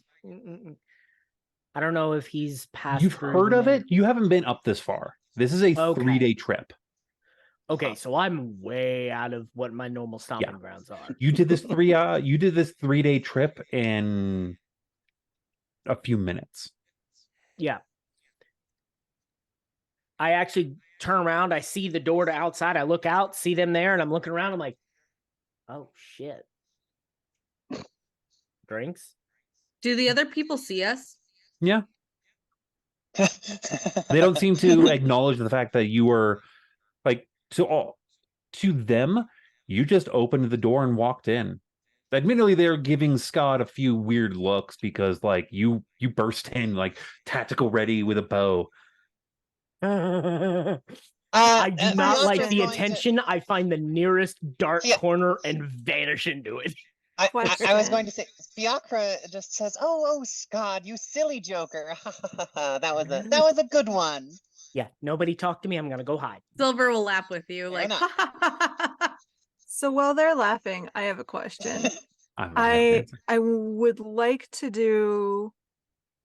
I don't know if he's passed. You've through heard the of manor. it? You haven't been up this far. This is a Okay. 3-day trip. Okay, so I'm way out of what my normal stomping Yeah. grounds are. You did this 3-day trip in a few minutes. Yeah. I actually turn around, I see the door to outside, I look out, see them there, and I'm looking around, I'm like, oh shit. Drinks? Do the other people see us? Yeah. They don't seem to acknowledge the fact that you were like to them, you just opened the door and walked in. Admittedly, they're giving Scott a few weird looks because like you burst in like tactical ready with a bow. I do not like Fiacre's the going to- attention. I find the nearest dark Yeah. corner and vanish into it. I was Question. going to say, Fiacre just says, "Oh, Scott, you silly joker! that was a good one." Yeah, nobody talk to me. I'm gonna go hide. Silver will laugh with you, like, enough. So while they're laughing, I have a question. I'm not gonna answer. I would like to do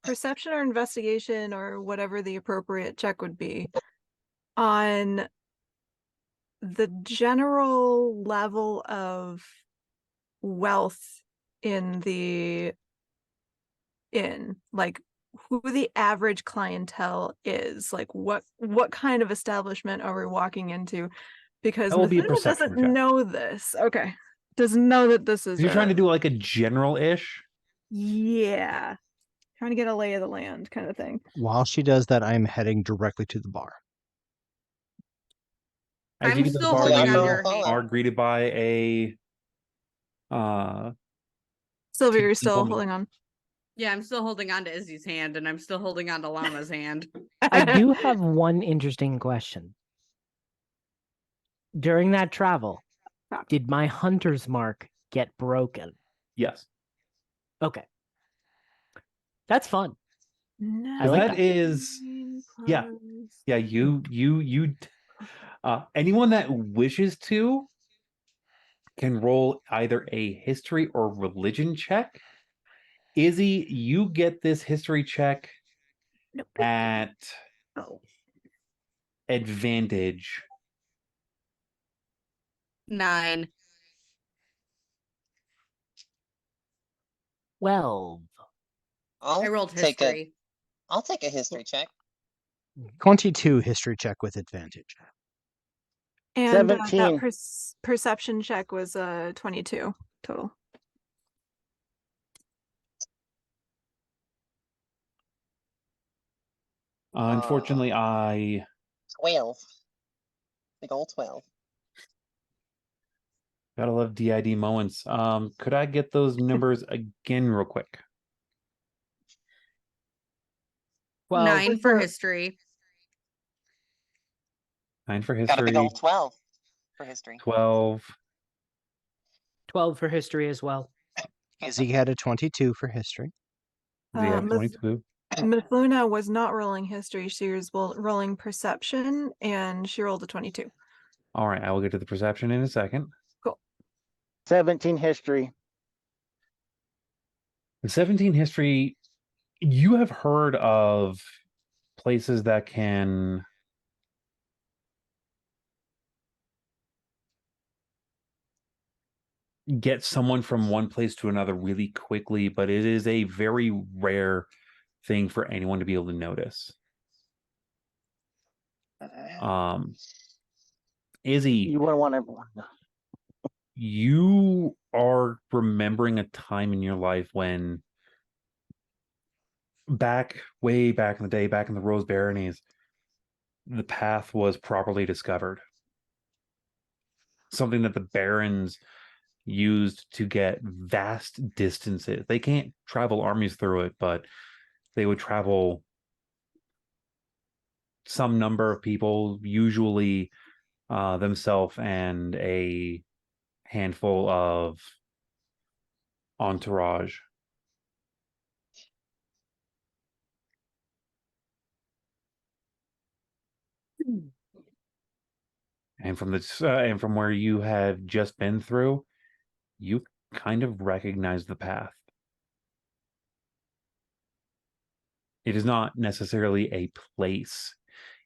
perception or investigation or whatever the appropriate check would be on the general level of wealth in the inn, like who the average clientele is, like what kind of establishment are we walking into? Because That will be a Nathaniel perception doesn't check. know this. Okay, doesn't know that this is. You're trying to do like a general-ish. Yeah, trying to get a lay of the land kind of thing. While she does that, I am heading directly to the bar. As I'm you get to the still bar, holding you on your hand. are greeted by a Sylvia, to you're keep still on- holding on. Yeah, I'm still holding on to Izzy's hand, and I'm still holding on to Lana's hand. I do have one interesting question. During that travel, did my hunter's mark get broken? Yes. Okay. That's fun. I So like that that. is yeah. Yeah, you anyone that wishes to can roll either a history or religion check. Izzy, you get this history check at advantage. 9. 12. I rolled history. I'll take a history check. 22 history check with advantage. And that 17. perception check was 22 total. Unfortunately, I 12. Big old 12. gotta love DID moments. Could I get those numbers again real quick? 9 for history. 9 for Got a big history, old 12 for history. 12. 12 for history as well. Izzy had a 22 for history. They have 22. Mifluna was not rolling history. She was rolling perception, and she rolled a 22. All right, I will get to the perception in a second. Cool. 17 history. The 17 history, you have heard of places that can get someone from one place to another really quickly, but it is a very rare thing for anyone to be able to notice. Izzy, You wouldn't want everyone. you are remembering a time in your life when way back in the day, back in the Rose Baronies, the path was properly discovered. Something that the barons used to get vast distances. They can't travel armies through it, but they would travel some number of people, usually themselves and a handful of entourage. And from where you have just been through, you kind of recognize the path. It is not necessarily a place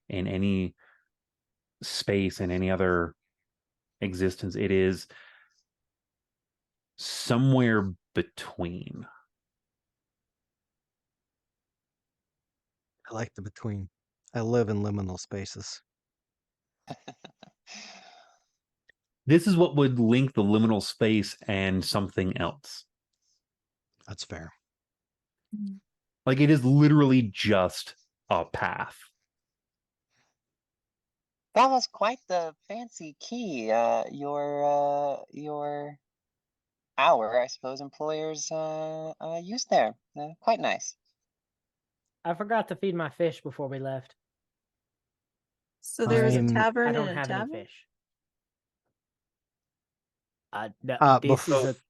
in any space in any other existence. It is somewhere between. I like the between. I live in liminal spaces. This is what would link the liminal space and something else. That's fair. Like, it is literally just a path. That was quite the fancy key. Your I suppose, employers used there. Quite nice. I forgot to feed my fish before we left. So there was a I'm- tavern I don't and a have tavern? any fish. No, this before- is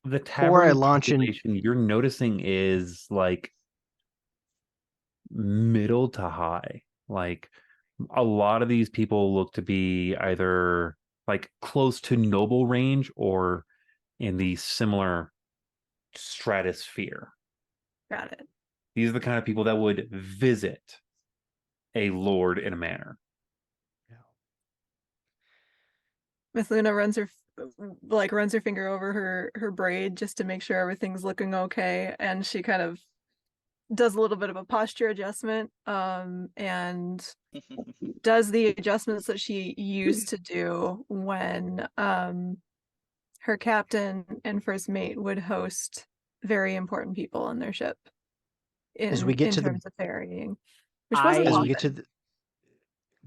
The Before I tavern launch in- population you're noticing is like middle to high. Like, a lot of these people look to be either like close to noble range or in the similar stratosphere. Got it. These are the kind of people that would visit a lord in a manor. Mifluna runs her finger over her braid just to make sure everything's looking okay, and she kind of does a little bit of a posture adjustment, and does the adjustments that she used to do when her captain and first mate would host very important people on their ship As we get in to the- terms of ferrying, which wasn't As often. we get to the...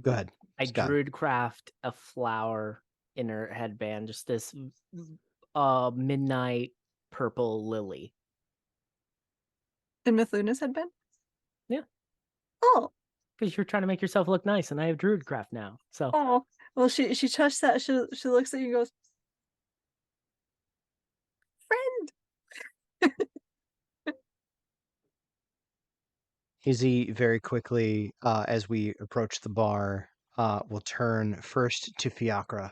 Go ahead. I Scott. druid craft a flower in her headband, just this a midnight purple lily. And Mythluna's had been? Yeah. Oh. Because you're trying to make yourself look nice, and I have Druidcraft now. So Oh. Well, she touched that. She looks at you and goes, friend. Izzy very quickly, as we approach the bar, will turn first to Fiacre.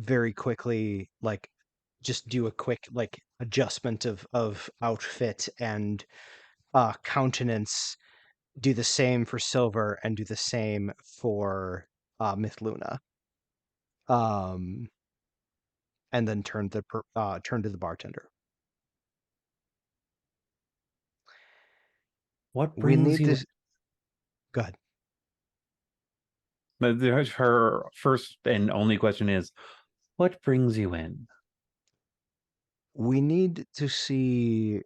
Very quickly, like, just do a quick like adjustment of outfit and countenance. Do the same for Silver and do the same for Mythluna. And then turn to the bartender. What We brings need you? this. Go ahead. But her first and only question is, what brings you in? We need to see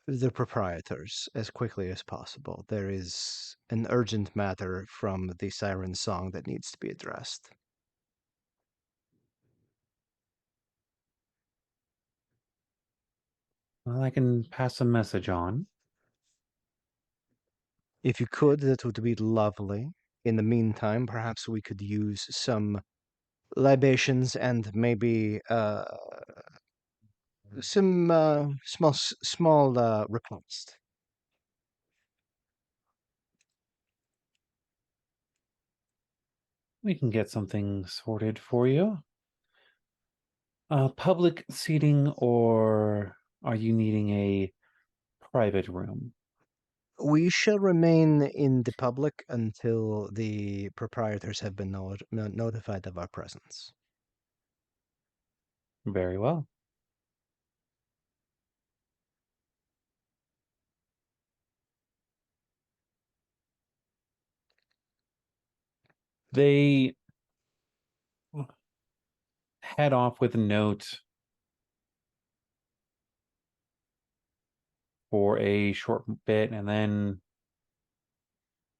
the proprietors as quickly as possible. There is an urgent matter from the siren song that needs to be addressed. Well, I can pass a message on. If you could, that would be lovely. In the meantime, perhaps we could use some libations and maybe some small repast. We can get something sorted for you. Public seating, or are you needing a private room? We shall remain in the public until the proprietors have been notified of our presence. Very well. They head off with a note for a short bit, and then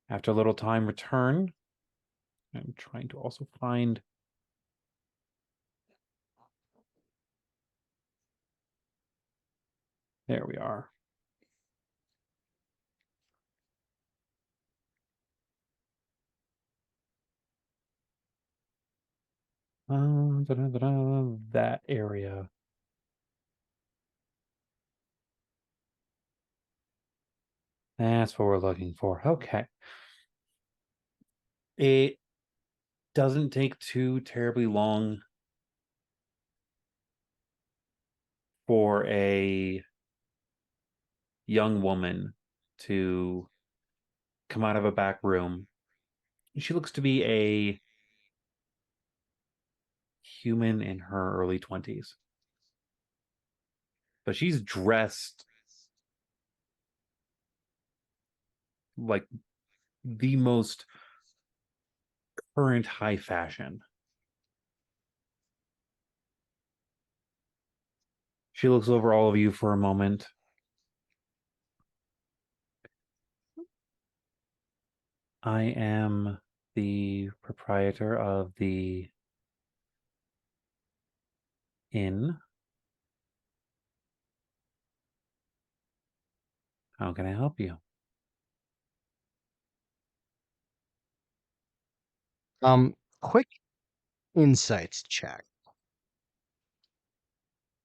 after a little time return. I'm trying to also find there we are. That area. That's what we're looking for. Okay. It doesn't take too terribly long for a young woman to come out of a back room. She looks to be a human in her early 20s. But she's dressed like the most current high fashion. She looks over all of you for a moment. I am the proprietor of the inn. How can I help you? Quick insights check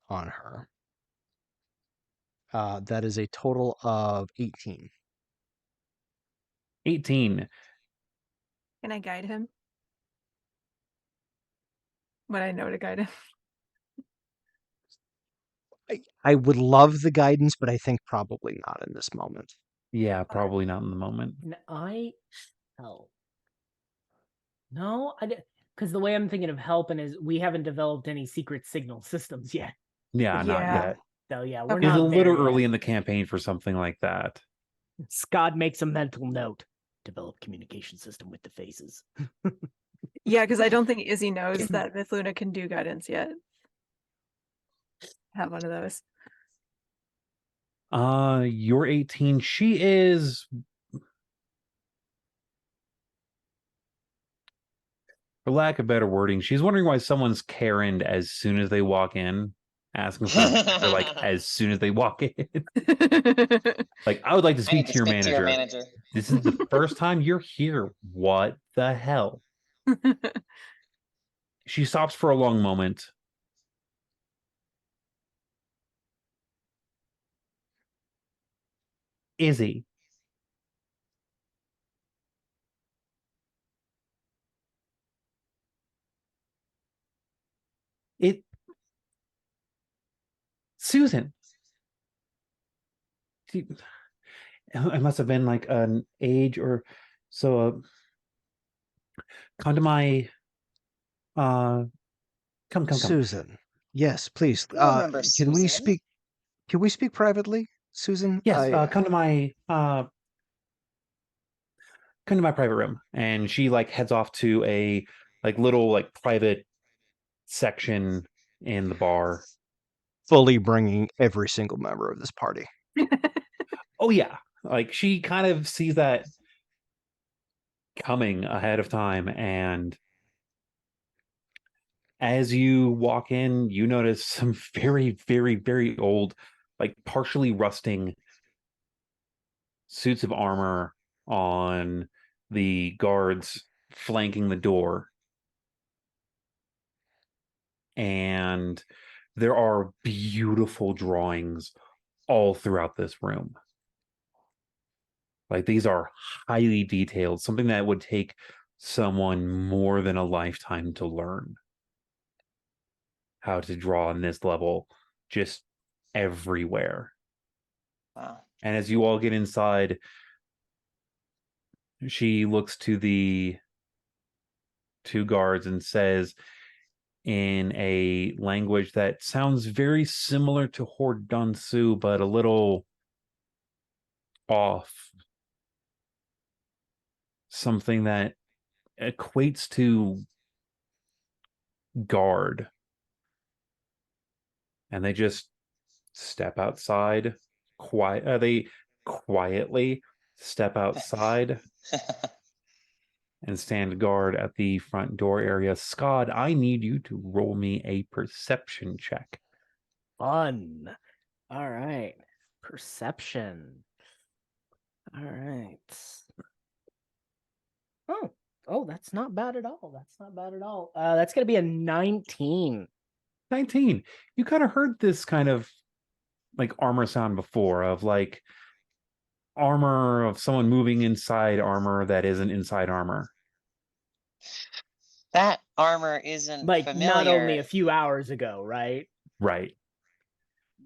on her. That is a total of 18. 18. Can I guide him? Would I know to guide him? I would love the guidance, but I think probably not in this moment. Yeah, probably not in the moment. can I help? No, because the way I'm thinking of helping is we haven't developed any secret signal systems yet. Yeah, not Yeah. yet. So yeah, we're Okay. It's not a little there early yet. in the campaign for something like that. Scott makes a mental note. Develop communication system with the faces. Yeah, because I don't think Izzy knows that Mythluna can do guidance yet. Have one of those. You're 18. She is for lack of better wording, she's wondering why someone's Karen'd as soon as they walk in, asking for like as soon as they walk in. Like, I would like to I speak need to to your speak to your manager. manager. This is the first time you're here. What the hell? She stops for a long moment. Izzy. Susan. It must have been like an age or so. Come to my come. Susan. Yes, please. You remember Can we Susan? speak privately, Susan? Yes, come to my private room. And she like heads off to a like little like private section in the bar. Fully bringing every single member of this party. Oh yeah, like she kind of sees that coming ahead of time, and as you walk in, you notice some very, very, very old, like partially rusting suits of armor on the guards flanking the door. And there are beautiful drawings all throughout this room. Like, these are highly detailed, something that would take someone more than a lifetime to learn how to draw on this level, just everywhere. Wow. And as you all get inside, she looks to the two guards and says in a language that sounds very similar to Hordansu, but a little off. Something that equates to guard. And they just step outside. They quietly step outside and stand guard at the front door area. Scott, I need you to roll me a perception check. Fun. All right. Perception. All right. Oh, that's not bad at all. That's going to be a 19. 19. You kind of heard this kind of like armor sound before, of like armor of someone moving inside armor that isn't inside armor. That armor isn't Like familiar. not only a few hours ago, right? Right.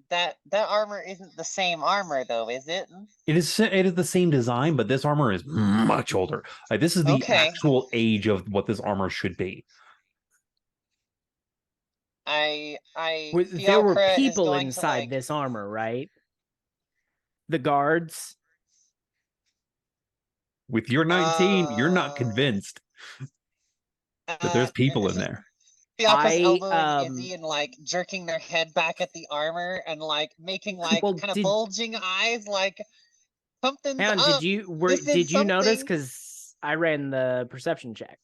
That armor isn't the same armor though, is it? It is the same design, but this armor is much older. Like, this is the Okay. actual age of what this armor should be. There were Fiacre is people going to, inside like, this armor, right? The guards. With your 19, you're not convinced that there's people in there. Fiacre's elbowing Izzy and like jerking their head back at the armor and like making like Well, kind of bulging eyes, like something's Hang on, up. did you notice? Something. Because I ran the perception check.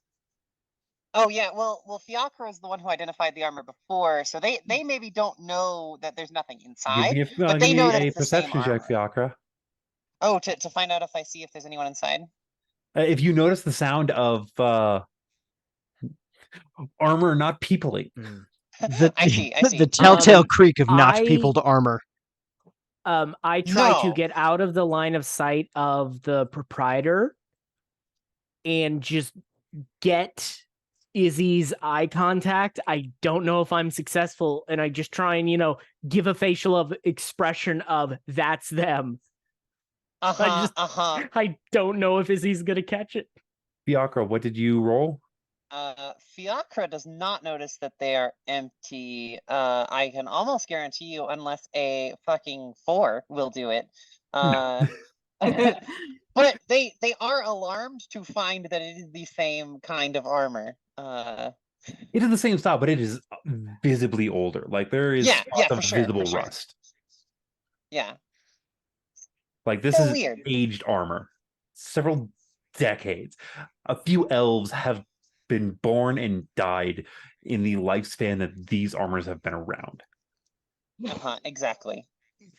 Oh yeah, well, Fiacre is the one who identified the armor before, so they maybe don't know that there's nothing inside, but they know that it's the same perception check, armor. Fiacre. Oh, to find out if I see if there's anyone inside. If you notice the sound of armor not peopling. I see. The telltale creak of not people to armor. I try to get out of the line of sight of the proprietor and just get Izzy's eye contact. I don't know if I'm successful, and I just try and give a facial expression of that's them. I don't know if Izzy's gonna catch it. Fiacre, what did you roll? Fiacre does not notice that they are empty. I can almost guarantee you, unless a fucking 4 will do it. But they are alarmed to find that it is the same kind of armor. It is the same style, but it is visibly older. Like, there is for sure, visible rust. Yeah. Like, this So is weird. aged armor. Several decades. A few elves have been born and died in the lifespan that these armors have been around. Exactly.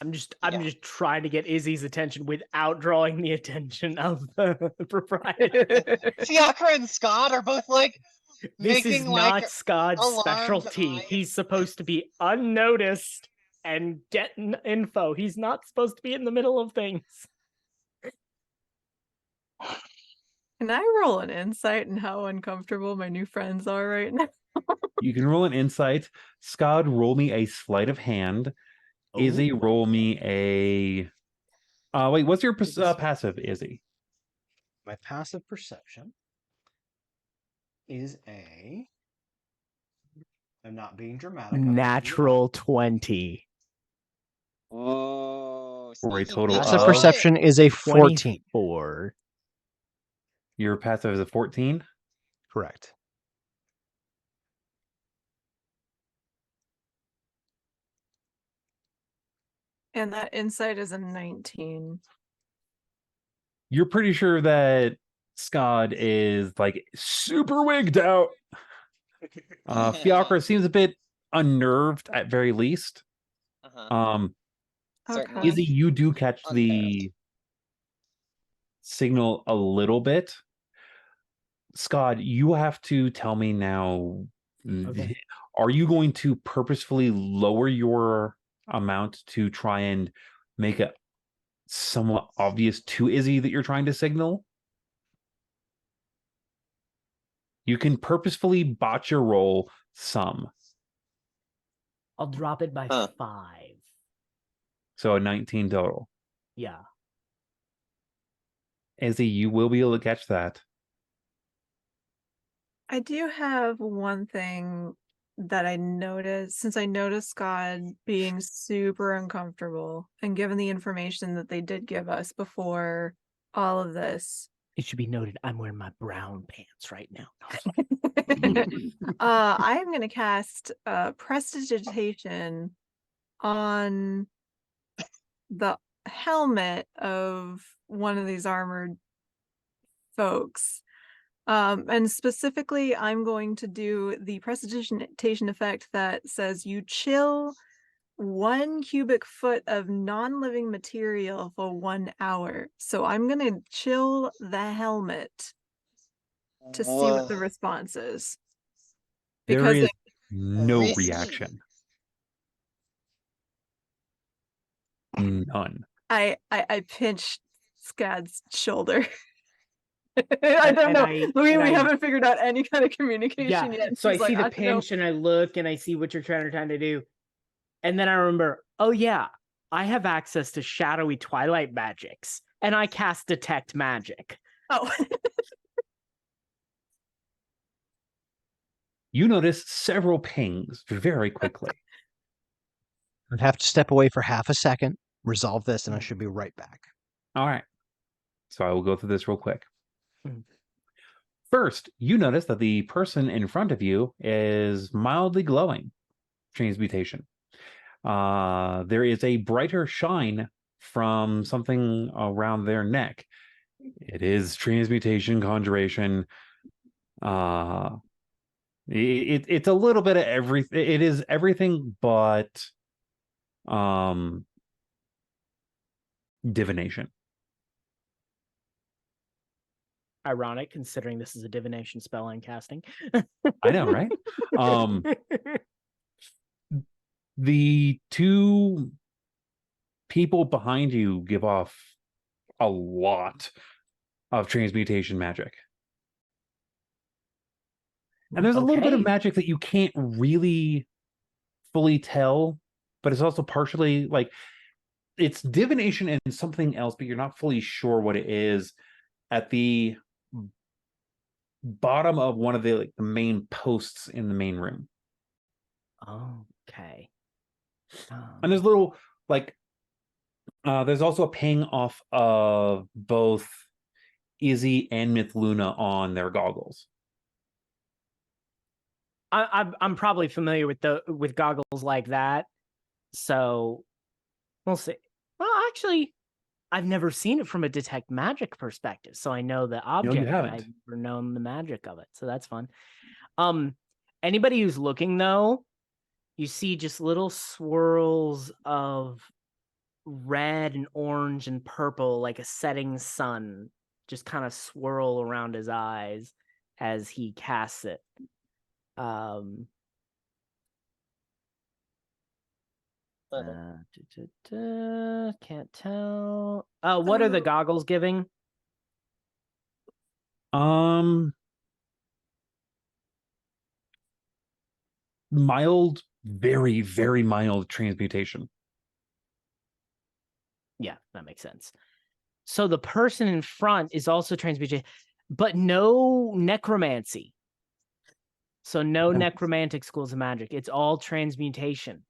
I'm just Yeah. trying to get Izzy's attention without drawing the attention of the proprietor. Fiacre and Scott are both like This is making like not Scott's alarmed specialty. eyes. He's supposed to be unnoticed and get info. He's not supposed to be in the middle of things. Can I roll an insight in how uncomfortable my new friends are right now? You can roll an insight. Scott, roll me a sleight of hand. Izzy, roll me a. Wait, what's your passive, Izzy? My passive perception is a. I'm not being dramatic. Natural 20. Oh, For a sneaky total bitch. Passive of- perception is a 14. 24. Your passive is a 14. Correct. And that insight is a 19. You're pretty sure that Scott is like super wigged out. Fiacre seems a bit unnerved at very least. Certainly. Izzy, you do catch the signal a little bit. Scott, you have to tell me now. Okay. Are you going to purposefully lower your amount to try and make it somewhat obvious to Izzy that you're trying to signal? You can purposefully botch your roll some. I'll drop it by 5. So a 19 total. Yeah. Izzy, you will be able to catch that. I do have one thing that I noticed, since I noticed Scott being super uncomfortable, and given the information that they did give us before all of this. It should be noted I'm wearing my brown pants right now. I am going to cast Prestidigitation on the helmet of one of these armored folks. And specifically, I'm going to do the prestidigitation effect that says you chill 1 cubic foot of non-living material for 1 hour. So I'm going to chill the helmet to see what the response is. There Because is no risky. reaction. None. I pinched Scad's shoulder. I don't know. We haven't figured out any kind of communication yet. So I She's see like, the don't know. pinch and I look and I see what you're trying to do. And then I remember, oh yeah, I have access to shadowy twilight magics. And I cast detect magic. Oh. You notice several pings very quickly. I'd have to step away for half a second, resolve this, and I should be right back. All right. So I will go through this real quick. Mhm. First, you notice that the person in front of you is mildly glowing. Transmutation. There is a brighter shine from something around their neck. It is transmutation, conjuration. It's a little bit of everything. It is everything but divination. Ironic, considering this is a divination spell I'm casting. I know, right? The two people behind you give off a lot of transmutation magic. And there's a little bit of magic that you can't really fully tell, but it's also partially like it's divination and something else, but you're not fully sure what it is. At the bottom of one of the main posts in the main room. Okay. And there's little there's also a ping off of both Izzy and Myth Luna on their goggles. I'm probably familiar with goggles like that, so we'll see. Well, actually, I've never seen it from a detect magic perspective, so I know the object. haven't. I've never known the magic of it, so that's fun. Anybody who's looking though, you see just little swirls of red and orange and purple, like a setting sun, just kind of swirl around his eyes as he casts it. Can't tell. What are the goggles giving? Mild, very, very mild transmutation. Yeah, that makes sense. So the person in front is also transmutation, but no necromancy. So no Yeah. necromantic schools of magic. It's all transmutation.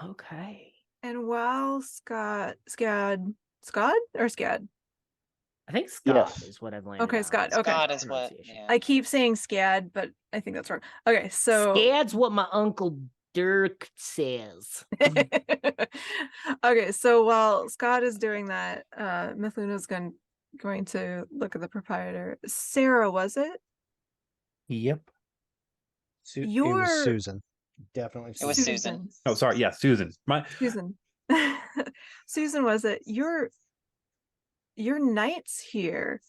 Okay. And while Scad? I think Scott Yes. is what I've landed Okay, on. Scott. Okay. Scott is what. Pronunciation. Yeah. I keep saying Scad, but I think that's wrong. Okay, so Scad's what my uncle Dirk says. okay, so while Scott is doing that, Miffluna's going to look at the proprietor. Sarah, was it? Yep. It was Your Susan. Definitely It was Susan. Oh, sorry. Yeah, Susan. Susan. Susan, was it? Your knights here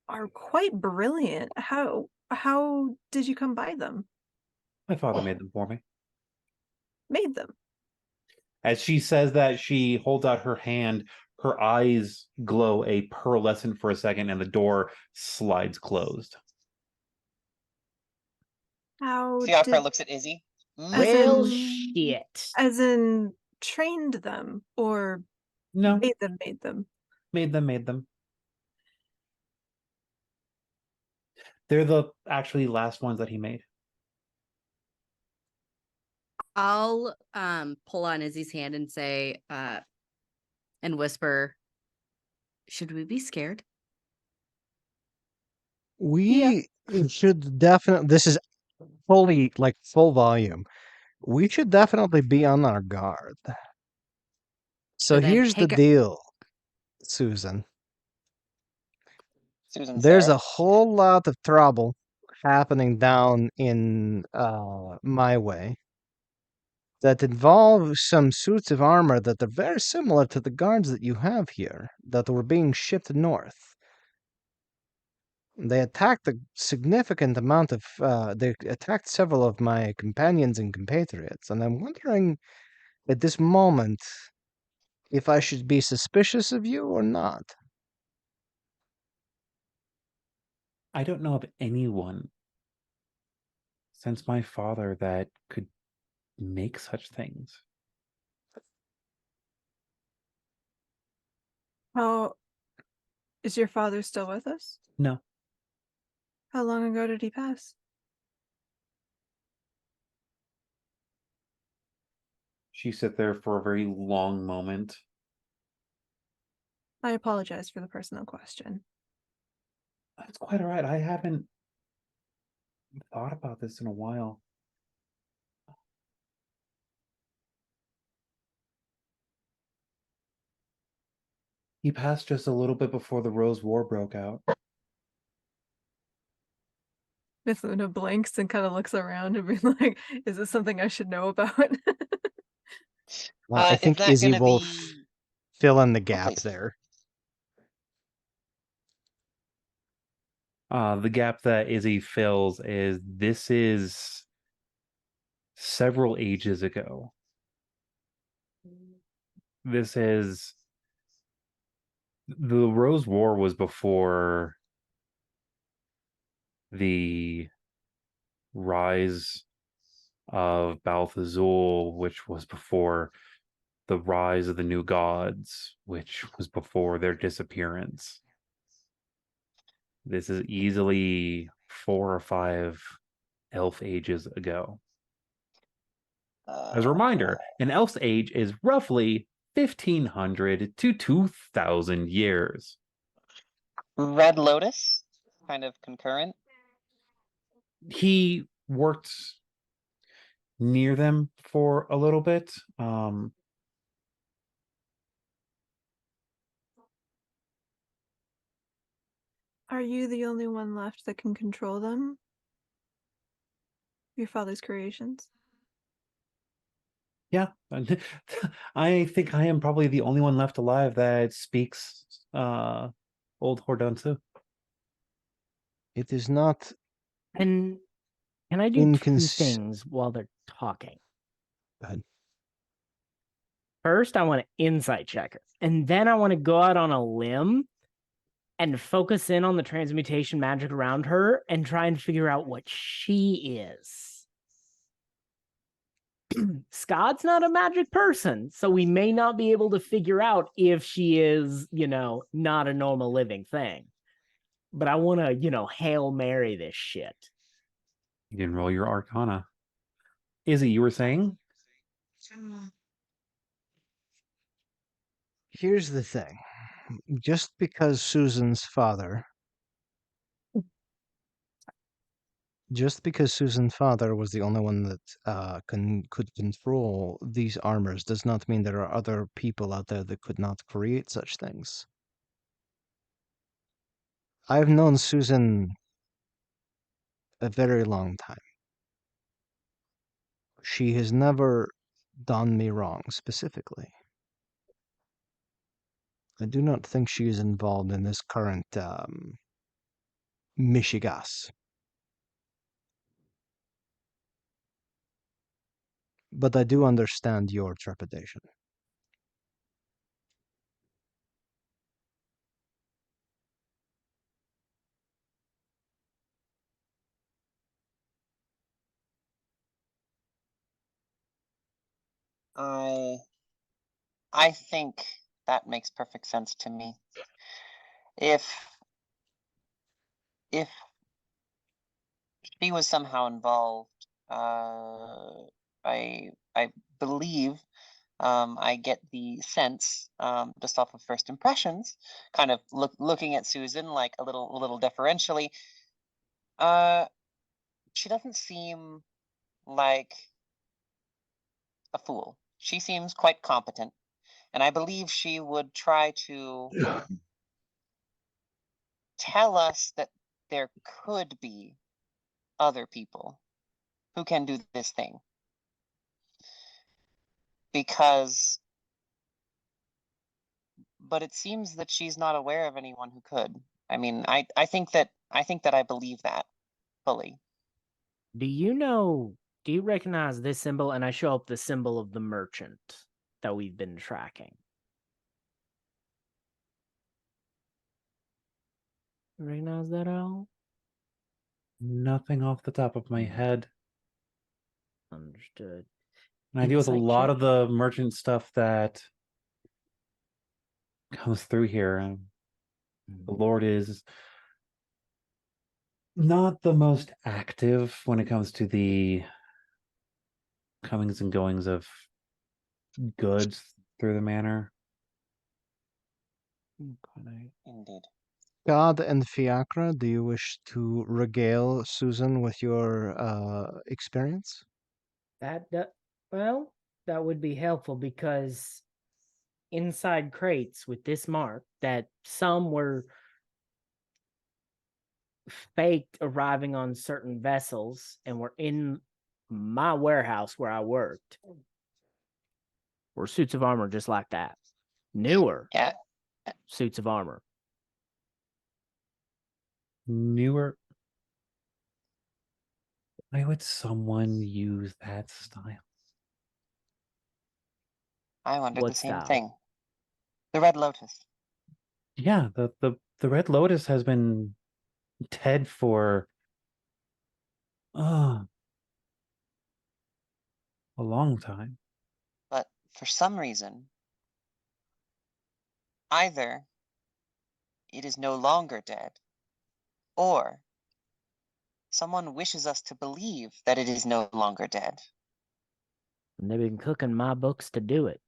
are quite brilliant. How did you come by them? My father made them for me. Made them. As she says that, she holds out her hand. Her eyes glow a pearlescent for a second, and the door slides closed. How Fiacre did, looks at Izzy. As Well, in- shit. as in trained them or No, made them? made them. They're the actually last ones that he made. I'll pull on Izzy's hand and say, and whisper, should we be scared? We should definitely. This is fully like full volume. We should definitely be on our guard. So then here's the take a- deal, Susan. Susan. There's Sarah. a whole lot of trouble happening down in my way that involve some suits of armor that are very similar to the guards that you have here that were being shipped north. They attacked a significant amount of. They attacked several of my companions and compatriots, and I'm wondering at this moment if I should be suspicious of you or not. I don't know of anyone since my father that could make such things. How is your father still with us? No. How long ago did he pass? She sat there for a very long moment. I apologize for the personal question. That's quite all right. I haven't thought about this in a while. He passed just a little bit before the Rose War broke out. Mithluna blinks and kind of looks around and be like, is this something I should know about? I Is think that Izzy gonna will be- fill in the gap please. there. The gap that Izzy fills is this is several ages ago. This is the Rose War was before the rise of Balthazul, which was before the rise of the new gods, which was before their disappearance. This is easily 4 or 5 elf ages ago. As a reminder, an elf's age is roughly 1,500 to 2,000 years. Red Lotus, kind of concurrent. He worked near them for a little bit. Are you the only one left that can control them? Your father's creations? Yeah, I think I am probably the only one left alive that speaks Old Hordense. It is not And can I do two Incons- things while they're talking? Go ahead. First, I want to insight check her, and then I want to go out on a limb and focus in on the transmutation magic around her and try and figure out what she is. Scott's not a magic person, so we may not be able to figure out if she is, not a normal living thing. But I want to, Hail Mary this shit. You can roll your Arcana. Izzy, you were saying? Here's the thing. Just because Susan's father was the only one that could control these armors does not mean there are other people out there that could not create such things. I've known Susan a very long time. She has never done me wrong specifically. I do not think she is involved in this current Michigas. But I do understand your trepidation. I think that makes perfect sense to me. If she was somehow involved, I believe I get the sense, just off of first impressions, kind of looking at Susan like a little deferentially. She doesn't seem like a fool. She seems quite competent, and I believe she would try to tell us that there could be other people who can do this thing. But it seems that she's not aware of anyone who could. I mean, I think that I believe that fully. Do you recognize this symbol? And I show up the symbol of the merchant that we've been tracking. Recognize that, Al? Nothing off the top of my head. Understood. And I deal with a Insight lot check. of the merchant stuff that comes through here. And the Lord is not the most active when it comes to the comings and goings of goods through the manor. Indeed. God and Fiacre, do you wish to regale Susan with your experience? That would be helpful because inside crates with this mark that some were faked arriving on certain vessels and were in my warehouse where I worked were suits of armor just like that. Newer suits of armor. Newer. Why would someone use that style? I wondered What the same style? thing. The Red Lotus. Yeah, the Red Lotus has been dead for a long time. But for some reason, either it is no longer dead, or someone wishes us to believe that it is no longer dead. And they've been cooking my books to do it.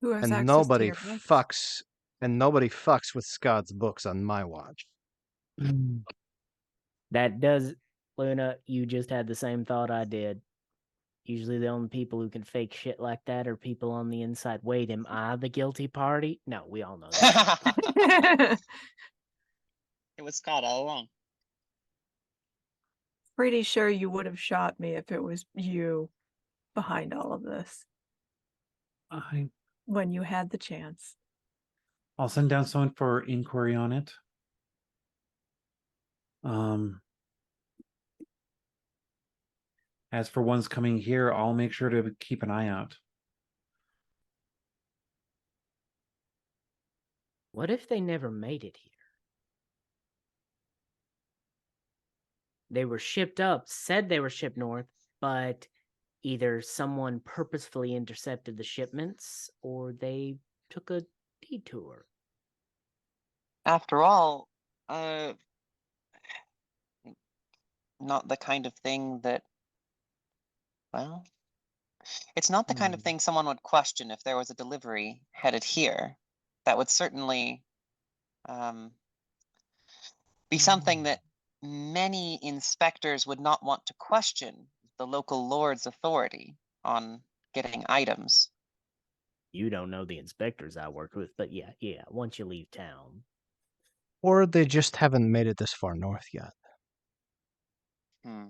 Who has And access nobody to your books? fucks with Scott's books on my watch. That does Luna, you just had the same thought I did. Usually the only people who can fake shit like that are people on the inside. Wait, am I the guilty party? No, we all know that. It was Scott all along. Pretty sure you would have shot me if it was you behind all of this when you had the chance. I'll send down someone for inquiry on it. As for ones coming here, I'll make sure to keep an eye out. What if they never made it here? They were shipped up, said they were shipped north, but either someone purposefully intercepted the shipments or they took a detour. After all, not the kind of thing that, well, it's not the kind of thing someone would question if there was a delivery headed here. That would certainly be something that many inspectors would not want to question the local lord's authority on getting items. You don't know the inspectors I worked with, but yeah, once you leave town. Or they just haven't made it this far north yet.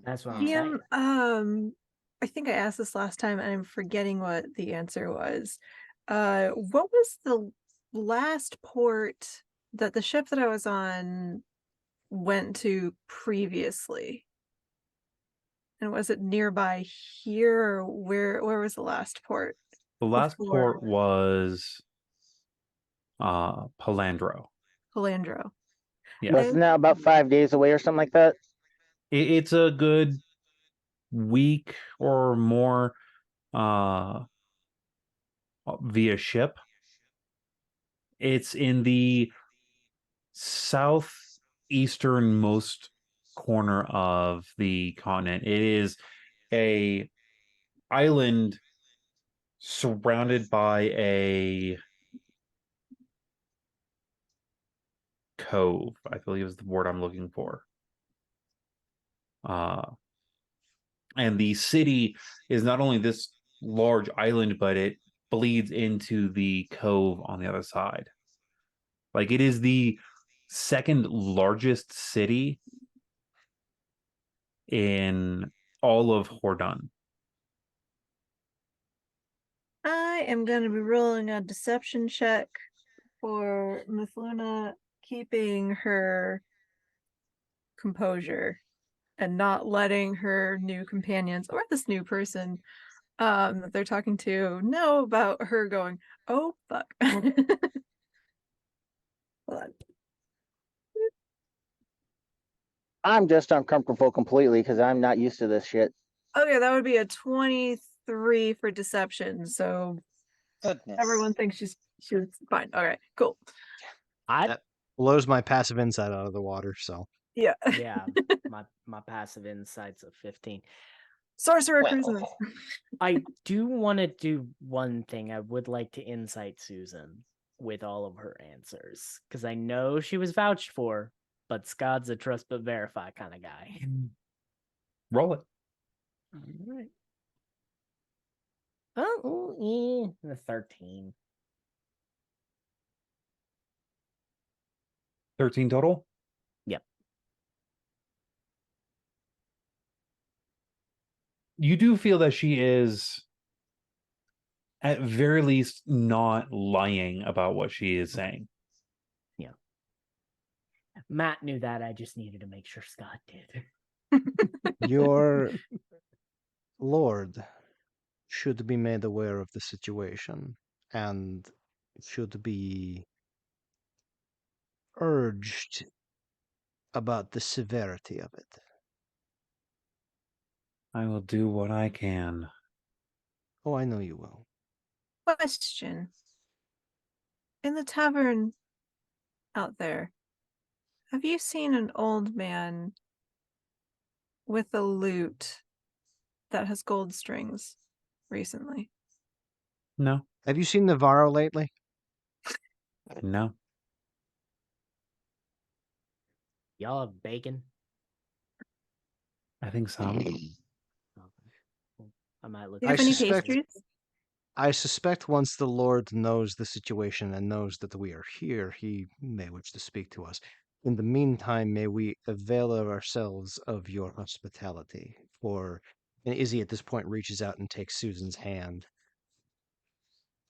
That's what I'm saying. I think I asked this last time and I'm forgetting what the answer was. What was the last port that the ship that I was on went to previously? And was it nearby here, or where was the last port? The last Before. port was Palandro. Palandro. Yeah. Wasn't that about 5 days away or something like that? It's a good week or more via ship. It's in the southeasternmost corner of the continent. It is a island surrounded by a cove, I believe is the word I'm looking for. And the city is not only this large island, but it bleeds into the cove on the other side. Like, it is the second largest city in all of Hordun. I am going to be rolling a deception check for Miss Luna keeping her composure and not letting her new companions or this new person that they're talking to know about her going, oh fuck. Hold on. I'm just uncomfortable completely because I'm not used to this shit. Okay, that would be a 23 for deception. So Goodness. everyone thinks she was fine. All right, cool. That blows my passive insight out of the water, so. Yeah. Yeah, my passive insight's a 15. Sorcerer Well. Christmas. I do want to do one thing. I would like to insight Susan with all of her answers, because I know she was vouched for, but Scott's a trust but verify kind of guy. Roll it. All right. Oh, the 13. 13 total? Yep. You do feel that she is, at very least, not lying about what she is saying. Yeah. Matt knew that. I just needed to make sure Scott did. Your lord should be made aware of the situation and should be urged about the severity of it. I will do what I can. Oh, I know you will. Question. In the tavern out there, have you seen an old man with a lute that has gold strings recently? No. Have you seen Navarro lately? No. Y'all have bacon? I think some. I might look. Do you have I any suspect- pastries? I suspect once the Lord knows the situation and knows that we are here, he may wish to speak to us. In the meantime, may we avail ourselves of your hospitality. And Izzy at this point reaches out and takes Susan's hand.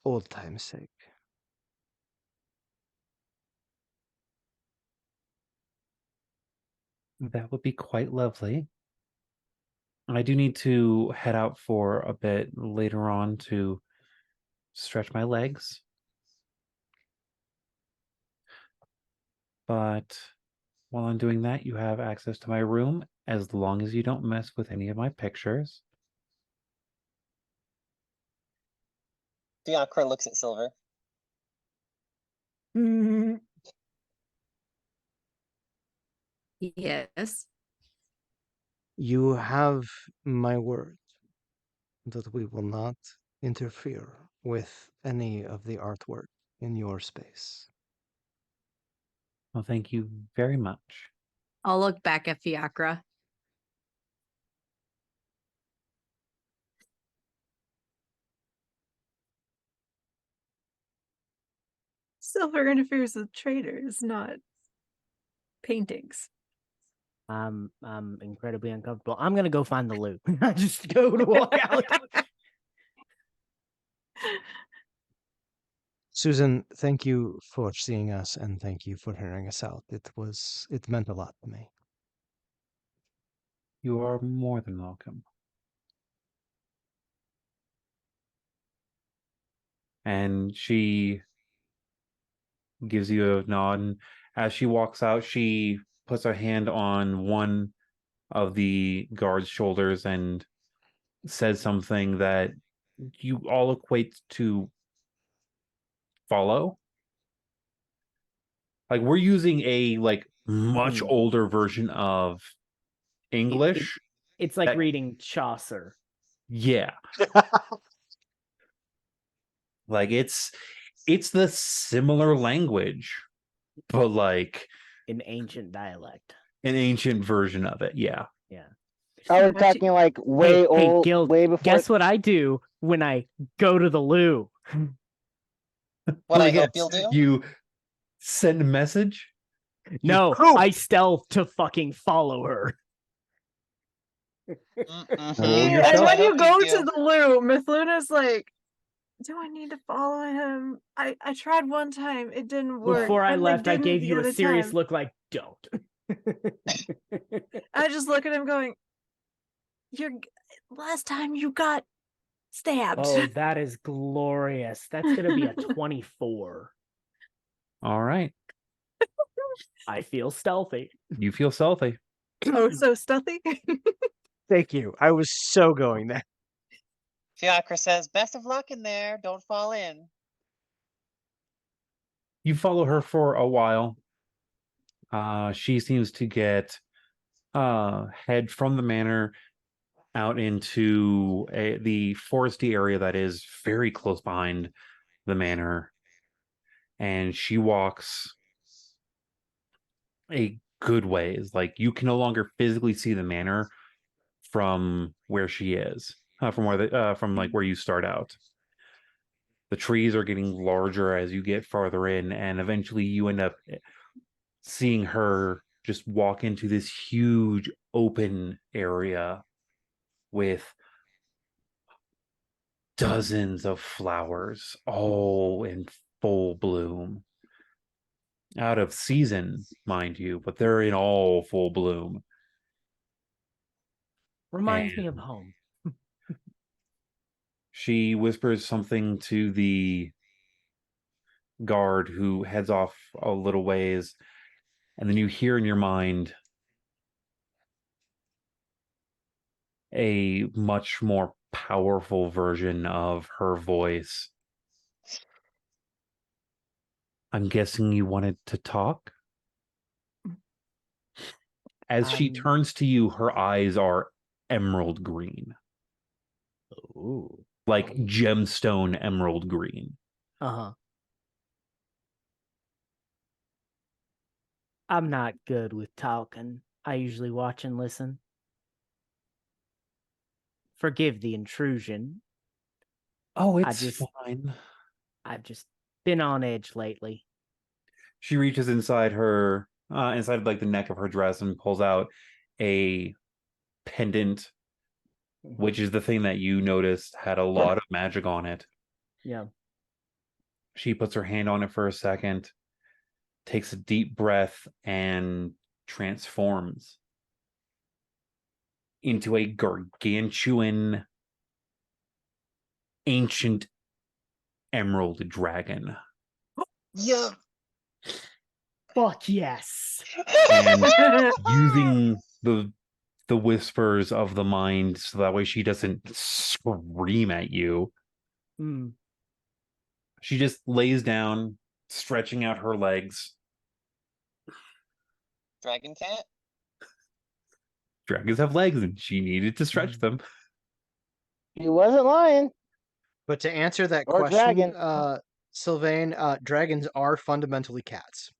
Old time's sake. That would be quite lovely. I do need to head out for a bit later on to stretch my legs. But while I'm doing that, you have access to my room as long as you don't mess with any of my pictures. Fiacre looks at Silver. Yes. You have my word that we will not interfere with any of the artwork in your space. Well, thank you very much. I'll look back at Fiacre. Silver interferes with traders, not paintings. I'm incredibly uncomfortable. I'm gonna go find the loot. I just go to walk out. Susan, thank you for seeing us and thank you for hearing us out. It meant a lot to me. You are more than welcome. And she gives you a nod, and as she walks out, she puts her hand on one of the guard's shoulders and says something that you all equate to follow. Like, we're using a much older version of English. It's like That- reading Chaucer. Yeah. Like, it's the similar language, but like In ancient dialect. an ancient version of it. Yeah. Yeah. Are we Actually- talking like way Hey, old, Guild, way before? guess what I do when I go to the loo? What I Oh, hope yes. you'll do? You send a message. No, poop. I stealth to fucking follow her. Mhm. Roll And yourself. That's what I when you hope go do. to the loo, Miffluna's like, do I need to follow him? I tried one time, it didn't work. Before I and left, I didn't gave the you a other serious time. look like, don't. I just look at him going, last time you got stabbed. Oh, that is glorious. That's going to be a 24. All right. I feel stealthy. You feel stealthy. Oh, so stealthy. Thank you. I was so going there. Fiacre says, best of luck in there. Don't fall in. You follow her for a while. She seems to head from the manor out into the foresty area that is very close behind the manor, and she walks a good ways. Like, you can no longer physically see the manor from where she is, from where you start out. The trees are getting larger as you get farther in, and eventually you end up seeing her just walk into this huge open area with dozens of flowers, all in full bloom. Out of season, mind you, but they're in all full bloom. Reminds me of And home. she whispers something to the guard who heads off a little ways, and then you hear in your mind a much more powerful version of her voice. I'm guessing you wanted to talk? As she turns to you, her eyes are emerald green. Ooh. Like gemstone emerald green. Uh-huh. I'm not good with talking. I usually watch and listen. forgive the intrusion. Oh, I it's just- fine. I've just been on edge lately. She reaches inside her, inside like the neck of her dress and pulls out a pendant, which is the thing that you noticed had a lot of magic on it. Yeah. She puts her hand on it for a second, takes a deep breath, and transforms into a gargantuan, ancient emerald dragon. Yeah. Fuck yes. And using the whispers of the mind so that way she doesn't scream at you, she just lays down, stretching out her legs. Dragon cat? Dragons have legs and she needed to stretch them. He wasn't lying. But to answer that Or question, dragon. Sylvain, dragons are fundamentally cats.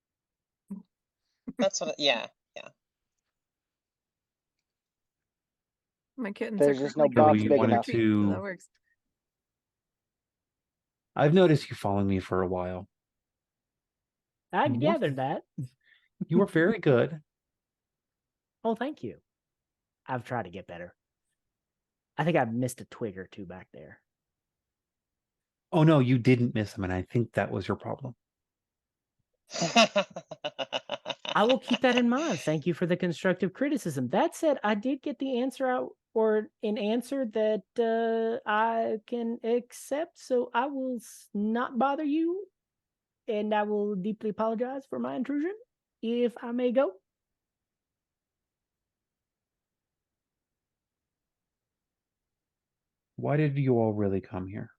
That's what. Yeah. My kittens There's are just currently no box coming big trick or enough. treat, so to- that works. I've noticed you following me for a while. I What? gathered that. You were very good. Oh, thank you. I've tried to get better. I think I missed a twig or two back there. Oh no, you didn't miss him, and I think that was your problem. I will keep that in mind. Thank you for the constructive criticism. That said, I did get the answer out, or an answer that I can accept, so I will not bother you, and I will deeply apologize for my intrusion, if I may go. Why did you all really come here?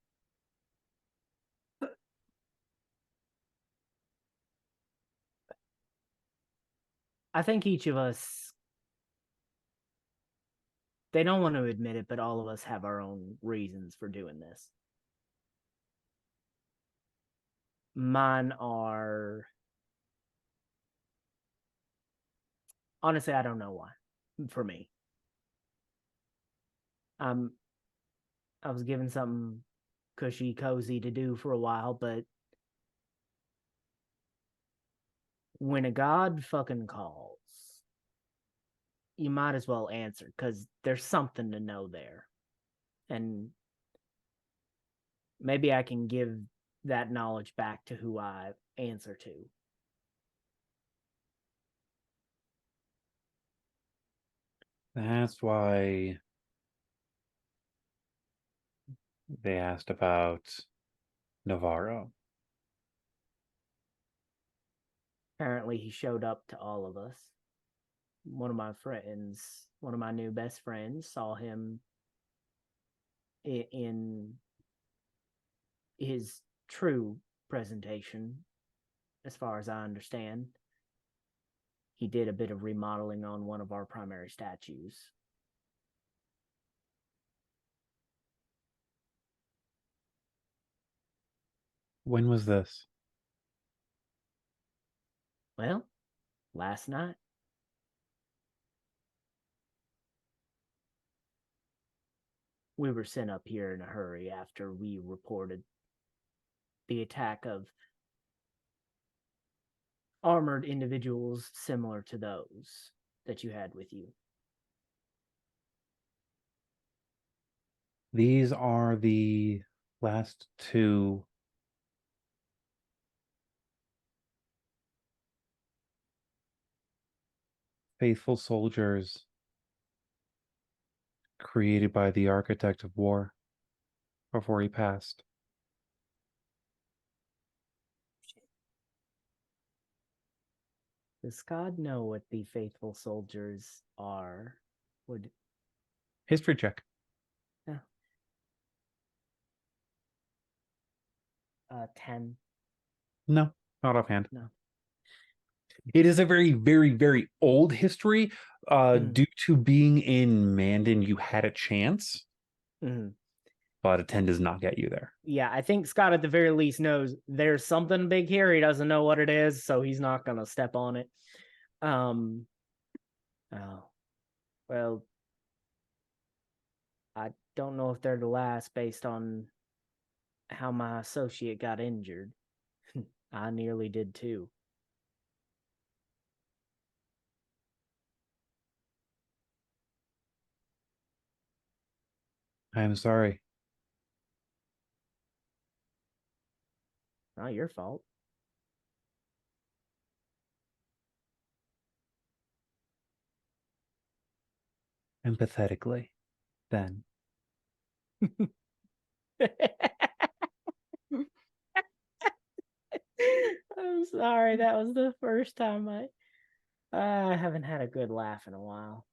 I think each of us, they don't want to admit it, but all of us have our own reasons for doing this. Mine are, honestly, I don't know why, for me. I was given something cushy, cozy to do for a while, but when a god fucking calls, you might as well answer, because there's something to know there. And maybe I can give that knowledge back to who I answer to. That's why they asked about Navarro. Apparently he showed up to all of us. One of my friends, one of my new best friends, saw him in his true presentation, as far as I understand. He did a bit of remodeling on one of our primary statues. When was this? Well, last night. We were sent up here in a hurry after we reported the attack of armored individuals similar to those that you had with you. These are the last two faithful soldiers created by the architect of war before he passed. Does God know what the faithful soldiers are? Would History check. 10? No, not offhand. No. It is a very, very, very old history. Due to being in Mandin, you had a chance, but a 10 does not get you there. Yeah, I think Scott at the very least knows there's something big here. He doesn't know what it is, so he's not gonna step on it. Oh, well, if they're the last based on how my associate got injured. I nearly did too. I'm sorry. Not your fault. Empathetically, then. I'm sorry. That was the first time I haven't had a good laugh in a while.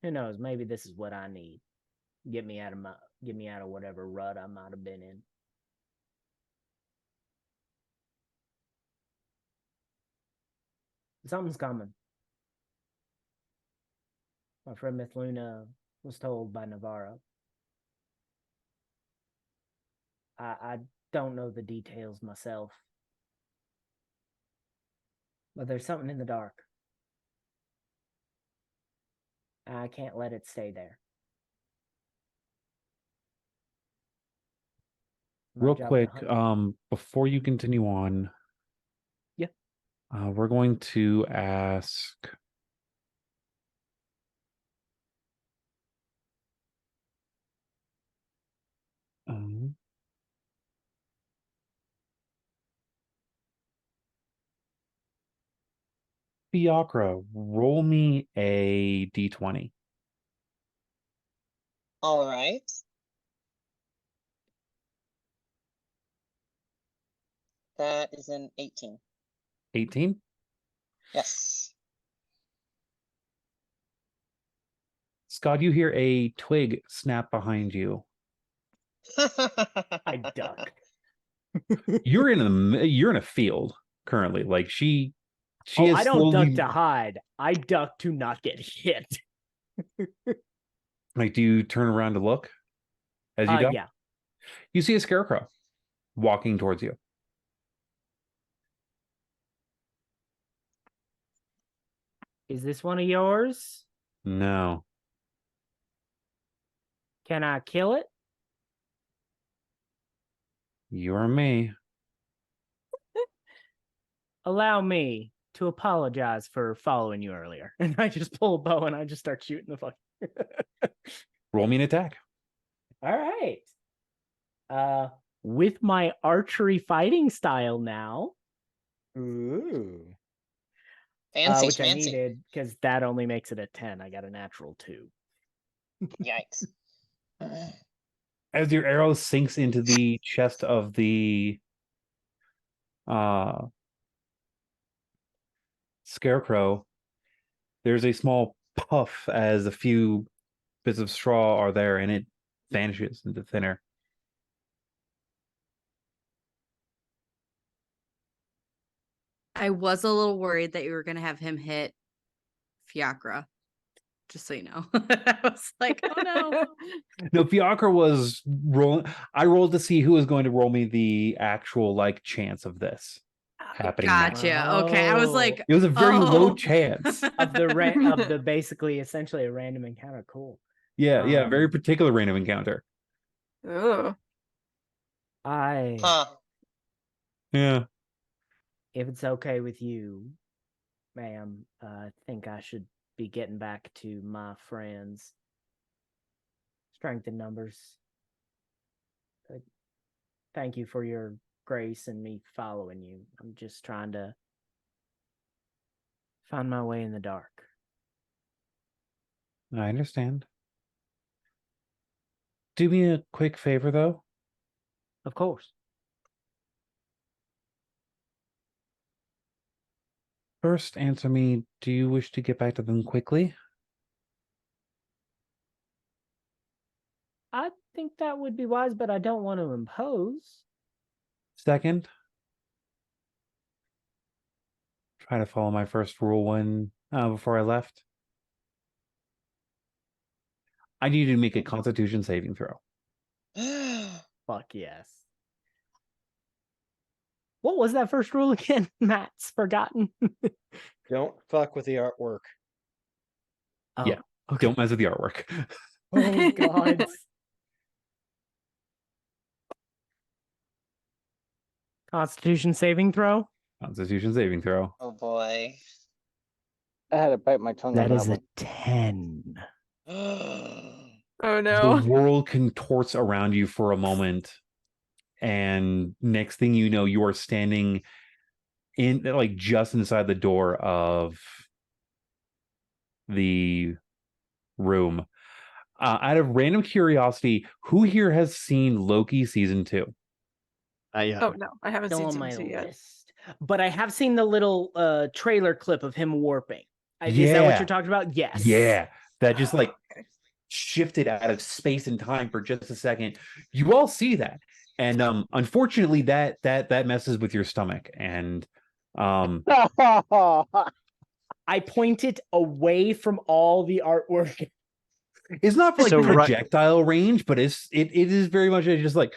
Who knows? Maybe this is what I need. Get me out of whatever rut I might have been in. Something's coming. My friend Miss Luna was told by Navarro. I don't know the details myself, but there's something in the dark. I can't let it stay there. My Real job to quick, hunt. before you continue on, Yeah. We're going to ask Fiacre, roll me a d20. All right. That is an 18. 18? Yes. Scott, you hear a twig snap behind you. I duck. You're in a field currently. Like she Oh, is I don't slowly, duck to hide. I duck to not get hit. like, do you turn around to look as you duck? Yeah. You see a scarecrow walking towards you. Is this one of yours? No. Can I kill it? You're me. Allow me to apologize for following you earlier. And I just pull a bow and I just start shooting the fuck. Roll me an attack. All right. With my archery fighting style now. Ooh. Fancy Which I schmancy. needed because that only makes it a 10. I got a natural 2. Yikes. As your arrow sinks into the chest of the scarecrow, there's a small puff as a few bits of straw are there, and it vanishes into thin air. I was a little worried that you were going to have him hit Fiacre. Just so you know. I was like, oh no. No, Fiacre was rolling. I rolled to see who was going to roll me the actual chance of this happening. Gotcha. Okay. I was like, It was a very low oh. chance. of the basically essentially a random encounter. Cool. Yeah, very particular random encounter. Oh. Huh. Yeah. If it's okay with you, ma'am, I think I should be getting back to my friends. Strength in numbers. Thank you for your grace and me following you. I'm just trying to find my way in the dark. I understand. Do me a quick favor, though. Of course. First, answer me, do you wish to get back to them quickly? I think that would be wise, but I don't want to impose. Second, try to follow my first rule before I left. I need you to make a Constitution saving throw. Fuck yes. What was that first rule again? Matt's forgotten. Don't fuck with the artwork. Oh, Yeah. Okay. Don't mess with the artwork. Oh God. Constitution saving throw. Constitution saving throw. Oh boy. I had to bite my tongue on That that is a one. 10. Oh The no. world contorts around you for a moment, and next thing you know, you are standing in like just inside the door of the room. Out of random curiosity, who here has seen Loki season 2? Yeah. Oh no, I haven't Still seen on season my 2 yet. list. But I have seen the little trailer clip of him warping. Is that what Yeah. you're talking about? Yes. Yeah, that just like Okay. shifted out of space and time for just a second. You all see that, and unfortunately, that messes with your stomach, and I point it away from all the artwork. it's not for like So right- projectile range, but it is very much just like.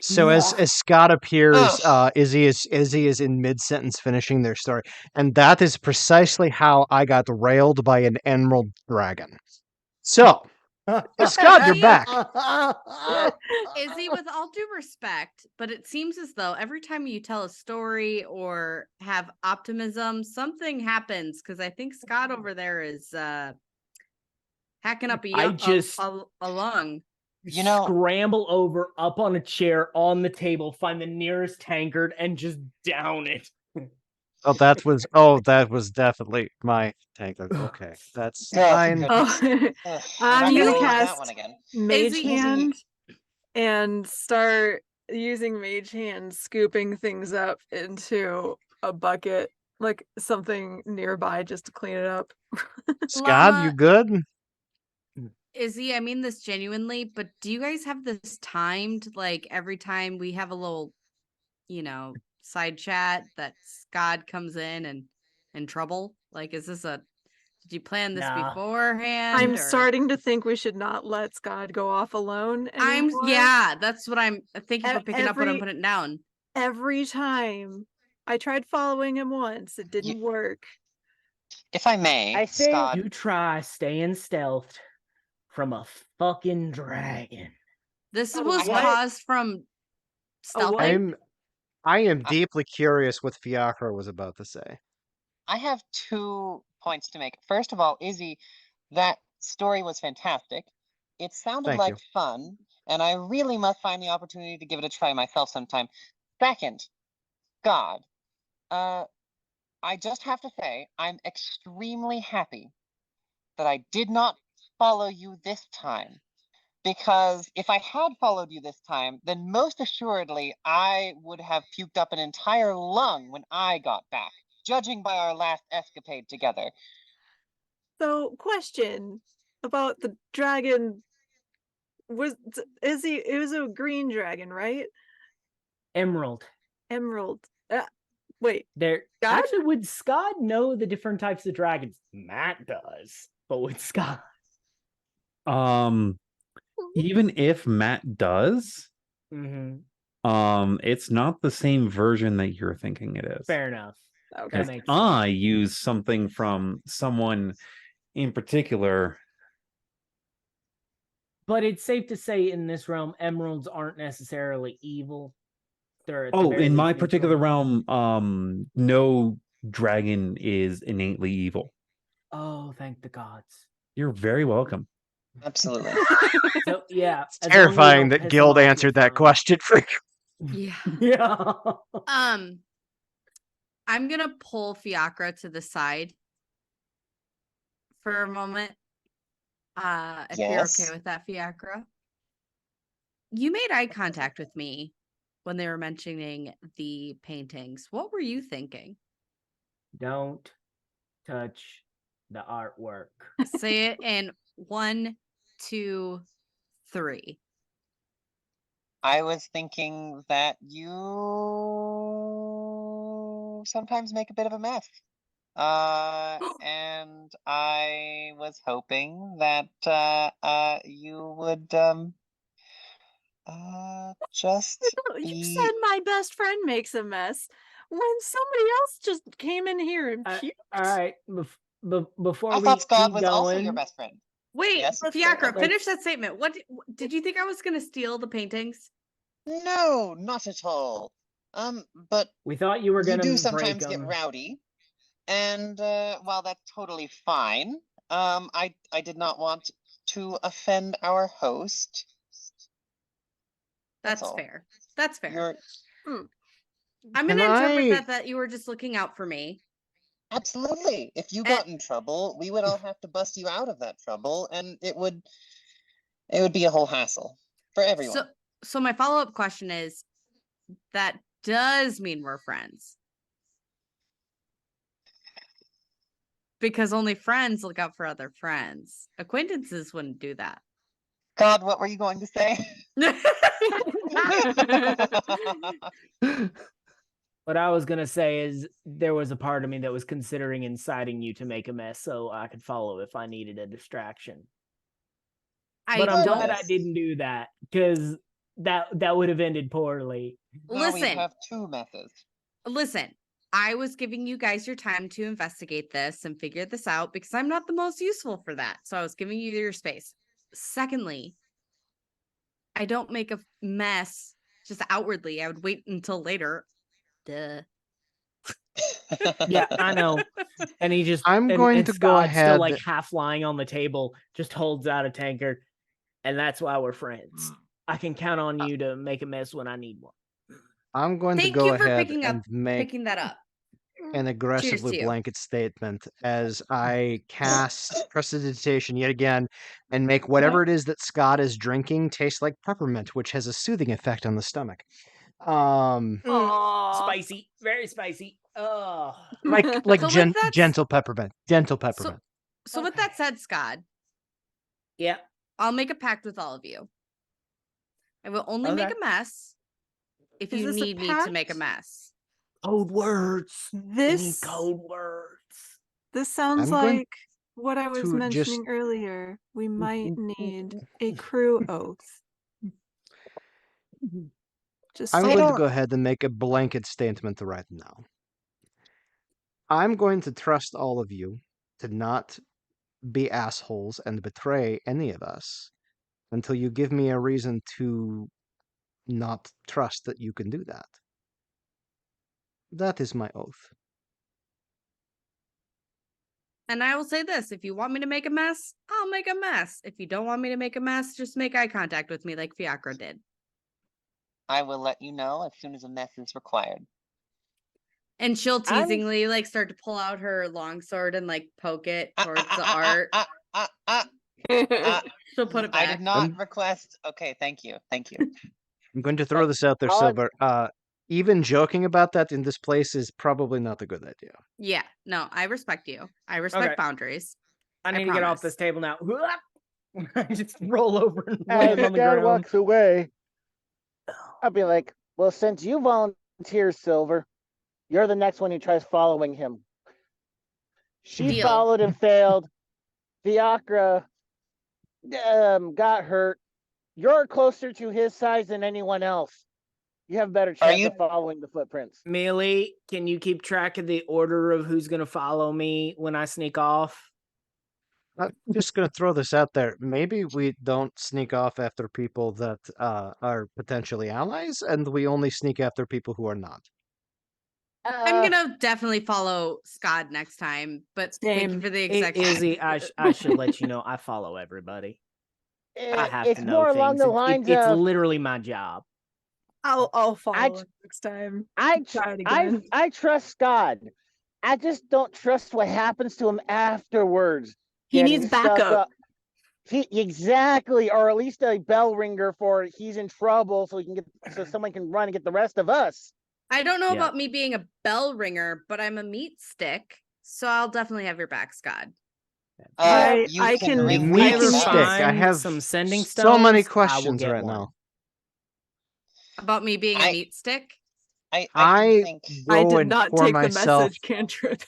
So as Scott appears, Izzy is in mid-sentence finishing their story, and that is precisely how I got railed by an emerald dragon. So, Scott, you're back. Izzy, with all due respect, but it seems as though every time you tell a story or have optimism, something happens. Because I think Scott over there is hacking up a lung. You know- Scramble over up on a chair on the table, find the nearest tankard, and just down it. That was definitely my tank. Okay, that's fine. Oh, We're I'm not gonna gonna use that cast one again. Mage Izzy- Hand and start using Mage Hand, scooping things up into a bucket, like something nearby, just to clean it up. Scott, Llama- you good? Izzy, I mean this genuinely, but do you guys have this timed? Like every time we have a little, side chat that Scott comes in trouble? Like, is this did you plan this Nah. beforehand? I'm or- starting to think we should not let Scott go off alone anymore. That's what I'm thinking for picking up what I'm putting down. Every time I tried following him once, it didn't work. If I may, I think- Scott, You try staying stealthed from a fucking dragon. This Oh, was what? caused from stealth. what? I am deeply curious what Fiacre was about to say. I have 2 points to make. First of all, Izzy, that story was fantastic. It sounded Thank like you. fun, and I really must find the opportunity to give it a try myself sometime. Second, God, I just have to say, I'm extremely happy that I did not follow you this time. Because if I had followed you this time, then most assuredly I would have puked up an entire lung when I got back, judging by our last escapade together. So, question about the dragon. It was a green dragon, right? Emerald. Emerald. Wait, There Scott? actually, would Scott know the different types of dragons? Matt does, but would Scott? Even if Matt does, it's not the same version that you're thinking it is. Fair enough. Okay. That makes I sense. use something from someone in particular. But it's safe to say in this realm, emeralds aren't necessarily evil. They're at the Oh, very in my least particular neutral. realm, no dragon is innately evil. Oh, thank the gods. You're very welcome. Absolutely. So yeah, It's terrifying that Guild answered that question for you. Yeah. Yeah. I'm gonna pull Fiacre to the side for a moment. If you're Yes. okay with that, Fiacre. You made eye contact with me when they were mentioning the paintings. What were you thinking? Don't touch the artwork. Say it in 1, 2, 3. I was thinking that you sometimes make a bit of a mess. And I was hoping that you would just You be said my best friend makes a mess when somebody else just came in here and puked. All right. before I we thought Scott keep was also your going, best friend. Wait, Yes? Fiacre, Let's- finish that statement. What did you think I was gonna steal the paintings? No, not at all. But we thought you were you gonna do break sometimes get them. rowdy, and while that's totally fine, I did not want to offend our host. That's all. fair. That's fair. You're I'm Can gonna interpret I- that you were just looking out for me. absolutely. If you got in trouble, we would all have to bust you out of that trouble, and it would be a whole hassle for everyone. So my follow-up question is, that does mean we're friends. Because only friends look out for other friends. Acquaintances wouldn't do that. God, what were you going to say? What I was gonna say is there was a part of me that was considering inciting you to make a mess so I could follow if I needed a distraction. But I'm glad I didn't do that because that would have ended poorly. Now we Listen, have two methods. listen. I was giving you guys your time to investigate this and figure this out because I'm not the most useful for that. So I was giving you your space. Secondly, I don't make a mess just outwardly. I would wait until later. Duh. Yeah, I know. And he just I'm and, going and to go Scott's ahead. still like half lying on the table, just holds out a tankard, and that's why we're friends. I can count on you to make a mess when I need one. I'm going to Thank go you for ahead picking and make picking that up. an aggressively to you. blanket statement as I cast Prestidigitation yet again and make whatever it is that Scott is drinking taste like peppermint, which has a soothing effect on the stomach. Spicy, very spicy. Oh, Like So with that- gentle peppermint. Gentle peppermint. So with that said, Scott, yeah. I'll make a pact with all of you. I will only make Okay. a mess if Is you this a need me to make a pact? mess. Code words. We need This code words. this sounds I'm going like what I was to just- mentioning earlier. We might need a crew oath. Just I'm I going to don't- go ahead and make a blanket statement right now. I'm going to trust all of you to not be assholes and betray any of us until you give me a reason to not trust that you can do that. That is my oath. And I will say this, if you want me to make a mess, I'll make a mess. If you don't want me to make a mess, just make eye contact with me like Fiacre did. I will let you know as soon as a mess is required. And she'll I'm- teasingly like start to pull out her longsword and like poke it towards the art. She'll put it back. I did not request. Okay, thank you. Thank you. I'm going to throw this out there, I'll- Silver. Even joking about that in this place is probably not a good idea. Yeah, no, I respect you. I respect Okay. boundaries. I I need to get off promise. this table now. I just roll over and As land on the Dad ground. walks away, I'll be like, well, since you volunteered, Silver, you're the next one who tries following him. She Deal. followed and failed. Fiacre got hurt. You're closer to his size than anyone else. You have a better chance you- of following the footprints. Mealy, can you keep track of the order of who's going to follow me when I sneak off? I'm just going to throw this out there. Maybe we don't sneak off after people that are potentially allies, and we only sneak after people who are not. I'm gonna definitely follow Scott next time, but thank you Same. for the Hey, exact. Izzy, I should let you know I follow everybody. I have It's to know more things. along the lines it's of literally my job. I'll follow I- it next time. I Try it again. I trust Scott. I just don't trust what happens to him afterwards. He Getting needs stuck backup. up. Exactly, or at least a bell ringer for he's in trouble, so he can get so someone can run and get the rest of us. I don't know Yeah. about me being a bell ringer, but I'm a meat stick, so I'll definitely have your back, Scott. I You can- ring If Meat we my ever stick. bell. I find have some sending stones, so many I will questions get right one. now. About me being a I- meat stick? I I do think I go did and not pour take myself the message cantrip.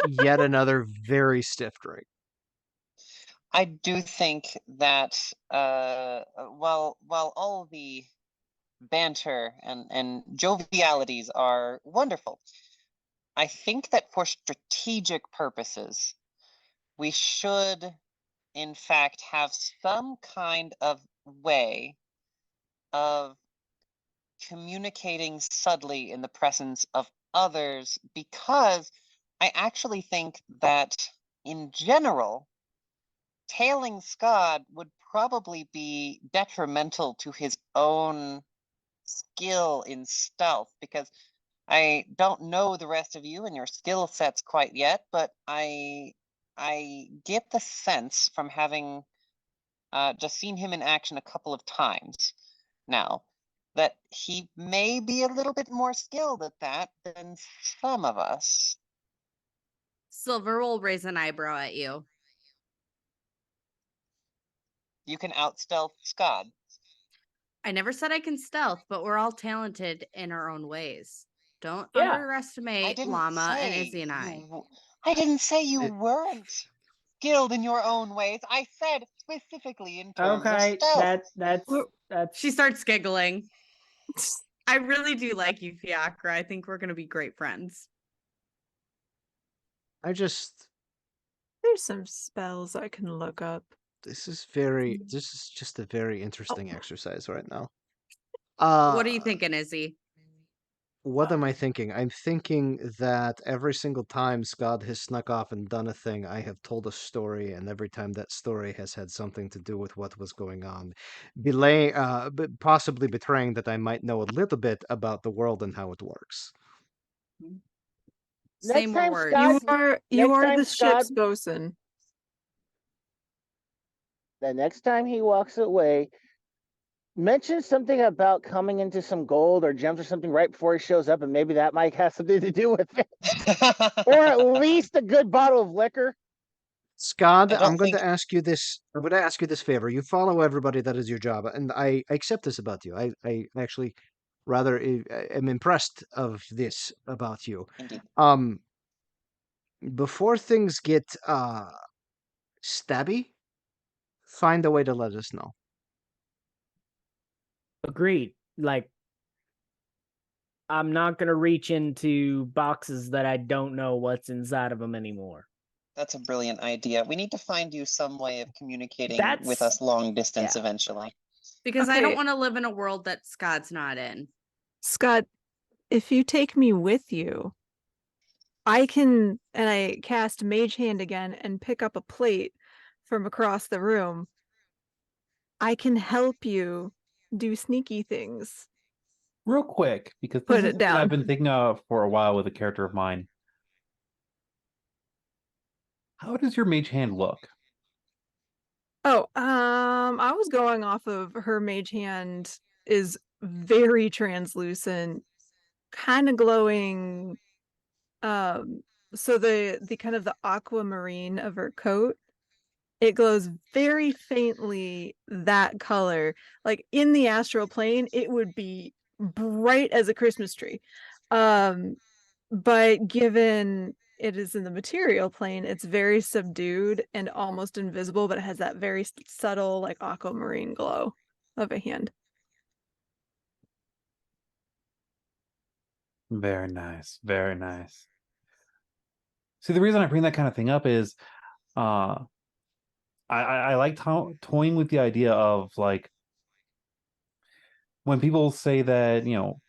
yet another very stiff drink. I do think that while all the banter and jovialities are wonderful, I think that for strategic purposes, we should, in fact, have some kind of way of communicating subtly in the presence of others, because I actually think that in general, tailing Scott would probably be detrimental to his own skill in stealth, because I don't know the rest of you and your skill sets quite yet, but I get the sense from having just seen him in action a couple of times now that he may be a little bit more skilled at that than some of us. Silver will raise an eyebrow at you. You can outstealth Scott. I never said I can stealth, but we're all talented in our own ways. Don't Yeah. I underestimate didn't Llama and say Izzy and I. I didn't say you weren't skilled in your own ways. I said specifically in terms of Okay, stealth. that's She starts giggling. I really do like you, Fiacre. I think we're gonna be great friends. I just There's some spells I can look up. this is just a very interesting exercise right now. What are you thinking, Izzy? What am I thinking? I'm thinking that every single time Scott has snuck off and done a thing, I have told a story, and every time that story has had something to do with what was going on, possibly betraying that I might know a little bit about the world and how it works. Say Next more time, words. Scott, You next are time, the ship's Scott- bosun. The next time he walks away, mention something about coming into some gold or gems or something right before he shows up, and maybe that might have something to do with it. Or at least a good bottle of liquor. Scott, I don't I'm going to think- ask you this. I'm going to ask you this favor. You follow everybody. That is your job, and I accept this about you. I actually rather am impressed of this about you. Indeed. Before things get stabby, find a way to let us know. agreed. Like, I'm not gonna reach into boxes that I don't know what's inside of them anymore. That's a brilliant idea. We need to find you some way of communicating with That's- us long distance yeah. eventually. Because I don't Okay. want to live in a world that Scott's not in. Scott, if you take me with you, I can, and I cast Mage Hand again and pick up a plate from across the room. I can help you do sneaky things. Real quick, because Put this is it something down. I've been thinking of for a while with a character of mine. How does your mage hand look? Oh, I was going off of her Mage Hand is very translucent, kind of glowing. So the kind of the aquamarine of her coat, it glows very faintly that color. Like in the astral plane, it would be bright as a Christmas tree. But given it is in the material plane, it's very subdued and almost invisible, but it has that very subtle, like aquamarine glow of a hand. Very nice. Very nice. See, the reason I bring that kind of thing up is I like toying with the idea of like when people say that,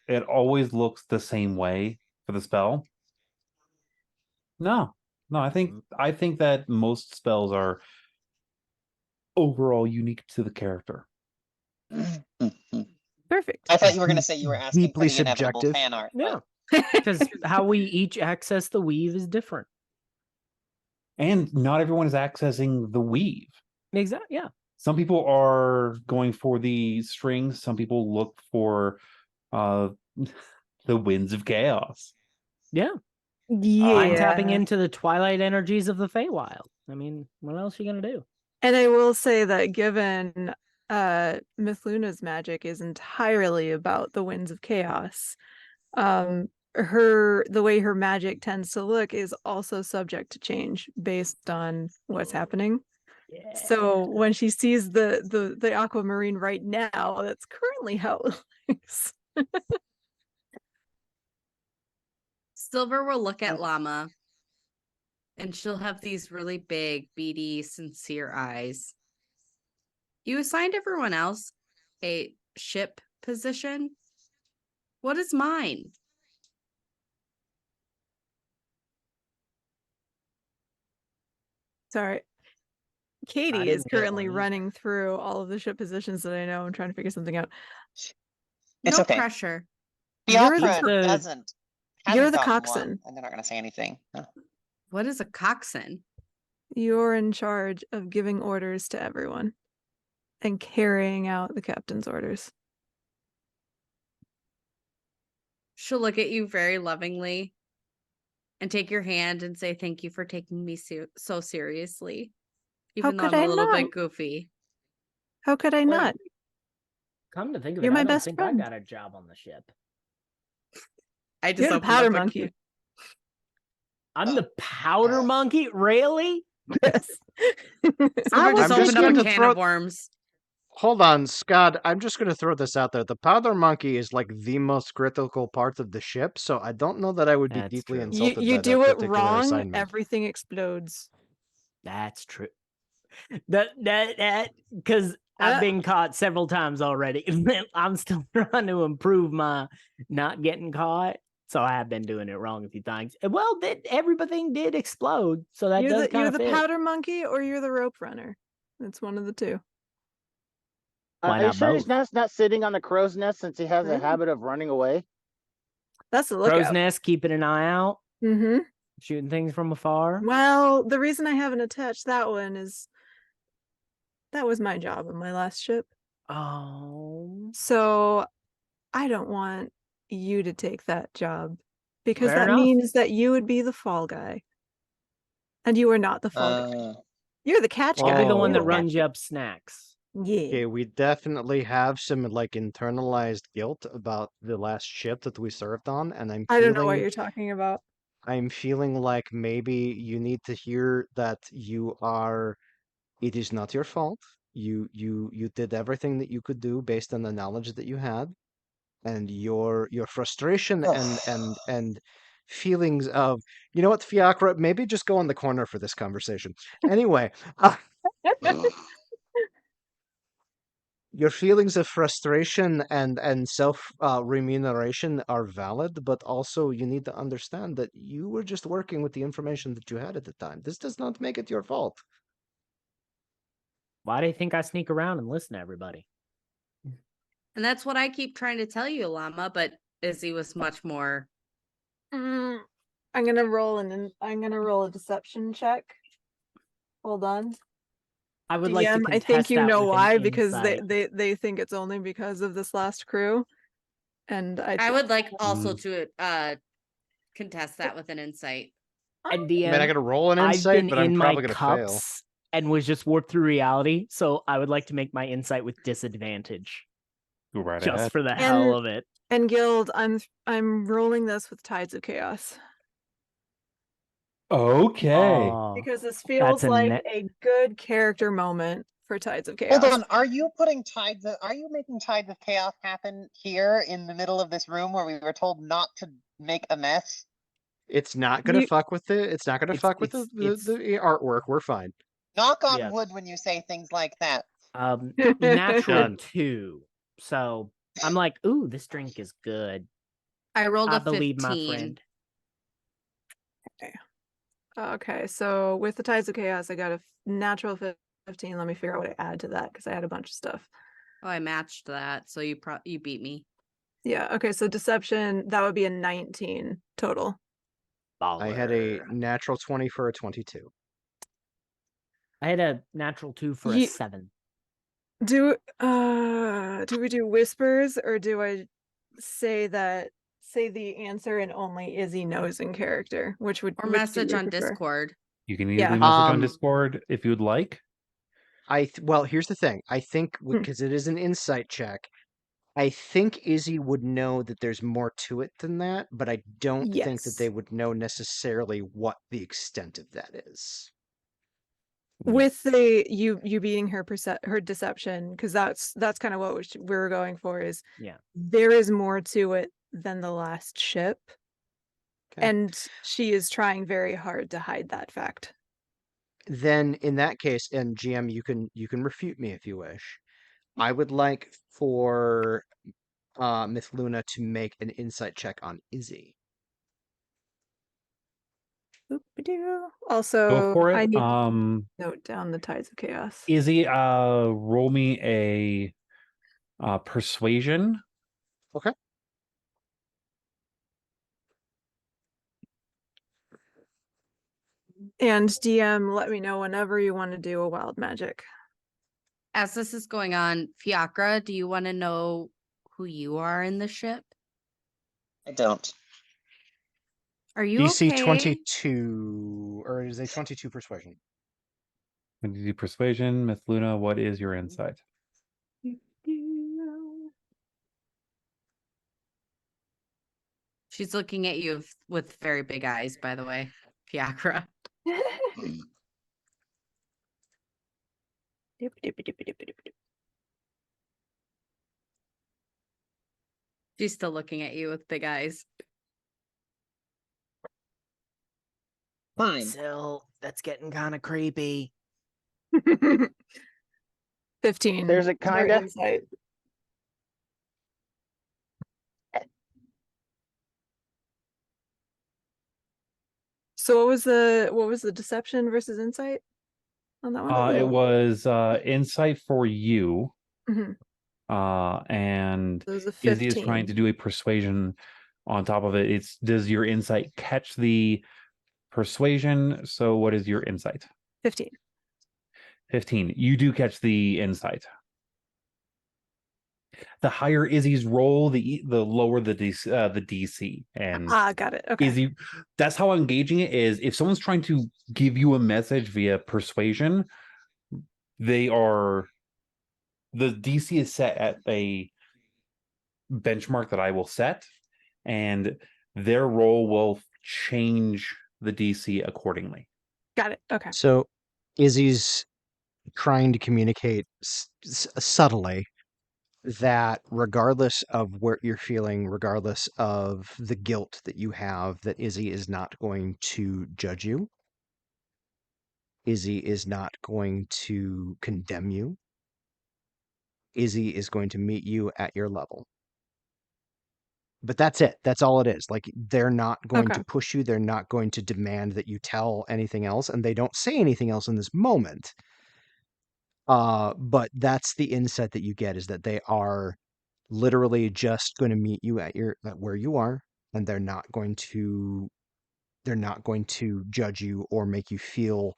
it always looks the same way for the spell. No. I think that most spells are overall unique to the character. Perfect. I thought you were going to say you were asking Deeply for the inevitable subjective. fan art. Yeah, but- because how we each access the weave is different. And not everyone is accessing the weave. Exactly. Yeah. Some people are going for the strings, some people look for the winds of chaos. Yeah. Yeah. I'm tapping into the twilight energies of the Feywild. I mean, what else are you gonna do? And I will say that given Mythluna's magic is entirely about the winds of chaos, the way her magic tends to look is also subject to change based on what's happening. Yeah. So when she sees the aquamarine right now, that's currently how it looks. Silver will look at Llama and she'll have these really big, beady, sincere eyes. You assigned everyone else a ship position. What is mine? Sorry. I Katie didn't is get currently one either. running through all of the ship positions that I know. I'm trying to figure something out. It's No okay. pressure. You're Fiacre the- hasn't You're the gotten coxswain. one, and they're not going to say anything. Huh. What is a coxswain? You're in charge of giving orders to everyone and carrying out the captain's orders. She'll look at you very lovingly and take your hand and say, "Thank you for taking me so seriously, even though could I'm a I little not? bit goofy." How could I not? Come to think of You're it, my I don't best think friend. I got a job on the ship. I just You're the opened up powder a monkey. I'm the powder monkey? Really? Yes. Someone I'm just just opened up going a to can throw. of worms. Hold on, Scott. I'm just going to throw this out there. The powder monkey is like the most critical part of the ship, so I don't know that I would be That's deeply true. insulted You by do that it particular wrong, assignment. everything explodes. That's true. That because I've been caught several times already. I'm still trying to improve my not getting caught. So I have been doing it wrong a few times. Well, everything did explode, so that does kind You're of the fit. powder monkey or you're the rope runner. It's one of the two. Why Are you not sure he's both? not sitting on the crow's nest since he has a Really? habit of running away? That's the Crow's lookout. nest, keeping an eye out, Mm-hmm. shooting things from afar. Well, the reason I haven't attached that one is that was my job on my last ship. Oh, So I don't want you to take that job because fair that enough. means that you would be the fall guy. And you are not the fall guy. You're the catch I'll guy. be the one You're that the runs catch you guy. up snacks. Yeah. Okay, we definitely have some like internalized guilt about the last ship that we served on, and I don't know what you're talking about. I'm feeling like maybe you need to hear that it is not your fault. You did everything that you could do based on the knowledge that you had, and your frustration and feelings of, you know what, Fiacre, maybe just go in the corner for this conversation. Anyway, your feelings of frustration and self remuneration are valid, but also you need to understand that you were just working with the information that you had at the time. This does not make it your fault. Why do you think I sneak around and listen to everybody? And that's what I keep trying to tell you, Llama, but Izzy was much more. I'm gonna roll a deception check. Hold on. I would like to DM, contest I think you that know with an why, because insight. they think it's only because of this last crew. And I would like also Mm. to contest that with an insight. And I DM, mean, I gotta roll an I've insight, been but I'm in my probably gonna fail. cups and was just warped through reality, so I would like to make my insight with disadvantage, Go right just ahead. for the hell of it. And Guild, I'm rolling this with Tides of Chaos. Okay. Because this That's feels a like net- a good character moment for Tides of Chaos. Hold on, are you making Tides of Chaos happen here in the middle of this room where we were told not to make a mess? It's not gonna You- fuck with it. It's not gonna It's- fuck with it's- the artwork. We're fine. Knock on Yeah. wood when you say things like that. Natural Done. 2. So I'm like, ooh, this drink is good. I rolled I a 15. believe my friend. Okay, so with the Tides of Chaos, I got a natural 15. Let me figure out what I add to that because I had a bunch of stuff. Oh, I matched that, so you beat me. Yeah, okay, so deception, that would be a 19 total. I had a Baller. natural 20 for a 22. I had a natural 2 for a Ye- 7. Do we do whispers or do I say the answer and only Izzy knows in character? Or which do message we on prefer? Discord. You can Yeah. easily message on Um, Discord if you'd like. Well, here's the thing. I think because it is an insight check, I think Izzy would know that there's more to it than that, but I don't think that Yes. they would know necessarily what the extent of that is. With the you beating her deception, because that's kind of what we were going for, is Yeah. there is more to it than the last ship. Okay. And she is trying very hard to hide that fact. Then in that case, and GM, you can refute me if you wish. I would like for Miss Luna to make an insight check on Izzy. Boop-a-doo. Go Also, for I it. need to note down the tides of chaos. Izzy, roll me a persuasion. Okay. And DM, let me know whenever you want to do a wild magic. As this is going on, Fiacre, do you want to know who you are in the ship? I don't. Are you DC okay? 22, or is a 22 persuasion? When you do persuasion, Miss Luna, what is your insight? She's looking at you with very big eyes, by the way, Fiacre. She's still looking at you with big eyes. Fine. Sil, that's getting kind of creepy. 15. There's a for kinda. insight. So what was the deception versus insight on that one? It was insight for you, Mhm. and So it was a Izzy is trying 15. to do a persuasion on top of it. Does your insight catch the persuasion? So what is your insight? 15. 15. You do catch the insight. The higher Izzy's roll, the lower the DC. And Got it. Okay. Izzy, that's how engaging it is. If someone's trying to give you a message via persuasion, the DC is set at a benchmark that I will set, and their roll will change the DC accordingly. Got it. Okay. So Izzy's trying to communicate subtly that regardless of what you're feeling, regardless of the guilt that you have, that Izzy is not going to judge you. Izzy is not going to condemn you. Izzy is going to meet you at your level. But that's it. That's all it is. Like, they're not going Okay. to push you. They're not going to demand that you tell anything else, and they don't say anything else in this moment. But that's the insight that you get, is that they are literally just going to meet you at where you are, and they're not going to judge you or make you feel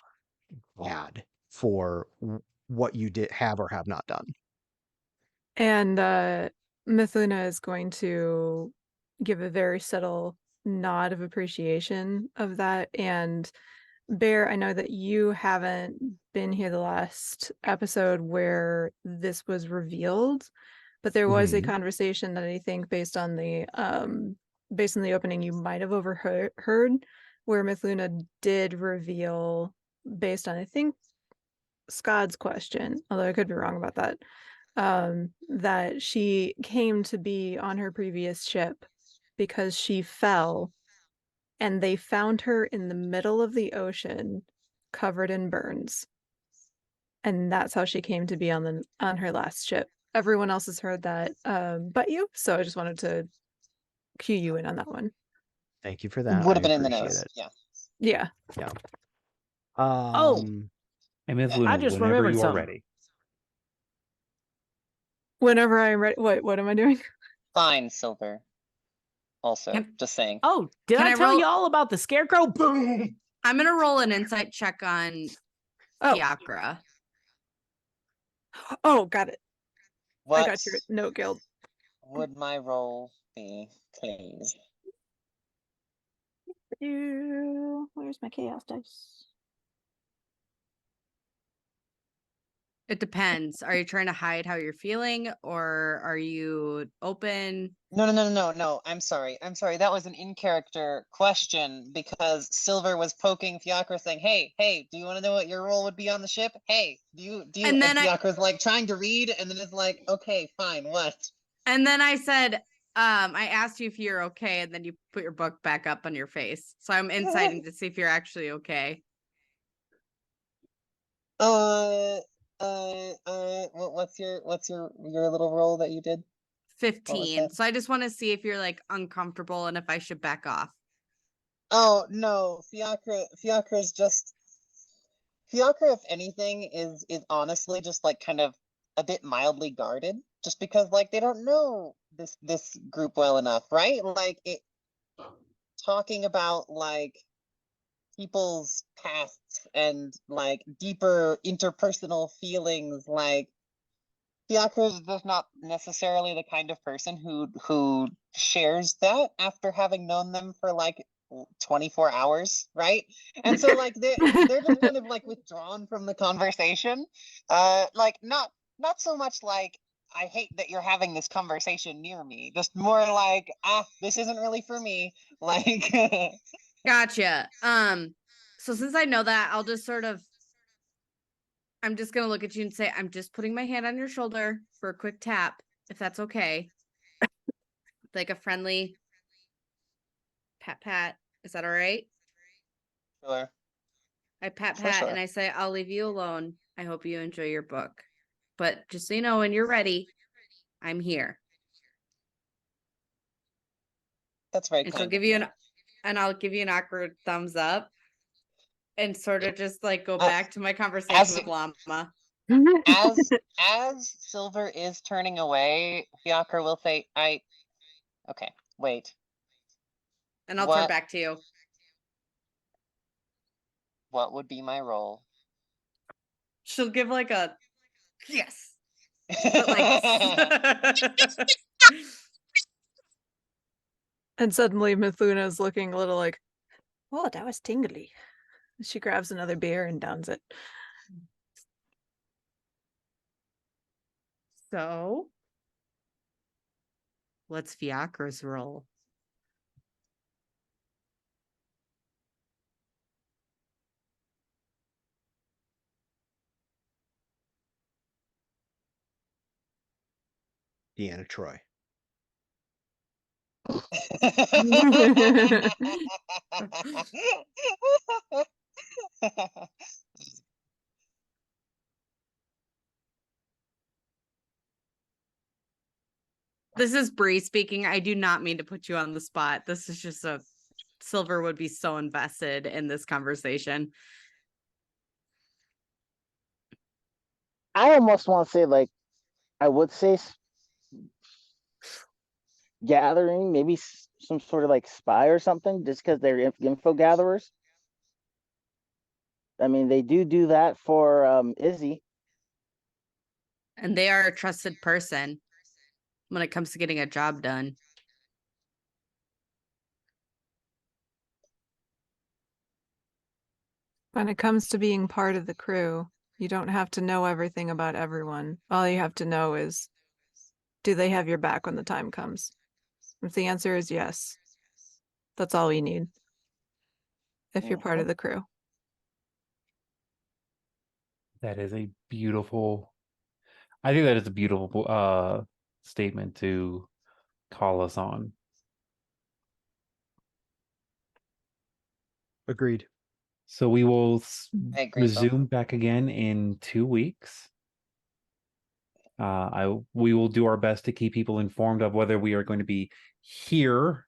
bad for what you have or have not done. And Mithuna is going to give a very subtle nod of appreciation of that. And Bear, I know that you haven't been here the last episode where this was revealed, but there was a Mhm. conversation that I think based on the opening you might have overheard where Mithuna did reveal, based on I think Scott's question, although I could be wrong about that, that she came to be on her previous ship because she fell and they found her in the middle of the ocean covered in burns. And that's how she came to be on her last ship. Everyone else has heard that but you, so I just wanted to cue you in on that one. Thank you for that. Would I have been in the appreciate nose. it. Yeah. Yeah. And Miss Yeah. Luna, I just whenever remembered you are something. ready. Whenever I'm ready. What am I doing? Fine, Silver. Also, Can- just saying. Oh, did Can I I tell roll- you all about the scarecrow? Boom! I'm gonna roll an insight check on Oh. Fiacre. Oh, got it. What I got your note, Guild. would my role be, please? Where's my chaos dice? It depends. Are you trying to hide how you're feeling, or are you open? No. I'm sorry. That was an in-character question because Silver was poking Fiacre saying, hey, do you want to know what your role would be on the ship? Hey, do you? And then Fiacre's like trying to read and then it's like, okay, fine, what? And then I said, I asked you if you're okay, and then you put your book back up on your face. So I'm inciting to see if you're actually okay. What's your little roll that you did? 15. So I just want to see if you're like uncomfortable and if I should back off. Oh no, Fiacre is just Fiacre, if anything, is honestly just like kind of a bit mildly guarded, just because like they don't know this group well enough, right? Like it talking about like people's pasts and like deeper interpersonal feelings, like Fiacre is just not necessarily the kind of person who shares that after having known them for like 24 hours, right? And so like they're just kind of like withdrawn from the conversation. Like not so much like I hate that you're having this conversation near me, just more like this isn't really for me. Like Gotcha. So since I know that, I'll just sort of I'm just gonna look at you and say, I'm just putting my hand on your shoulder for a quick tap, if that's okay. Like a friendly pat. Is that all right? Sure. I pat Sure. and I say, I'll leave you alone. I hope you enjoy your book. But just so you know, when you're ready, I'm here. That's very And kind I'll give you an awkward thumbs up and sort of just like go back to my conversation with Llama. As Silver is turning away, Fiacre will say, okay, wait. And I'll turn back to you. What would be my role? She'll give like a yes. But like And suddenly Mifuna's looking a little like, oh, that was tingly. She grabs another beer and downs it. So what's Fiacre's role? Deanna Troy. This is Bree speaking. I do not mean to put you on the spot. This is just Silver would be so invested in this conversation. I almost want to say, like, I would say gathering, maybe some sort of like spy or something, just because they're info gatherers. I mean, they do that for Izzy. And they are a trusted person when it comes to getting a job done. When it comes to being part of the crew, you don't have to know everything about everyone. All you have to know is, do they have your back when the time comes? If the answer is yes, that's all you need. If you're part of the crew. That is a beautiful, I think that is a beautiful statement to call us on. Agreed. So we will I agree, Phil. resume back again in 2 weeks. We will do our best to keep people informed of whether we are going to be here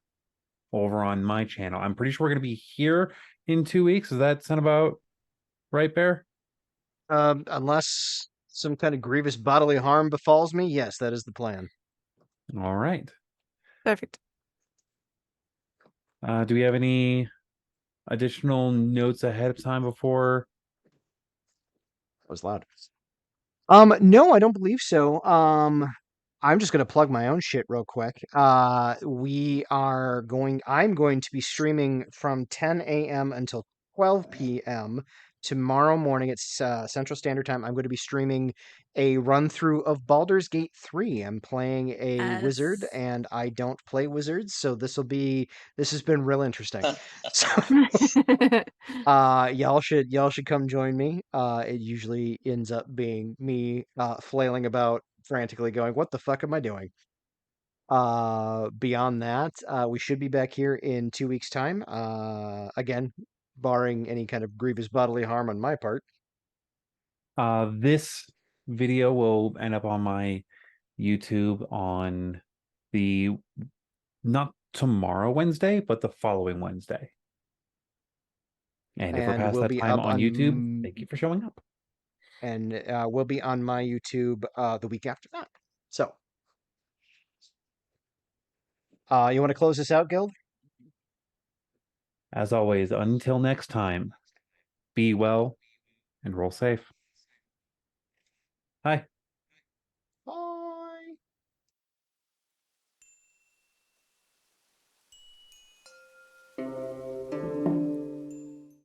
over on my channel. I'm pretty sure we're going to be here in 2 weeks. Does that sound about right, Bear? Unless some kind of grievous bodily harm befalls me, yes, that is the plan. All right. Perfect. Do we have any additional notes ahead of time before? That was loud. No, I don't believe so. I'm just gonna plug my own shit real quick. I'm going to be streaming from 10 a.m. until 12 p.m. tomorrow morning at Central Standard Time. I'm going to be streaming a run through of Baldur's Gate 3. I'm playing a wizard, Yes. and I don't play wizards, so this has been real interesting. So y'all should come join me. It usually ends up being me flailing about frantically going, what the fuck am I doing? Beyond that, we should be back here in 2 weeks' time. Again, barring any kind of grievous bodily harm on my part. This video will end up on my YouTube on the not tomorrow Wednesday, but the following Wednesday. And if we're And past we'll that be time up on YouTube, on- thank you for showing up. And we'll be on my YouTube the week after that. So, you want to close this out, Guild? As always, until next time, be well and roll safe. Hi.